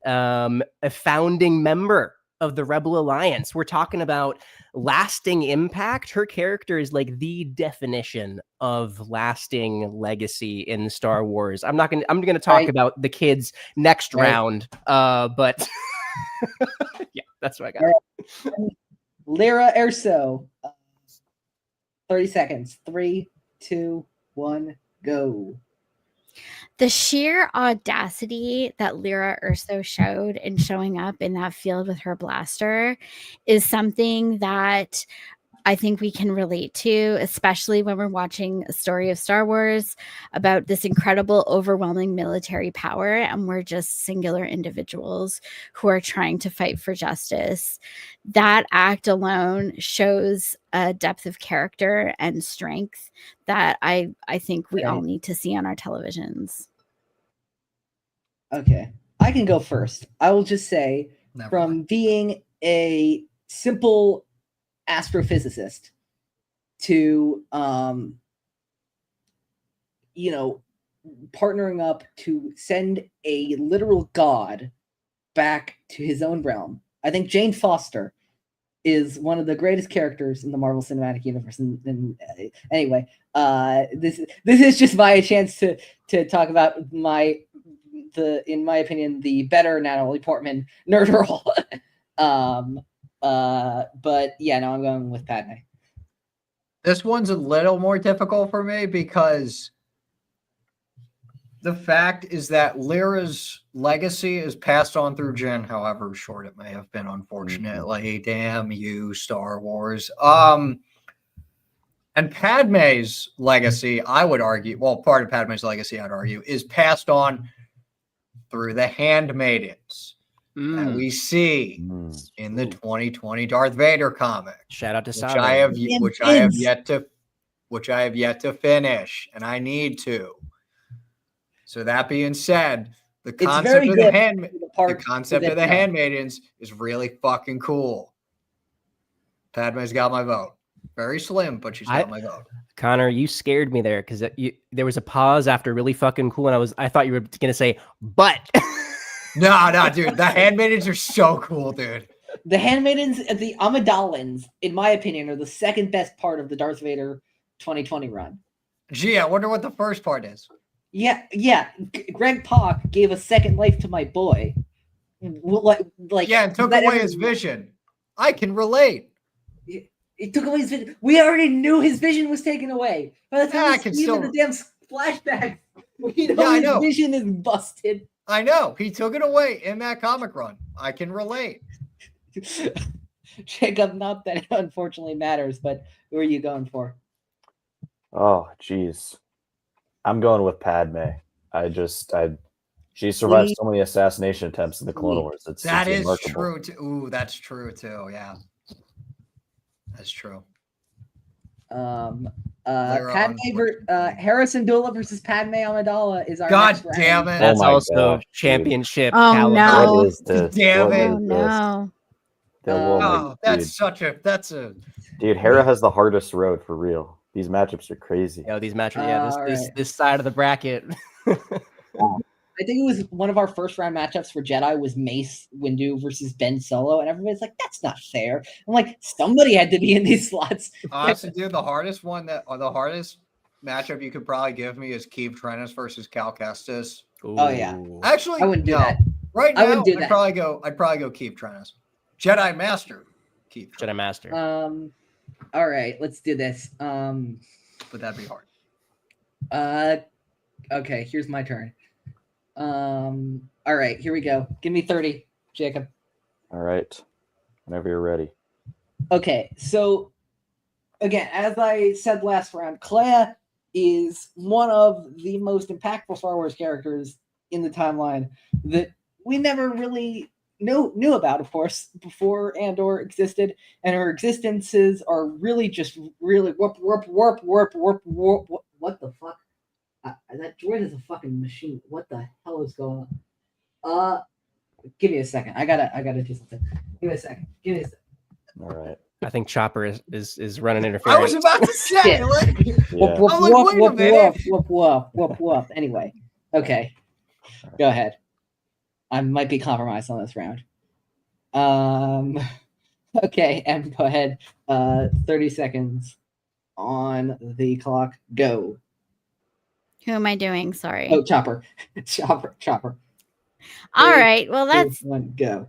a founding member of the Rebel Alliance. We're talking about lasting impact. Her character is like the definition of lasting legacy in Star Wars. I'm going to talk about the kids next round. But yeah, that's what I got. Lyra Erso. 30 seconds. 3, 2, 1, go. The sheer audacity that Lyra Erso showed in showing up in that field with her blaster is something that I think we can relate to, especially when we're watching a story of Star Wars about this incredible, overwhelming military power, and we're just singular individuals who are trying to fight for justice. That act alone shows a depth of character and strength that I think we all need to see on our televisions. Okay, I can go first. I will just say, from being a simple astrophysicist to partnering up to send a literal god back to his own realm. I think Jane Foster is one of the greatest characters in the Marvel Cinematic Universe. Anyway, this is just my chance to talk about in my opinion, the better Natalie Portman nerd role. But yeah, no, I'm going with Padme. This one's a little more difficult for me because the fact is that Lyra's legacy is passed on through Jen, however short it may have been, unfortunately. Damn you, Star Wars. And Padme's legacy, I would argue, part of Padme's legacy, I'd argue, is passed on through the handmaidens that we see in the 2020 Darth Vader comic. Shout out to which I have yet to finish, and I need to. So that being said, the concept of the handmaidens is really fucking cool. Padme's got my vote. Very slim, but she's got my vote. Connor, you scared me there because there was a pause after really fucking cool, and I thought you were gonna say, but. No, dude. The handmaidens are so cool, dude. The handmaidens and the Amidalans, in my opinion, are the second best part of the Darth Vader 2020 run. Gee, I wonder what the first part is. Yeah. Greg Pak gave a second life to my boy. And took away his vision. I can relate. It took away his vision. We already knew his vision was taken away. By the time we see him in the damn flashback, we know his vision is busted. I know. He took it away in that comic run. I can relate. Jacob, not that it unfortunately matters, but who are you going for? Oh, geez. I'm going with Padme. She survived so many assassination attempts in the Clone Wars. It's remarkable. True too. Ooh, that's true too. Yeah, that's true. Padme Harrison Dula versus Padme Amidala is our God next round. damn it! That's my also gosh, dude. championship Oh, caliber. no. What is this? Damn What it. is Oh no. this? Oh, that's a dude. Hera has the hardest road for real. These matchups are crazy. Yo, these matchups, this side of the bracket. I think it was one of our first round matchups for Jedi was Mace Windu versus Ben Solo, and everybody's like, "That's not fair." I'm like, somebody had to be in these slots. honestly, dude. The hardest matchup you could probably give me is Keith Trennis versus Cal Kestis. Oh, yeah. Actually, I wouldn't do that. Right I now, wouldn't do I'd that. probably go Keith Trennis. Jedi Master Keith. Jedi Master. All right, let's do this. But that'd be hard. Okay, here's my turn. All right, here we go. Give me 30, Jacob. All right, whenever you're ready. Okay, so again, as I said last round, Clea is one of the most impactful Star Wars characters in the timeline that we never really knew about, of course, before Andor existed, and her existences are really just really warp. What the fuck? That droid is a fucking machine. What the hell is going on? Give me a second. I gotta do something. Give me a second. All right. I think Chopper is running interference. I was about to say, like, Yeah. Whoop. Anyway, okay, go ahead. I might be compromised on this round. Okay, and go ahead. 30 seconds on the clock. Go. Who am I doing? Sorry. Oh, Chopper. All right. Well, that's go.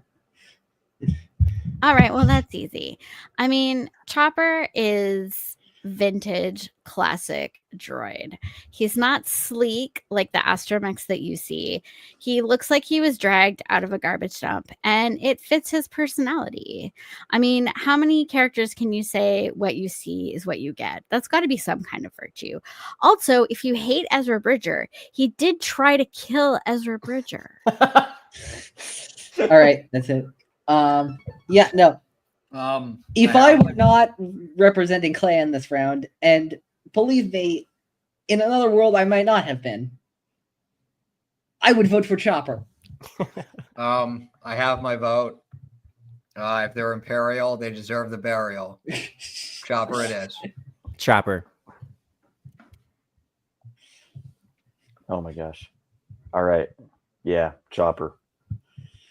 all right. Well, that's easy. I mean, Chopper is vintage classic droid. He's not sleek like the astromechs that you see. He looks like he was dragged out of a garbage dump, and it fits his personality. I mean, how many characters can you say what you see is what you get? That's got to be some kind of virtue. Also, if you hate Ezra Bridger, he did try to kill Ezra Bridger. All right, that's it. Yeah, no. If I were not representing Clay in this round, and believe me, in another world I might not have been, I would vote for Chopper. I have my vote. If they're Imperial, they deserve the burial. Chopper it is. Chopper. Oh my gosh. All right. Yeah, Chopper.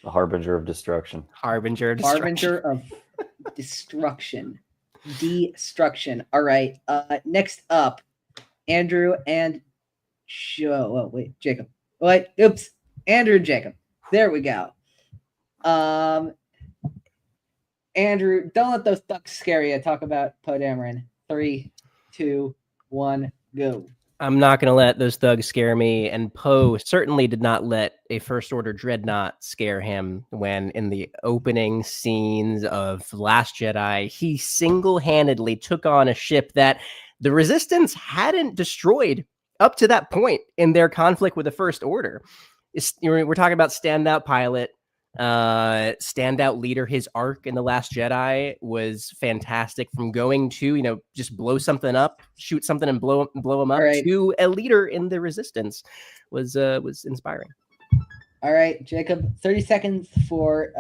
The harbinger of destruction. Harbinger of Destruction. All right. Next up, Andrew and Jacob. Oops. Andrew and Jacob. There we go. Andrew, don't let those ducks scare you. Talk about Poe Dameron. 3, 2, 1, go. I'm not going to let those thugs scare me. And Poe certainly did not let a First Order dreadnought scare him when in the opening scenes of Last Jedi, he single-handedly took on a ship that the Resistance hadn't destroyed up to that point in their conflict with the First Order. We're talking about standout pilot, standout leader. His arc in The Last Jedi was fantastic, from going to just blow something up, shoot something and blow them up, right, to a leader in the Resistance was inspiring. All right, Jacob, 30 seconds for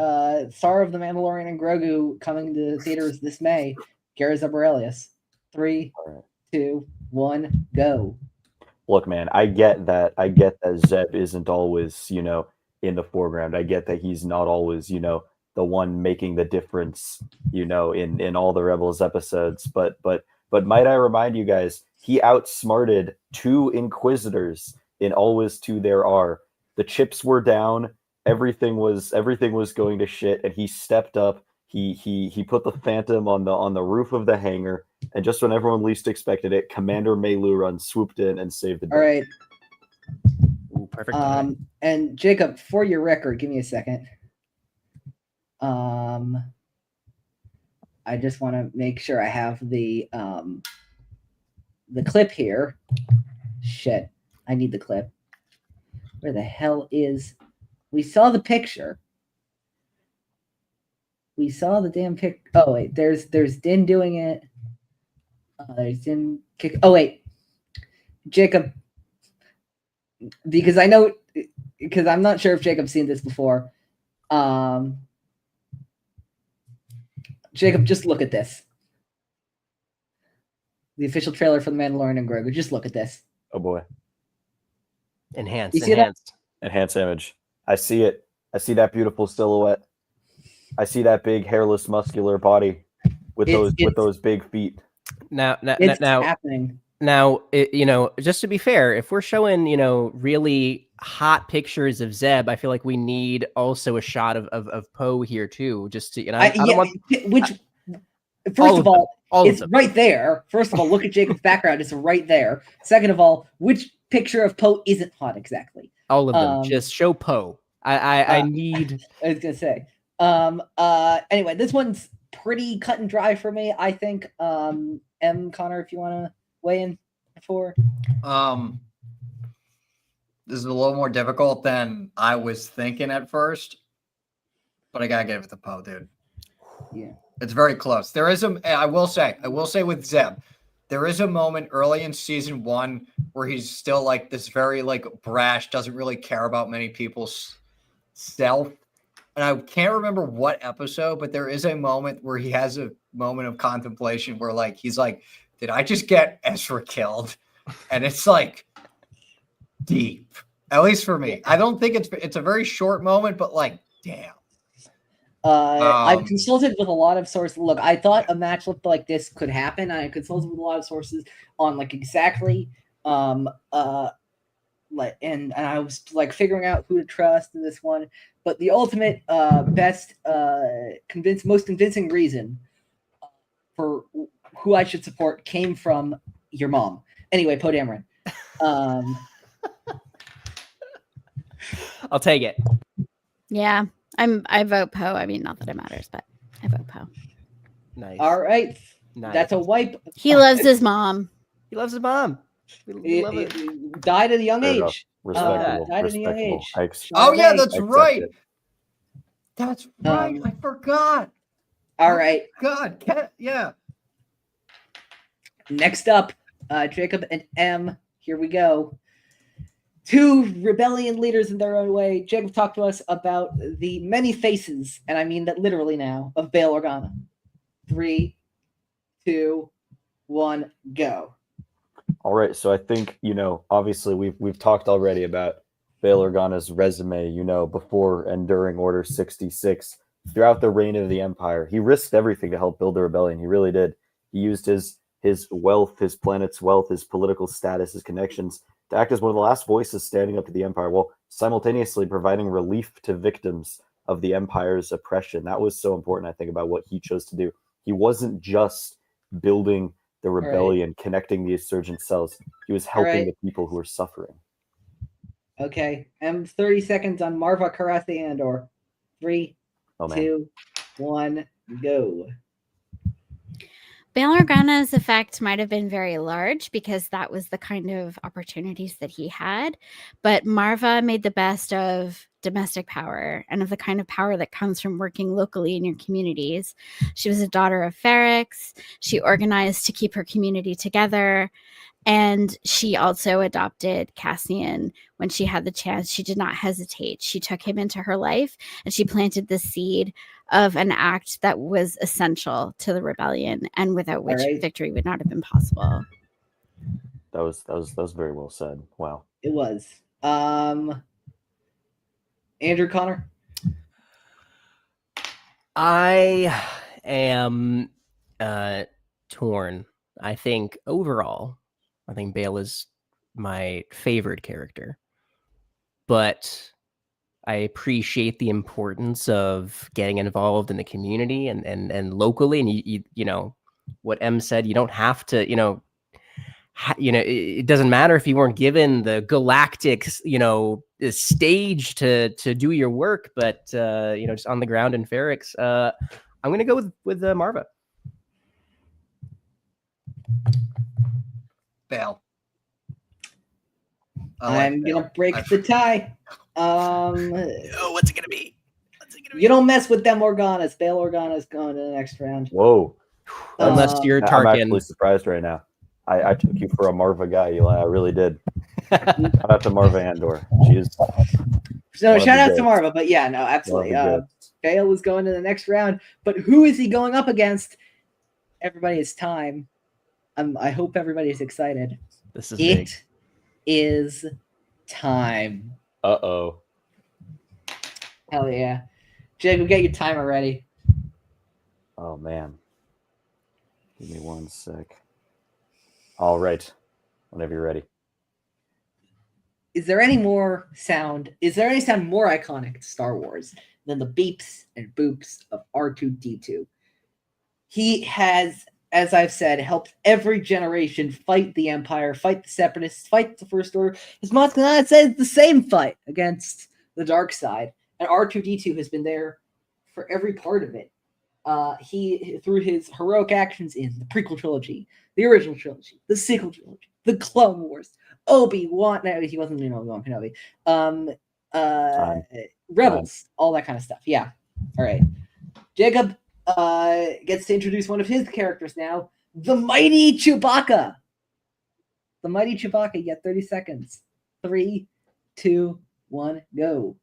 Star of the Mandalorian and Grogu coming to theaters this May. Gareth Aurelius. 3, 2, 1, go. Look, man, I get that Zeb isn't always, in the foreground. I get that he's not always, the one making the difference, in all the Rebels episodes. But might I remind you guys, he outsmarted 2 Inquisitors in Always 2 There Are. The chips were down, everything was going to shit, and he stepped up. He put the Phantom on the roof of the hangar, and just when everyone least expected it, Commander Mayluran swooped in and saved the day. All right. Ooh, perfect. And Jacob, for your record, give me a second. I just want to make sure I have the clip here. Shit, I need the clip. Where the hell is? We saw the picture. We saw the damn pic. Oh wait, there's Din doing it. There's Din kick. Oh wait, Jacob. Because I know, because I'm not sure if Jacob's seen this before. Jacob, just look at this. The official trailer for The Mandalorian and Grogu. Just look at this. Oh boy. Enhance. You see that? Enhance image. I see it. I see that beautiful silhouette. I see that big hairless muscular body with those big feet. Now, It's happening. Now, just to be fair, if we're showing, really hot pictures of Zeb, I feel like we need also a shot of Poe here too. Just to, I don't want First of all, it's them. right there. First of all, look at Jacob's background; it's right there. Second of all, which picture of Poe isn't hot exactly? All of them. Just show Poe. I need. I was gonna say. Anyway, this one's pretty cut and dry for me. I think. Connor, if you want to weigh in before. This is a little more difficult than I was thinking at first, but I gotta give it to Poe, dude. Yeah, it's very close. There is I will say with Zeb, there is a moment early in season 1 where he's still like this very like brash, doesn't really care about many people's self. And I can't remember what episode, but there is a moment where he has a moment of contemplation where like he's like, did I just get Ezra killed? And it's like deep, at least for me. I don't think it's a very short moment, but like, damn. I've consulted with a lot of sources. Look, I thought a matchup like this could happen. I consulted with a lot of sources on like exactly like and I was like figuring out who to trust in this one. But the ultimate best most convincing reason for who I should support came from your mom. Anyway, Poe Dameron. I'll take it. Yeah, I vote Poe. I mean, not that it matters, but I vote Poe. Nice. All right. Nice. That's a wipe. He loves his mom. He loves his mom. We love it. Died at a young Fair enough. age. Respectable. Died at a young Respectable. age. Oh yeah, that's accept right. it. That's right. I forgot. All right. God, yeah. Next up, Jacob and M. Here we go. Two rebellion leaders in their own way. Jacob talked to us about the many faces, and I mean that literally now, of Bail Organa. 3, 2, 1, go. All right, so I think obviously we've talked already about Bail Organa's resume. Before and during Order 66, throughout the reign of the Empire, he risked everything to help build the rebellion. He really did. He used his wealth, his planet's wealth, his political status, his connections to act as one of the last voices standing up to the Empire, while simultaneously providing relief to victims of the Empire's oppression. That was so important, I think, about what he chose to do. He wasn't just building the rebellion, connecting the insurgent cells. He was helping the people who were suffering. Okay. 30 seconds on Marva Karathi Andor. 3, 2, 1, go. Bail Organa's effect might have been very large because that was the kind of opportunities that he had. But Marva made the best of domestic power and of the kind of power that comes from working locally in your communities. She was a daughter of Ferrix. She organized to keep her community together. And she also adopted Cassian when she had the chance. She did not hesitate. She took him into her life and she planted the seed of an act that was essential to the rebellion and without which victory would not have been possible. That was very well said. Wow. It was. Andrew, Connor? I am torn. I think overall, Bail is my favorite character, but I appreciate the importance of getting involved in the community and locally. And you know what M said, you don't have to, it doesn't matter if you weren't given the galactic, stage to do your work, but just on the ground in Ferrix. I'm going to go with Marva. Bail. I'm gonna break the tie. What's it gonna be? You don't mess with them Organas. Bail Organa's going to the next round. Whoa. Unless you're I'm actually Tarkin. surprised right now. I took you for a Marva guy, Eli. I really did. Shout out to Marva Andor. She is. So One of shout the out to goats. Marva, but yeah, no, absolutely. Bale is going to the next round, but who is he going up against? Everybody, it's time. I hope everybody's excited. This is big. It is time. Uh-oh. Hell yeah. Jacob, get your timer ready. Oh, man. Give me 1 sec. All right. Whenever you're ready. Is there any sound more iconic to Star Wars than the beeps and boops of R2-D2? He has, as I've said, helped every generation fight the Empire, fight the Separatists, fight the First Order. His Maskanana says the same fight against the dark side. And R2-D2 has been there for every part of it. He, through his heroic actions in the prequel trilogy, the original trilogy, the sequel trilogy, the Clone Wars, Obi-Wan. No, he wasn't in Obi-Wan Kenobi. Rebels, all that kind of stuff. Yeah. All right. Jacob gets to introduce one of his characters now, the mighty Chewbacca. The mighty Chewbacca. You got 30 seconds. 3, 2, 1, go.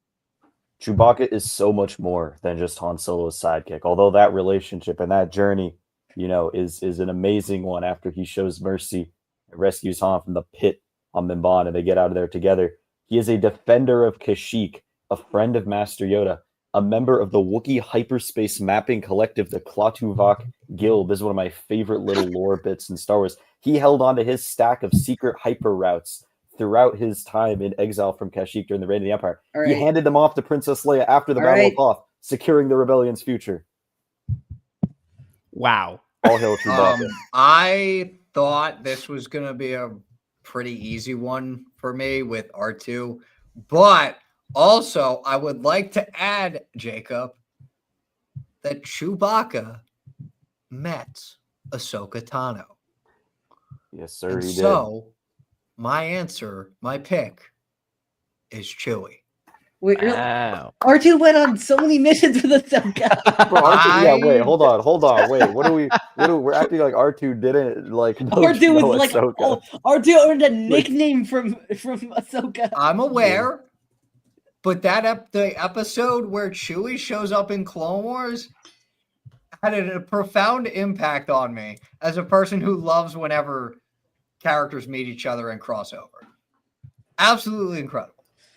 Chewbacca is so much more than just Han Solo's sidekick. Although that relationship and that journey, is an amazing one after he shows mercy and rescues Han from the pit on Mimban and they get out of there together. He is a defender of Kashyyyk, a friend of Master Yoda, a member of the Wookiee hyperspace mapping collective, the Klaatuvok Guild. This is one of my favorite little lore bits in Star Wars. He held on to his stack of secret hyper routes throughout his time in exile from Kashyyyk during the reign of the Empire. Right. He handed them off to Princess Leia after the Battle of Hoth, securing the rebellion's future. Wow. All hail Chewbacca. I thought this was going to be a pretty easy one for me with R2, but also I would like to add, Jacob, that Chewbacca met Ahsoka Tano. Yes, sir, And he did. so my pick is Chewie. Wait, Wow. R2 went on so many missions with Ahsoka. Bro, R2, wait, hold on. Wait, we're acting like R2 didn't like R2 was like, Ahsoka. R2 earned a nickname from Ahsoka. I'm aware, but the episode where Chewie shows up in Clone Wars had a profound impact on me as a person who loves whenever characters meet each other and cross over. Absolutely incredible.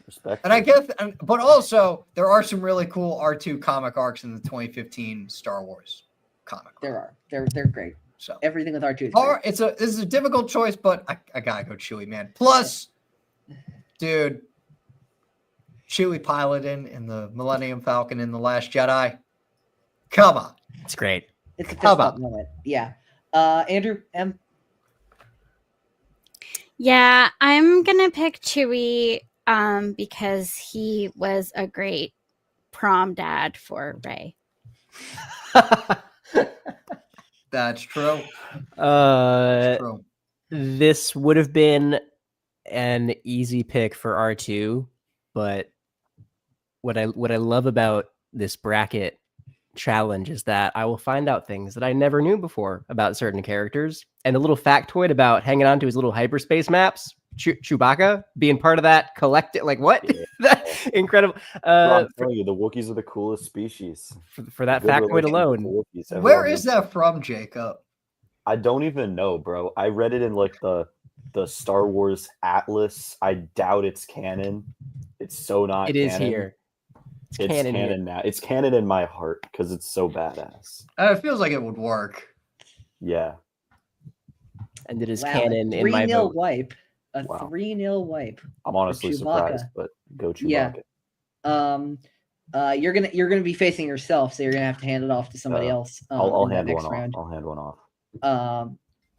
Respect. And I guess, but also there are some really cool R2 comic arcs in the 2015 Star Wars comic. There are. They're great. So Everything with R2 is great. this is a difficult choice, but I gotta go Chewie, man. Plus, dude, Chewie piloting in the Millennium Falcon in The Last Jedi. Come on. It's great. It's a fist How bump about- moment. Yeah. Andrew M. Yeah, I'm gonna pick Chewie because he was a great prom dad for Rey. That's true. Uh, True. this would have been an easy pick for R2, but what I love about this bracket challenge is that I will find out things that I never knew before about certain characters. And a little factoid about hanging on to his little hyperspace maps, Chewbacca being part of that collective, like what? Yeah. Incredible. Bro, I'm telling you, the Wookiees are the coolest species. For that Good factoid relationship alone. with Wookiees. Where Everyone is knows. that from, Jacob? I don't even know, bro. I read it in like the Star Wars Atlas. I doubt it's canon. It's so not It is canon. here. It's canon canon here. now. It's canon in my heart because it's so badass. It feels like it would work. Yeah. And it is Wow, canon a in my 3-0 vote. wipe. A Wow. 3-0 wipe. I'm honestly Chewbacca. surprised, but go Chewbacca. Yeah. You're gonna be facing yourself, so you're gonna have to hand it off to somebody else. I'll in that hand next one round. off. I'll hand one off.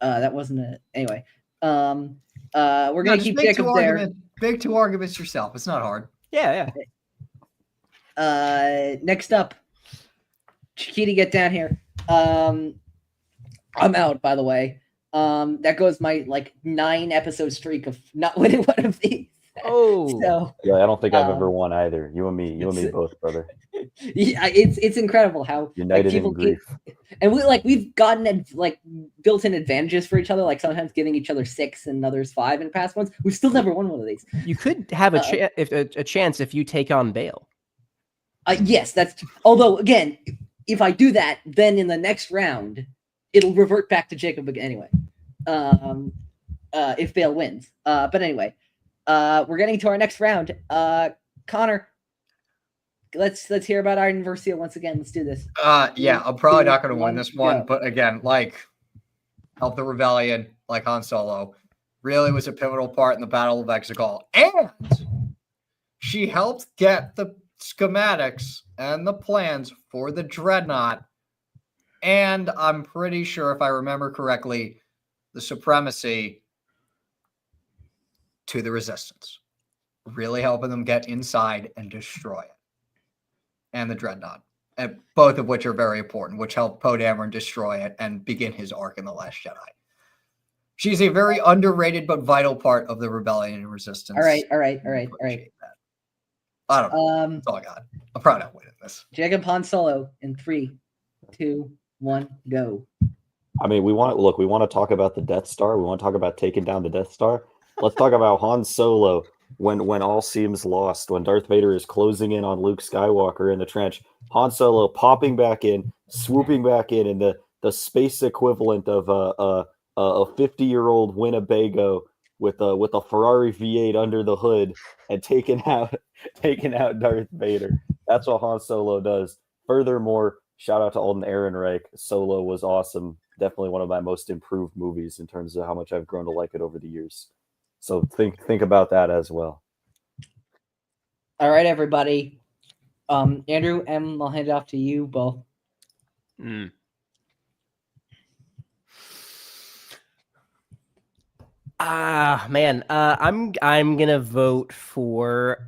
That wasn't it. Anyway. We're gonna just keep make Jacob there. Make two arguments yourself. It's not hard. Yeah. Next up, Chiquita, get down here. I'm out, by the way. That goes my 9 episode streak of not winning one of these. Oh, So Yeah, I don't think I've ever Um, won either. You and me it's- both, brother. yeah, it's incredible how like United in people grief. and we've gotten like built-in advantages for each other, like sometimes giving each other 6 and others 5 in past ones. We've still never won one of these. you could have a chance if you take on Bale. Yes, that's although again, if I do that, then in the next round, it'll revert back to Jacob again anyway. If Bale wins. But anyway, we're getting to our next round. Connor, let's hear about our University once again. Let's do this. Yeah, I'm probably not going to win 2, this one, go. but again, like help the rebellion, like Han Solo, really was a pivotal part in the Battle of Exegol, and she helped get the schematics and the plans for the Dreadnought, and I'm pretty sure, if I remember correctly, the supremacy to the Resistance, really helping them get inside and destroy it, and the Dreadnought. And both of which are very important, which helped Poe Dameron destroy it and begin his arc in The Last Jedi. She's a very underrated but vital part of the rebellion and resistance. All right. Appreciate that. I don't know. That's all I got. I'm probably not winning this. Jacob, Han Solo in 3, 2, 1, go. I mean, we want to talk about the Death Star. We want to talk about taking down the Death Star. Let's talk about Han Solo when all seems lost, when Darth Vader is closing in on Luke Skywalker in the trench. Han Solo popping back in, swooping back in the space equivalent of a 50-year-old Winnebago with a Ferrari V8 under the hood and taking out Darth Vader. That's what Han Solo does. Furthermore, shout out to Alden Ehrenreich. Solo was awesome. Definitely one of my most improved movies in terms of how much I've grown to like it over the years. So think about that as well. All right, everybody. Andrew, I'll hand it off to you both. Man, I'm gonna vote for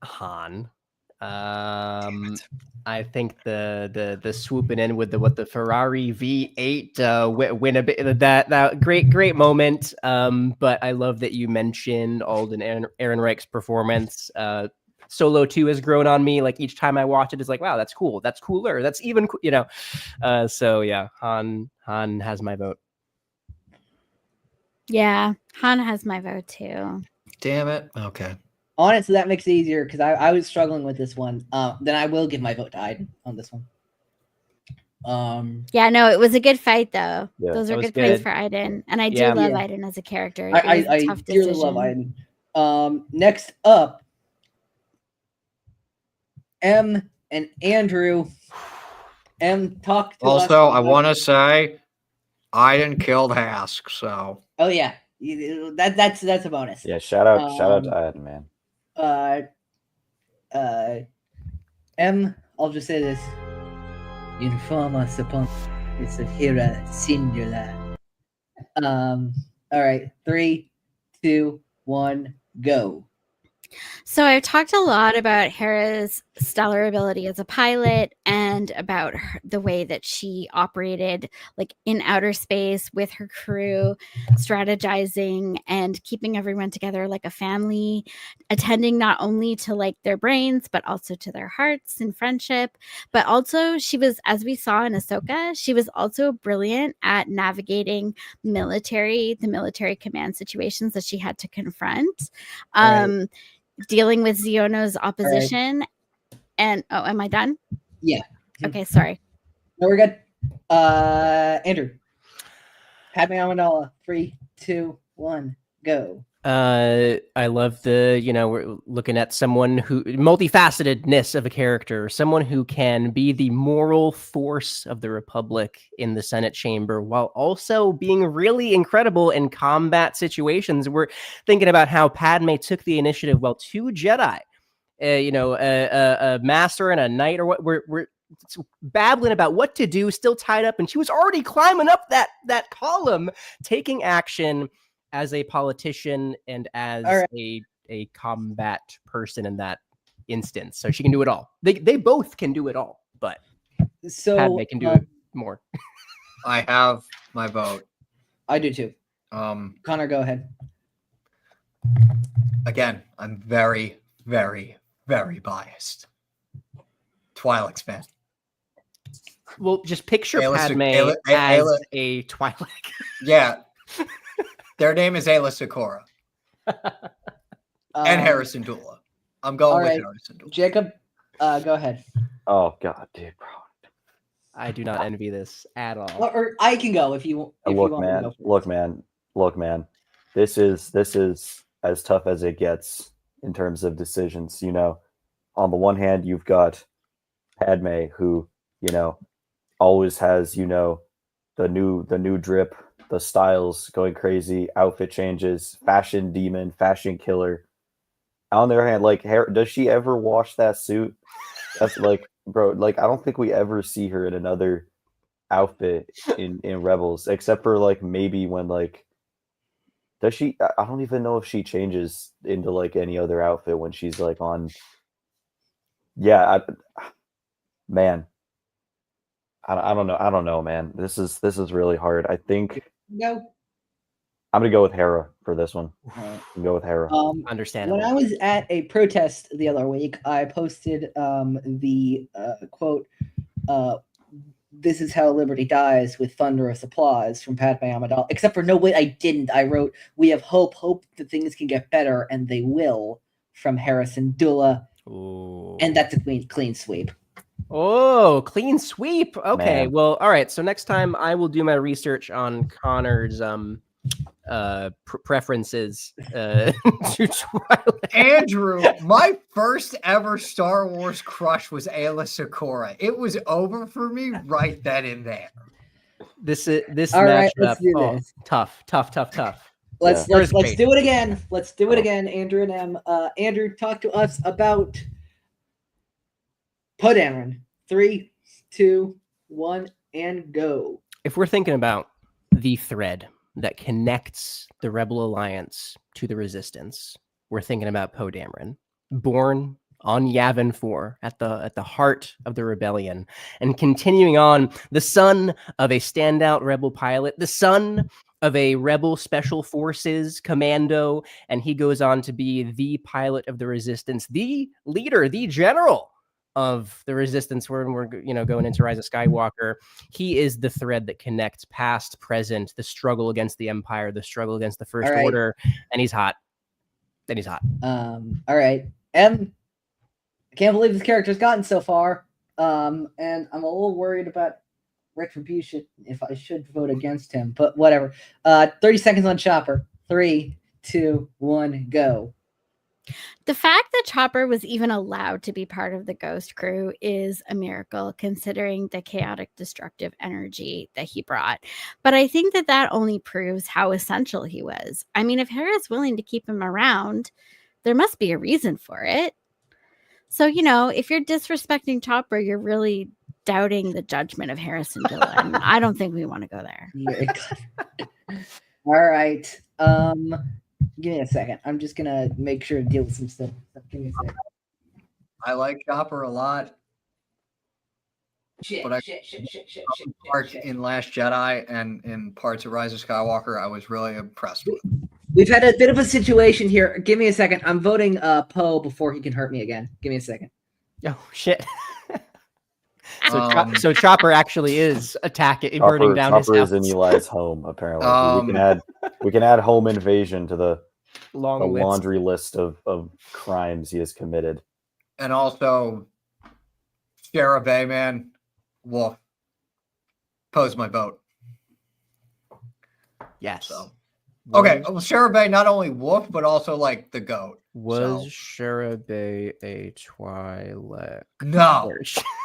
Han. I think the swooping in with the Ferrari V8 win a bit that great moment. But I love that you mentioned Alden Ehrenreich's performance. Solo 2 has grown on me. Like each time I watch it, it's like, wow, that's cool. That's cooler. That's even, so yeah, Han has my vote. Yeah, Han has my vote too. Damn it. Okay. Honestly, that makes it easier because I was struggling with this one. Then I will give my vote to Aiden on this one. Yeah, no, it was a good fight though. Yeah, Those that are was good points good. for Aiden, and I do Yeah. love Yeah. Aiden as a character. It was I a tough dearly decision. love Aiden. Next up, M and Andrew. M, talk to us. Also, I want to say Iden killed Hask, so. Oh yeah, that's a bonus. Yeah, shout out to Iden, man. M, I'll just say this. Informa sapon. It's a hera singular. All right, 3, 2, 1, go. So I've talked a lot about Hera's stellar ability as a pilot and about the way that she operated like in outer space with her crew, strategizing and keeping everyone together like a family, attending not only to like their brains, but also to their hearts and friendship. But also she was, as we saw in Ahsoka, she was also brilliant at navigating the military command situations that she had to confront. Right. Dealing with Xiono's opposition. And am I done? Yeah. Okay, sorry. No, we're good. Andrew. Padme Amidala. 3, 2, 1, go. I love we're looking at someone who multifacetedness of a character, someone who can be the moral force of the Republic in the Senate chamber while also being really incredible in combat situations. We're thinking about how Padme took the initiative while 2 Jedi, a master and a knight, or what we're babbling about what to do, still tied up, and she was already climbing up that column, taking action as a politician and as a combat person in that instance. So she can do it all. They both can do it all, but So Padme can do it more. I have my vote. I do too. Um, Connor, go ahead. Again, I'm very, very, very biased. Twi'lek's man. Well, just picture Ayla Padme Ayla- as Ayla- a Twi'lek. Yeah. Their name is Ayla Secura and Harrison Dula. I'm going all with right. Harrison Dula. Jacob, go ahead. Oh God, dude, bro. I do not envy this at all. Or I can go if you if you Look, want me to man. go first. Look, man. This is as tough as it gets in terms of decisions. You know, on the one hand, you've got Padme, who always has the new drip, the styles going crazy, outfit changes, fashion demon, fashion killer. On the other hand, like, does she ever wash that suit? That's like, bro, like, I don't think we ever see her in another outfit in Rebels, except for like maybe when like, does she? I don't even know if she changes into like any other outfit when she's like on. Yeah, man, I don't know. I don't know, man. This is really hard. I think No. I'm gonna go with Hera for this one. All right. I'm gonna go with Hera. Understandable. When I was at a protest the other week, I posted the quote, "This is how liberty dies," with thunderous applause from Padme Amidala. Except for no, wait, I didn't. I wrote, "We have hope that things can get better, and they will," from Harrison Dula, Ooh. and that's a clean sweep. Oh, clean sweep. Okay, Man. well, all right. So next time I will do my research on Connor's preferences to Twilight. Andrew, my first ever Star Wars crush was Ayla Secura. It was over for me right then and there. This All right, matchup. let's do oh, this. tough. Let's Yeah. do it again. Let's do it Oh. again, Andrew and M. Andrew, talk to us about Poe Dameron. 3, 2, 1, and go. If we're thinking about the thread that connects the Rebel Alliance to the Resistance, we're thinking about Poe Dameron, born on Yavin 4 at the heart of the rebellion, and continuing on, the son of a standout Rebel pilot, the son of a Rebel Special Forces commando, and he goes on to be the pilot of the Resistance, the leader, the general of the Resistance when we're going into Rise of Skywalker. He is the thread that connects past, present, the struggle against the Empire, the struggle against the First Order, and he's hot. All right. M, I can't believe this character's gotten so far. And I'm a little worried about retribution if I should vote against him, but whatever. 30 seconds on Chopper. 3, 2, 1, go. The fact that Chopper was even allowed to be part of the Ghost crew is a miracle, considering the chaotic, destructive energy that he brought. But I think that only proves how essential he was. I mean, if Hera's willing to keep him around, there must be a reason for it. So, if you're disrespecting Chopper, you're really doubting the judgment of Harrison Dilla. And I don't think we want to go there. All right. Give me a second. I'm just gonna make sure to deal with some stuff. Give me a second. I like Chopper a lot. Shit, But I- shit. Parts in Last Jedi and in parts of Rise of Skywalker, I was really impressed with. We've had a bit of a situation here. Give me a second. I'm voting Poe before he can hurt me again. Give me a second. Oh shit! So, Um, so Chopper actually is attacking, burning down his Chopper house. is in Eli's home. Apparently, we can add home invasion to the Long list. laundry list of crimes he has committed. And also, Shara Bay, man, wolf. Pose my vote. Yes. So. Okay, well, Shara Bay, not only wolf, but also like the goat. Was So. Shara Bay a Twi'lek? No,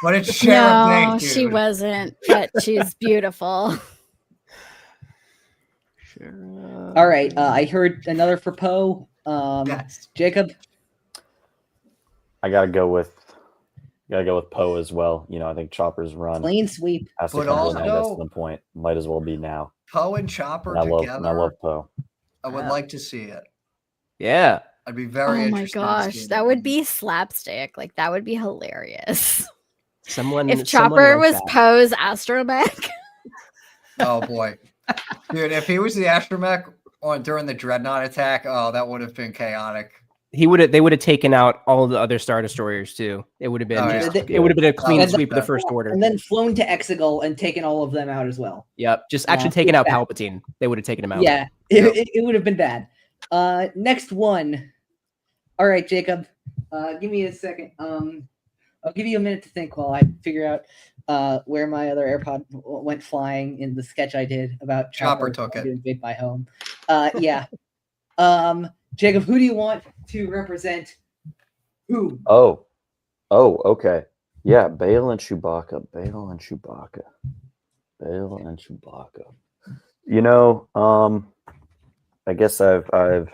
but it's Shara Bay, No, dude. she wasn't, but she's beautiful. All right. I heard another for Poe. Yes. Jacob. I gotta go with Poe as well. I think Chopper's run Clean sweep. has to But come to an end at also- some point. Might as well be now. Poe and Chopper And I together. love Poe. I would like to see it. Yeah. I'd be very Oh my interested. in gosh, seeing that it. would be slapstick. Like, that would be hilarious. Someone. If someone Chopper wrote was that. Poe's astromech. Oh boy, dude! If he was the astromech, during the Dreadnought attack. Oh, that would have been chaotic. They would have taken out all the other Star Destroyers too. It would have been it would have been a clean And sweep of the First Order. And then flown to Exegol and taken all of them out as well. Yep, just actually taking out Palpatine. They would have taken him out. Yeah, it would have been bad. Next one. All right, Jacob. Give me a second. I'll give you a minute to think while I figure out where my other AirPod went flying in the sketch I did about Chopper took it. Invade my home. Yeah. Jacob, who do you want to represent who? Oh, okay. Yeah, Bail and Chewbacca. You know, I guess I've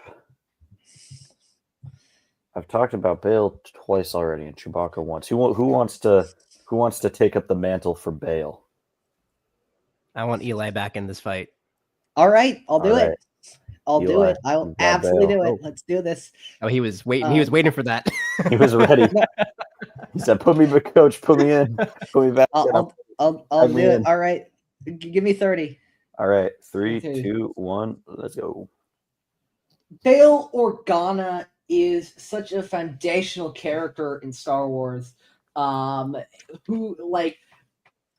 talked about Bail twice already and Chewbacca once. Who wants to take up the mantle for Bail? I want Eli back in this fight. All right, I'll do it. I'll do Eli, it. I'll you got absolutely Bail. do it. Oh. Let's do this. Oh, he was waiting. He was waiting for that. He was ready. He said, "Put me, coach. Put me in. Put me back." I'll do in. it. All right, give me 30. All right, 3, 2, 1, let's go. Bail Organa is such a foundational character in Star Wars. Who, like,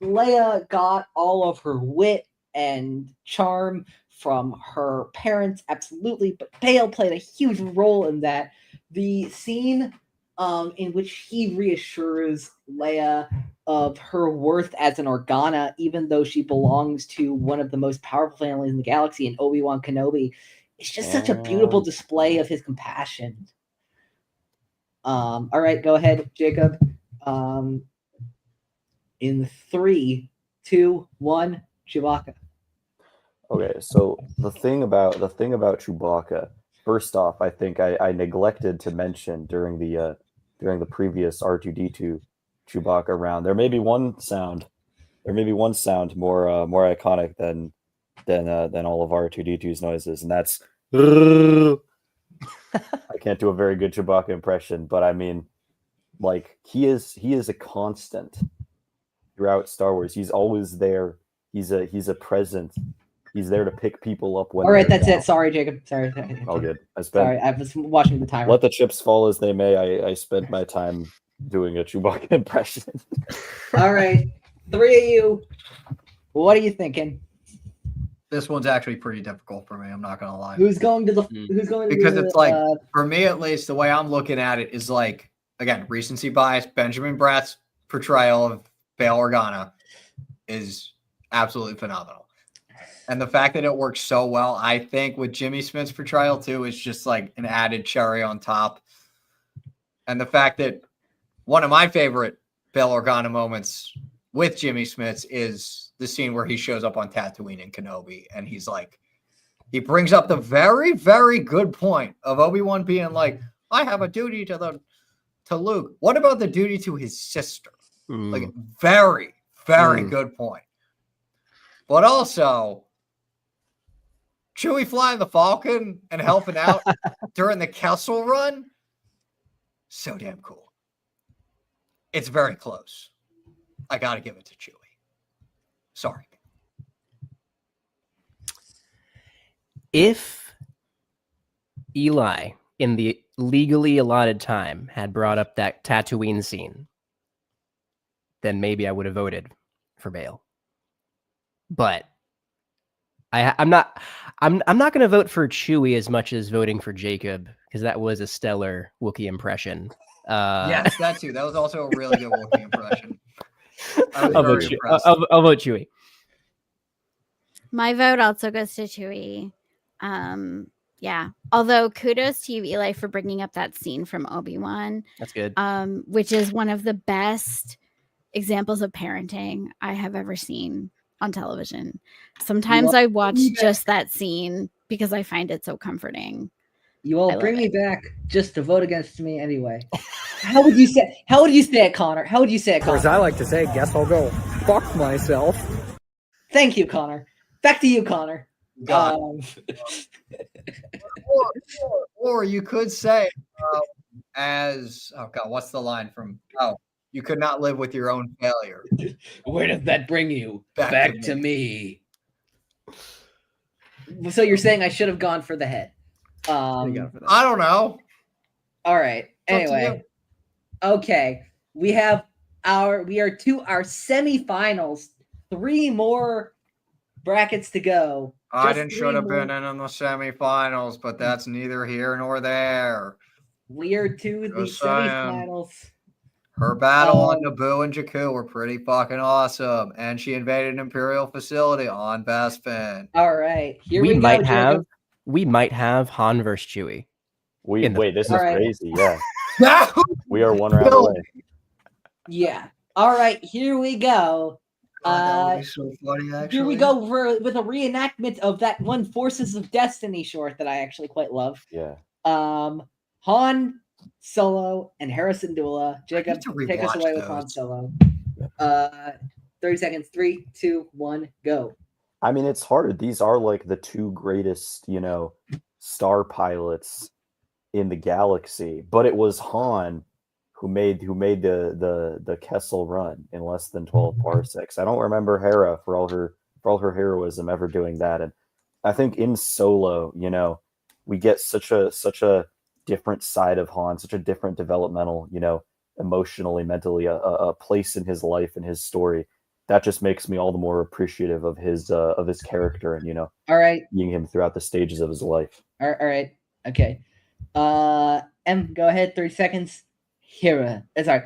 Leia got all of her wit and charm from her parents, absolutely, but Bail played a huge role in that. The scene in which he reassures Leia of her worth as an Organa, even though she belongs to one of the most powerful families in the galaxy, in Obi-Wan Kenobi, it's just such a beautiful display of his compassion. All right, go ahead, Jacob. In 3, 2, 1, Chewbacca. Okay, so the thing about Chewbacca, first off, I think I neglected to mention during the previous R2D2 Chewbacca round, there may be one sound more iconic than all of R2D2's noises, and that's I can't do a very good Chewbacca impression, but I mean, like, he is a constant throughout Star Wars. He's always there. He's a present. He's there to pick people up when. All right, that's it. Sorry, Jacob. Sorry. All good. Sorry, I was watching the timer. Let the chips fall as they may. I spent my time doing a Chewbacca impression. All right, 3 of you. What are you thinking? This one's actually pretty difficult for me. I'm not gonna lie. Who's going to the? Because it's like, for me at least, the way I'm looking at it is like, again, recency bias. Benjamin Bratt's portrayal of Bail Organa is absolutely phenomenal. And the fact that it works so well, I think, with Jimmy Smith's portrayal too, is just like an added cherry on top. And the fact that one of my favorite Bail Organa moments with Jimmy Smith's is the scene where he shows up on Tatooine in Kenobi, and he's like, he brings up the very, very good point of Obi-Wan being like, I have a duty to Luke. What about the duty to his sister? Like, very, very good point. But also, Chewie flying the Falcon and helping out during the Kessel run, so damn cool. It's very close. I got to give it to Chewie. Sorry. If Eli, in the legally allotted time, had brought up that Tatooine scene, then maybe I would have voted for Bail. But I'm not going to vote for Chewie as much as voting for Jacob, because that was a stellar Wookiee impression. Yes, that too. That was also a really good Wookiee impression. I'll vote Chewie. My vote also goes to Chewie. Yeah. Although kudos to you, Eli, for bringing up that scene from Obi-Wan. That's good. Which is one of the best examples of parenting I have ever seen on television. Sometimes I watch just that scene because I find it so comforting. You all bring me back just to vote against me anyway. How would you say it, Connor? How would you say it, Connor? As I like to say, guess I'll go fuck myself. Thank you, Connor. Back to you, Connor. Or you could say, what's the line from? Oh, you could not live with your own failure. Where does that bring you? Back to me. So you're saying I should have gone for the head? I don't know. All right. It's up to Anyway, okay. We are to our semifinals. 3 more brackets to go. Iden should have been in the semifinals, but that's neither here nor there. We are to the Just saying. semifinals. Her battle on Naboo and Jakku were pretty fucking awesome, and she invaded an Imperial facility on Bespin. All right, here we we might go, have Jacob. we might have Han versus Chewie. Wait, this is All right. crazy. Yeah, we are 1 round away. Yeah. All right, here we go. that would be so funny, actually. Here we go with a reenactment of that one Forces of Destiny short that I actually quite love. Yeah. Han Solo and Hera Syndulla. Jacob, take us away with Han Solo. 30 seconds. 3, 2, 1, go. I mean, it's hard. These are like the 2 greatest, star pilots in the galaxy. But it was Han who made the Kessel Run in less than 12 parsecs. I don't remember Hera for all her heroism ever doing that. And I think in Solo, we get such a different side of Han, such a different developmental, emotionally, mentally, a place in his life and his story that just makes me all the more appreciative of his character and all right, seeing him throughout the stages of his life. All right, okay. Em, go ahead. 30 seconds. Hera. Sorry.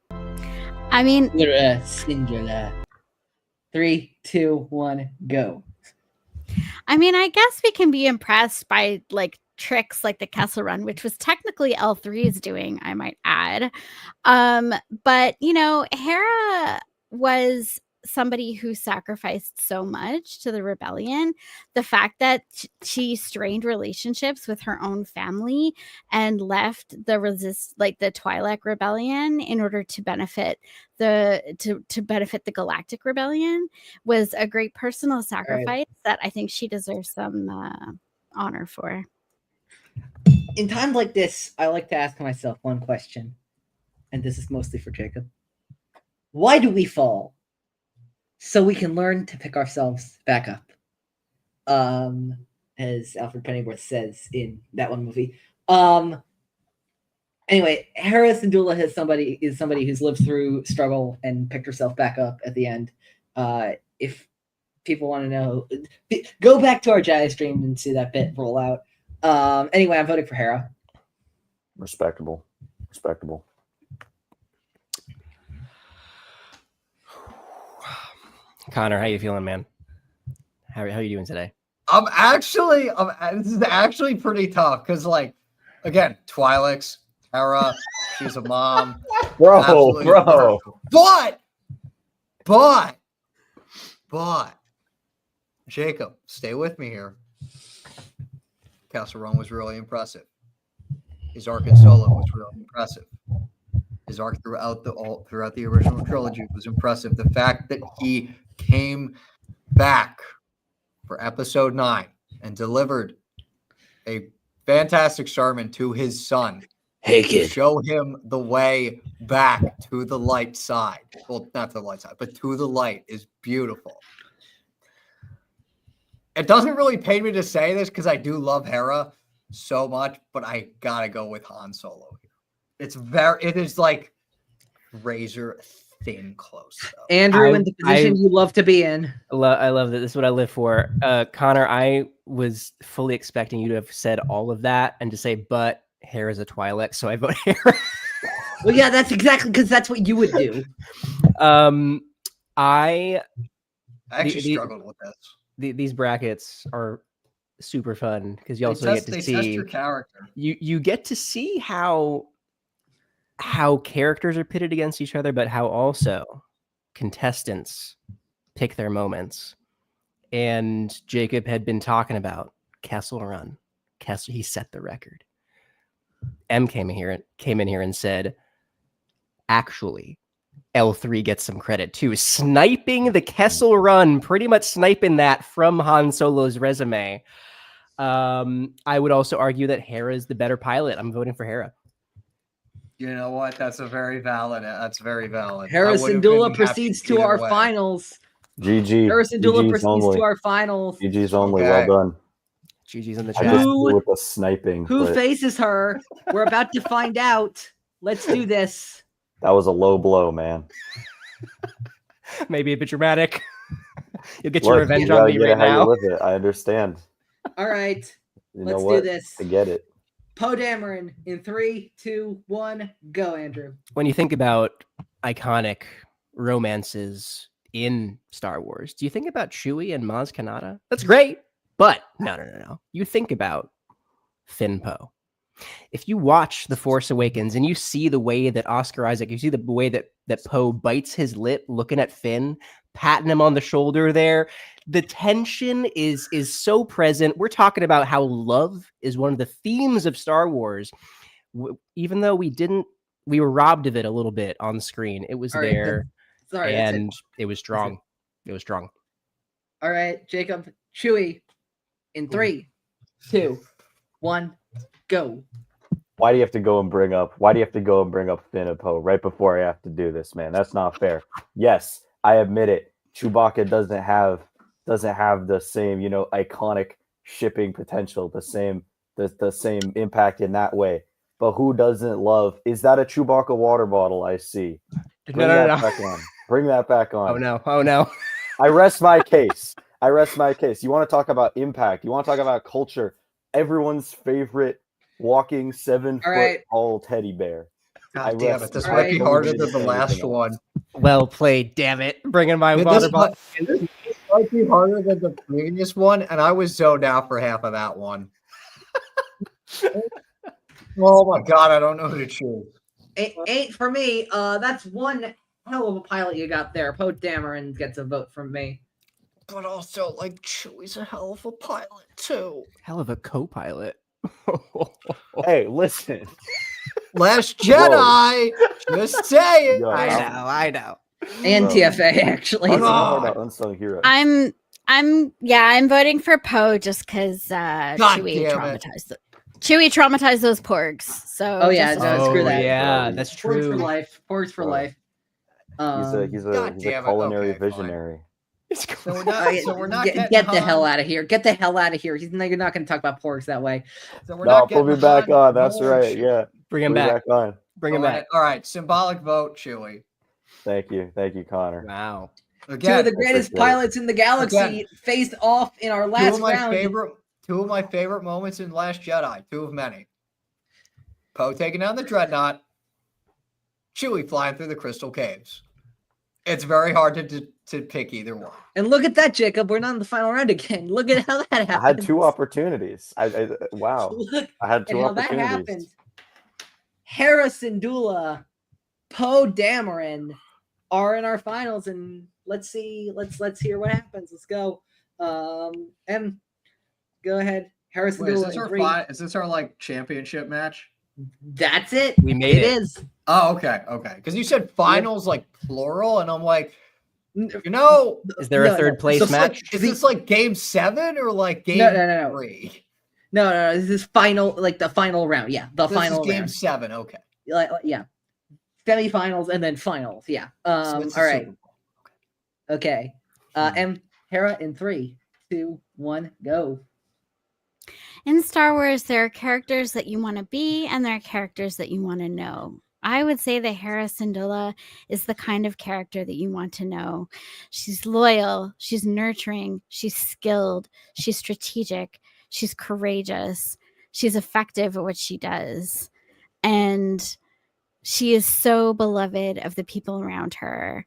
I mean, Hera Syndulla. 3, 2, 1, go. I mean, I guess we can be impressed by like tricks like the Kessel Run, which was technically L3's doing, I might add. But Hera was somebody who sacrificed so much to the rebellion. The fact that she strained relationships with her own family and left the the Twi'lek rebellion in order to benefit to benefit the Galactic Rebellion was a great personal sacrifice that I think she deserves some honor for. In times like this, I like to ask myself one question, and this is mostly for Jacob. Why do we fall? So we can learn to pick ourselves back up. As Alfred Pennyworth says in that one movie. Anyway, Hera Syndulla is somebody who's lived through struggle and picked herself back up at the end. If people want to know, go back to our Jedi stream and see that bit roll out. Anyway, I'm voting for Hera. Respectable. Connor, how you feeling, man? How are you doing today? This is actually pretty tough because, like, again, Twi'leks, Hera, she's a mom, bro. But, Jacob, stay with me here. Kessel Run was really impressive. His arc in Solo was really impressive. His arc throughout the original trilogy was impressive. The fact that he came back for episode 9 and delivered a fantastic sermon to his son. Hey, kid. To show him the way back to the light side. Well, not to the light side, but to the light is beautiful. It doesn't really pain me to say this because I do love Hera so much, but I gotta go with Han Solo here. It is like razor thin close. Though. Andrew, in the position you love to be in. I love that. This is what I live for. Connor, I was fully expecting you to have said all of that and to say, but Hera's a Twi'lek, so I vote Hera. Well, yeah, that's exactly because that's what you would do. I actually struggled with this. These brackets are super fun because you also get to see test your character. You get to see how characters are pitted against each other, but how also contestants pick their moments. And Jacob had been talking about Kessel Run. He set the record. M came in here and said, actually, L3 gets some credit too. Sniping the Kessel Run, pretty much sniping that from Han Solo's resume. I would also argue that Hera is the better pilot. I'm voting for Hera. You know what? That's very valid. Hera Syndulla proceeds to our finals. GG. Harrison Dula GG's proceeds only. to our finals. GG's only. Okay. Well done. GG's in the I chat. just Who- do with the sniping. Who but faces her? We're about to find out. Let's do this. that was a low blow, man. Maybe a bit dramatic. You'll get your Look, revenge you gotta on me get right it how now. you live it. I understand. All right. You Let's know do what? this. I get it. Poe Dameron in 3, 2, 1, go, Andrew. When you think about iconic romances in Star Wars, do you think about Chewie and Maz Kanata? That's great, but no. You think about Finn Poe. If you watch The Force Awakens and you see the way that Oscar Isaac, you see the way that Poe bites his lip looking at Finn, patting him on the shoulder there, the tension is so present. We're talking about how love is one of the themes of Star Wars. Even though we were robbed of it a little bit on screen. It was All right, there, Sorry, that's it. and it was strong. It was strong. All right, Jacob. Chewie in 3, 2, 1, go. Why do you have to go and bring up Finn and Poe right before I have to do this, man? That's not fair. Yes, I admit it. Chewbacca doesn't have the same, iconic shipping potential, the same impact in that way. But who doesn't love? Is that a Chewbacca water bottle I see? Bring that back on. Bring that back on. Oh no. I rest my case. You want to talk about impact? You want to talk about culture? Everyone's favorite walking 7-foot tall teddy bear. God damn it! This All might be right. harder than the last one. Well played, damn it. Bringing my This water bottle. might be harder than the previous one, and I was zoned out for half of that one. Oh my god, I don't know who to choose. 8 for me. That's one hell of a pilot you got there. Poe Dameron gets a vote from me. But also, like, Chewie's a hell of a pilot too. Hell of a co-pilot. Hey, listen. Last Jedi, just saying. Yo, I know. And Bro. TFA actually. Talk Oh. about unsung hero. I'm voting for Poe just because Chewie damn it. traumatized those porgs. So Oh, yeah, just- no, screw that. Yeah, Bro. that's Porgs for true. life. Porgs for Bro. life. He's God a damn it. culinary Okay, fine. visionary. So we're not. So we're not get getting the hell Han. out of here. Get the hell out of here. You're not going to talk about porgs that way. So we're No, not put getting me back Han, on. That's nor right. Chewie. Yeah, Bring him put me back. on. Bring him back. All right, symbolic vote, Chewie. Thank you, Connor. Wow. Two of Again, the greatest great. pilots in the galaxy Again. faced off in our two last of my round. favorite moments in Last Jedi. Two of many. Poe taking down the dreadnought. Chewie flying through the crystal caves. It's very hard to pick either one. And look at that, Jacob. We're not in the final round again. Look at how that happened. I had 2 opportunities. Wow. Look I had 2 at how that happened. opportunities. Harrison Dula, Poe Dameron are in our finals, and let's see. Let's hear what happens. Let's go. M, go ahead. Harrison Wait, Dula. in 3. is this our like championship match? That's it. We made it. It is. Oh, okay. Because you said finals like plural, and I'm like, is there a No, third no. place So, match? is this like game 7 or like game No. 3? No. This is final, like the final round. Yeah, the This final is game round. 7. Okay. Yeah, semifinals and then finals. Yeah. So it's a All right. Super Bowl. Okay. M, Hera in 3, 2, 1, go. In Star Wars, there are characters that you want to be and there are characters that you want to know. I would say that Hera Syndulla is the kind of character that you want to know. She's loyal, she's nurturing, she's skilled, she's strategic, she's courageous, she's effective at what she does. And she is so beloved of the people around her.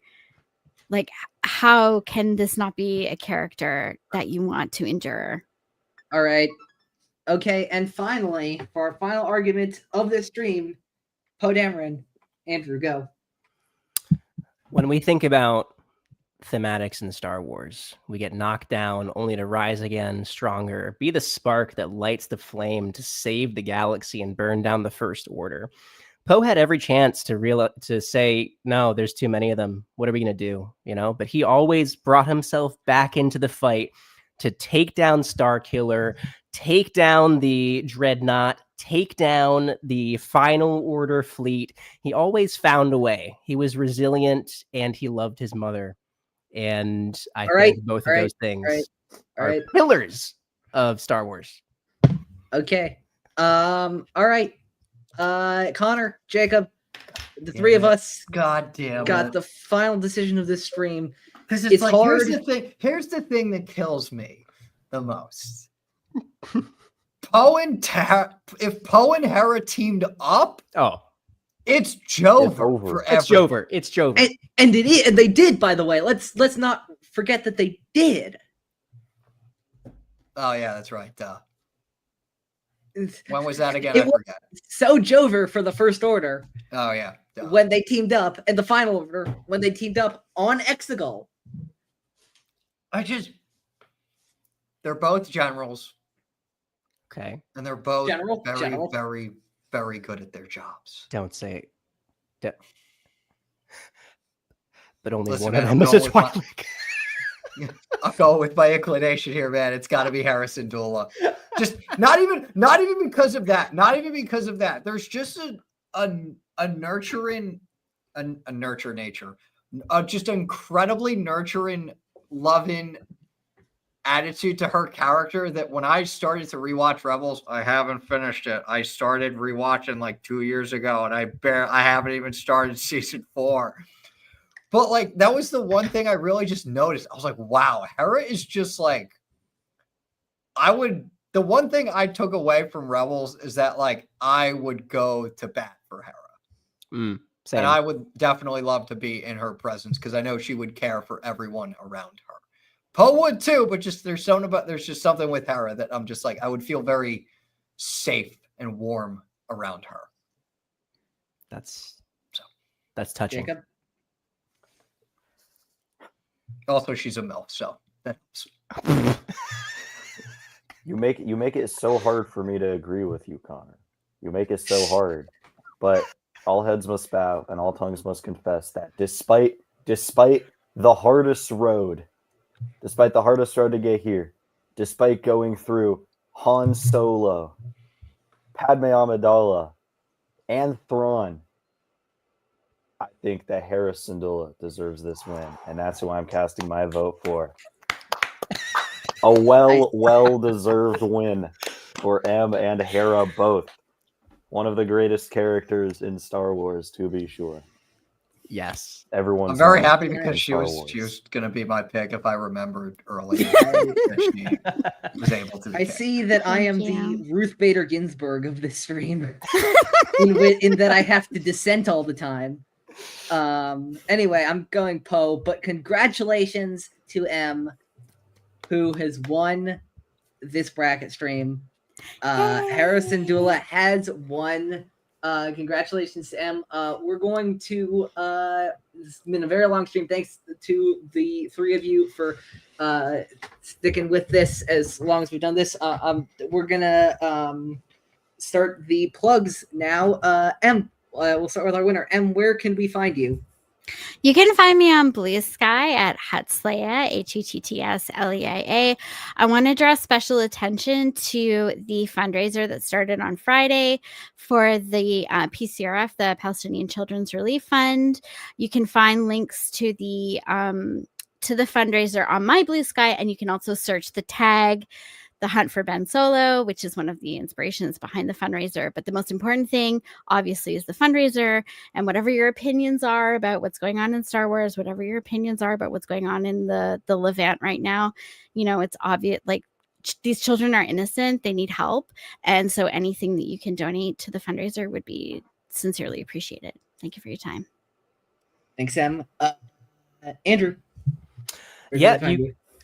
Like, how can this not be a character that you want to endure? All right. Okay, and finally, for our final argument of this stream, Poe Dameron, Andrew, go. When we think about thematics in Star Wars, we get knocked down only to rise again stronger, be the spark that lights the flame to save the galaxy and burn down the First Order. Poe had every chance to say, no, there's too many of them. What are we going to do? But he always brought himself back into the fight to take down Starkiller, take down the Dreadnought, take down the Final Order fleet. He always found a way. He was resilient and he loved his mother. And I All right, think both all of right, those things all are right. pillars of Star Wars. Okay. All right. Connor, Jacob, the Damn three of it. us God damn got it. the final decision of this stream. Because it's like, hard. Here's the thing that kills me the most. Poe and if Poe and Hera teamed up, it's Jover forever. It's Jover. And it is, and they did, by the way. Let's not forget that they did. Oh yeah, that's right. When was that again? It I forget. So Jover for the First Order. Oh yeah. When they teamed up, and the Final Order when they teamed up on Exegol. They're both generals. Okay. And they're both General. very, very good at their jobs. Don't say it. But only Listen, one man, of them is a Twi'lek. I'll go with my inclination here, man. It's got to be Harrison Dula. Just not even because of that. Not even because of that. There's just a nurturing, a nurture nature, just incredibly nurturing, loving attitude to her character that when I started to rewatch Rebels, I haven't finished it. I started rewatching like 2 years ago, and I haven't even started season 4. But like that was the one thing I really just noticed. I was like, wow, Hera is just like the one thing I took away from Rebels is that like I would go to bat for Hera. Same. And I would definitely love to be in her presence because I know she would care for everyone around her. Poe would too, but just there's just something with Hera that I'm just like I would feel very safe and warm around her. That's touching. Jacob? Also, she's a MILF, so that helps. You make it so hard for me to agree with you, Connor. You make it so hard. But all heads must bow and all tongues must confess that despite the hardest road to get here, despite going through Han Solo, Padme Amidala, and Thrawn, I think that Hera Syndulla deserves this win, and that's who I'm casting my vote for. A well-deserved win for M and Hera both. One of the greatest characters in Star Wars, to be sure. Yes. I'm very happy because she was going to be my pick if I remembered earlier that she was able to be picked. See that I am the Ruth Bader Ginsburg of this stream in that I have to dissent all the time. Anyway, I'm going Poe, but congratulations to M, who has won this bracket stream. Hera Syndulla has won. Congratulations to M. We're going to it's been a very long stream. Thanks to the three of you for sticking with this as long as we've done this. We're gonna start the plugs now. M, we'll start with our winner. M, where can we find you? You can find me on BlueSky at Huttslea, HUTTSLEIA. I want to draw special attention to the fundraiser that started on Friday for the PCRF, the Palestinian Children's Relief Fund. You can find links to the fundraiser on my BlueSky, and you can also search the tag The Hunt for Ben Solo, which is one of the inspirations behind the fundraiser. But the most important thing, obviously, is the fundraiser. And whatever your opinions are about what's going on in Star Wars, whatever your opinions are about what's going on in the Levant right now, it's obvious, like, these children are innocent. They need help. And so anything that you can donate to the fundraiser would be sincerely appreciated. Thank you for your time. Thanks, Em. Andrew.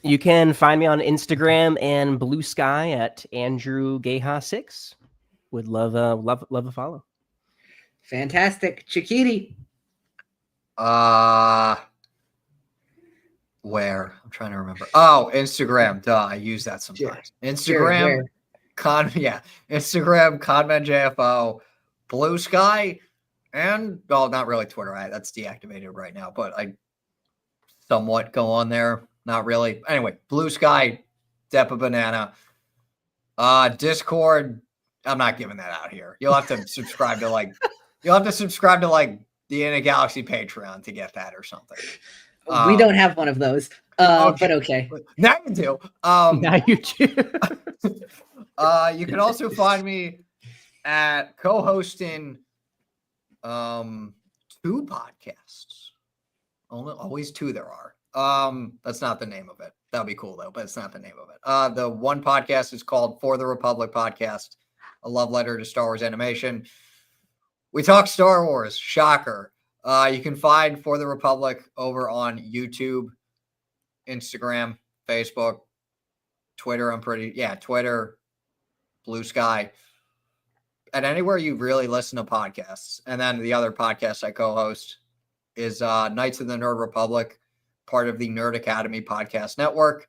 You can find me on Instagram and BlueSky at Andrew Geha6. Would love a follow. Fantastic. Chiquiti. Where? I'm trying to remember. Oh, Instagram. Duh, I use that sometimes. Instagram. Instagram, Conman JFO, BlueSky, and not really Twitter. That's deactivated right now, but I somewhat go on there. Not really. Anyway, BlueSky, Depa Banana. Discord. I'm not giving that out here. You'll have to subscribe to the In a Galaxy Patreon to get that or something. We don't have one of those. But okay. Now you do. Now you do. You can also find me at co-hosting 2 podcasts. Always 2 there are. That's not the name of it. That'd be cool though, but it's not the name of it. The one podcast is called For the Republic Podcast, a love letter to Star Wars animation. We talk Star Wars. Shocker. You can find For the Republic over on YouTube, Instagram, Facebook, Twitter. Twitter, BlueSky, and anywhere you really listen to podcasts. And then the other podcast I co-host is Knights of the Nerd Republic, part of the Nerd Academy Podcast Network.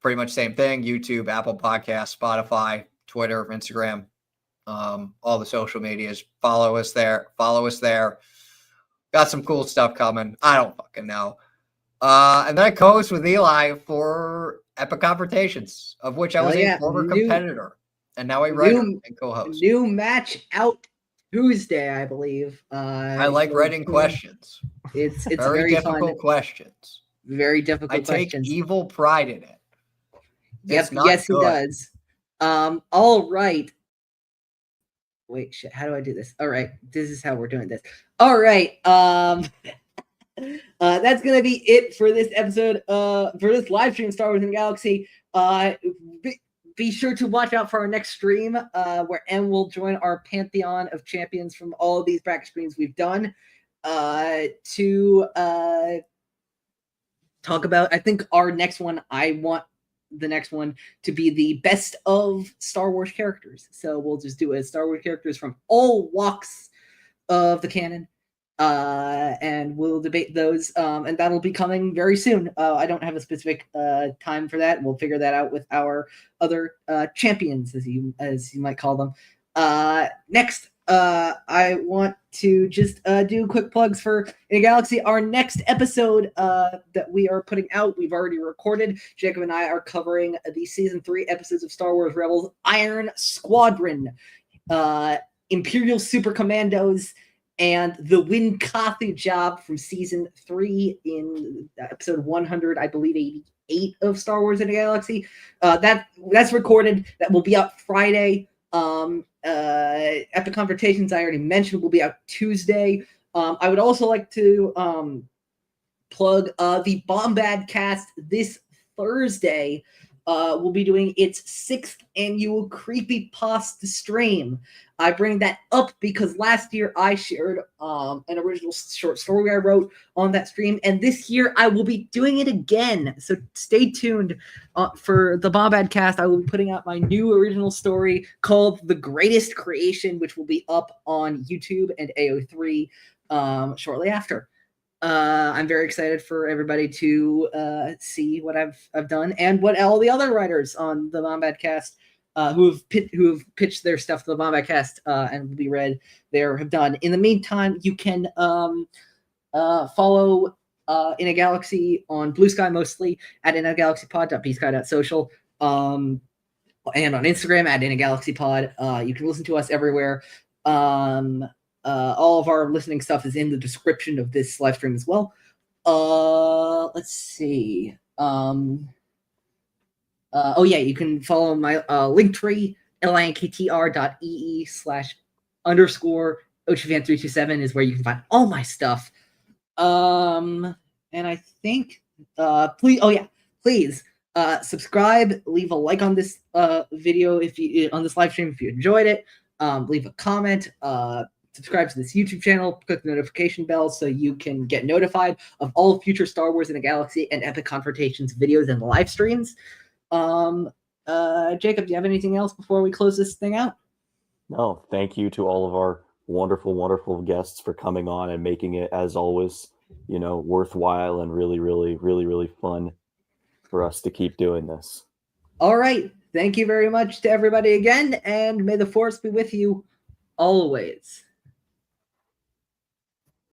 Pretty much same thing. YouTube, Apple Podcasts, Spotify, Twitter, Instagram, all the social medias. Follow us there. Got some cool stuff coming. I don't fucking know. And then I co-host with Eli for Epic Confrontations, of which I was a former competitor. And now I write and co-host. New match out Tuesday, I believe. I like writing questions. It's very difficult fun. Questions. Very difficult questions. I take evil pride in it. Yes, he does. All right. Wait, shit. How do I do this? All right. This is how we're doing this. All right. That's gonna be it for this episode. For this live stream, Star Wars in the Galaxy. Be sure to watch out for our next stream, where M will join our pantheon of champions from all of these bracket streams we've done, to talk about. I think our next one. I want the next one to be the best of Star Wars characters. So we'll just do a Star Wars characters from all walks of the canon. And we'll debate those, and that'll be coming very soon. I don't have a specific time for that. We'll figure that out with our other champions, as you might call them. Next, I want to just do quick plugs for In a Galaxy. Our next episode that we are putting out, we've already recorded. Jacob and I are covering the season 3 episodes of Star Wars Rebels: Iron Squadron, Imperial Super Commandos, and the Winkathu job from season 3 in episode 100, I believe 88 of Star Wars in a Galaxy. That's recorded. That will be out Friday. Epic Confrontations, I already mentioned, will be out Tuesday. I would also like to plug the Bombad cast this Thursday. Will be doing its 6th annual Creepypasta stream. I bring that up because last year I shared an original short story I wrote on that stream, and this year I will be doing it again. So stay tuned for the Bombad cast. I will be putting out my new original story called The Greatest Creation, which will be up on YouTube and AO3 shortly after. I'm very excited for everybody to see what I've done and what all the other writers on the Bombad cast who have pitched their stuff to the Bombad cast and will be read there have done. In the meantime, you can follow In a Galaxy on BlueSky, mostly at inagalaxypod.bsky.social, and on Instagram at inagalaxypod. You can listen to us everywhere. All of our listening stuff is in the description of this live stream as well. Let's see. You can follow my Linktree, linktr.ee/_Ochifan327 is where you can find all my stuff. And I think, please subscribe, leave a like on this video on this live stream if you enjoyed it. Leave a comment. Subscribe to this YouTube channel, click the notification bell so you can get notified of all future Star Wars in a Galaxy and Epic Confrontations videos and live streams. Jacob, do you have anything else before we close this thing out? No, thank you to all of our wonderful, wonderful guests for coming on and making it, as always, worthwhile and really, really, really, really fun for us to keep doing this. All right. Thank you very much to everybody again, and may the Force be with you always.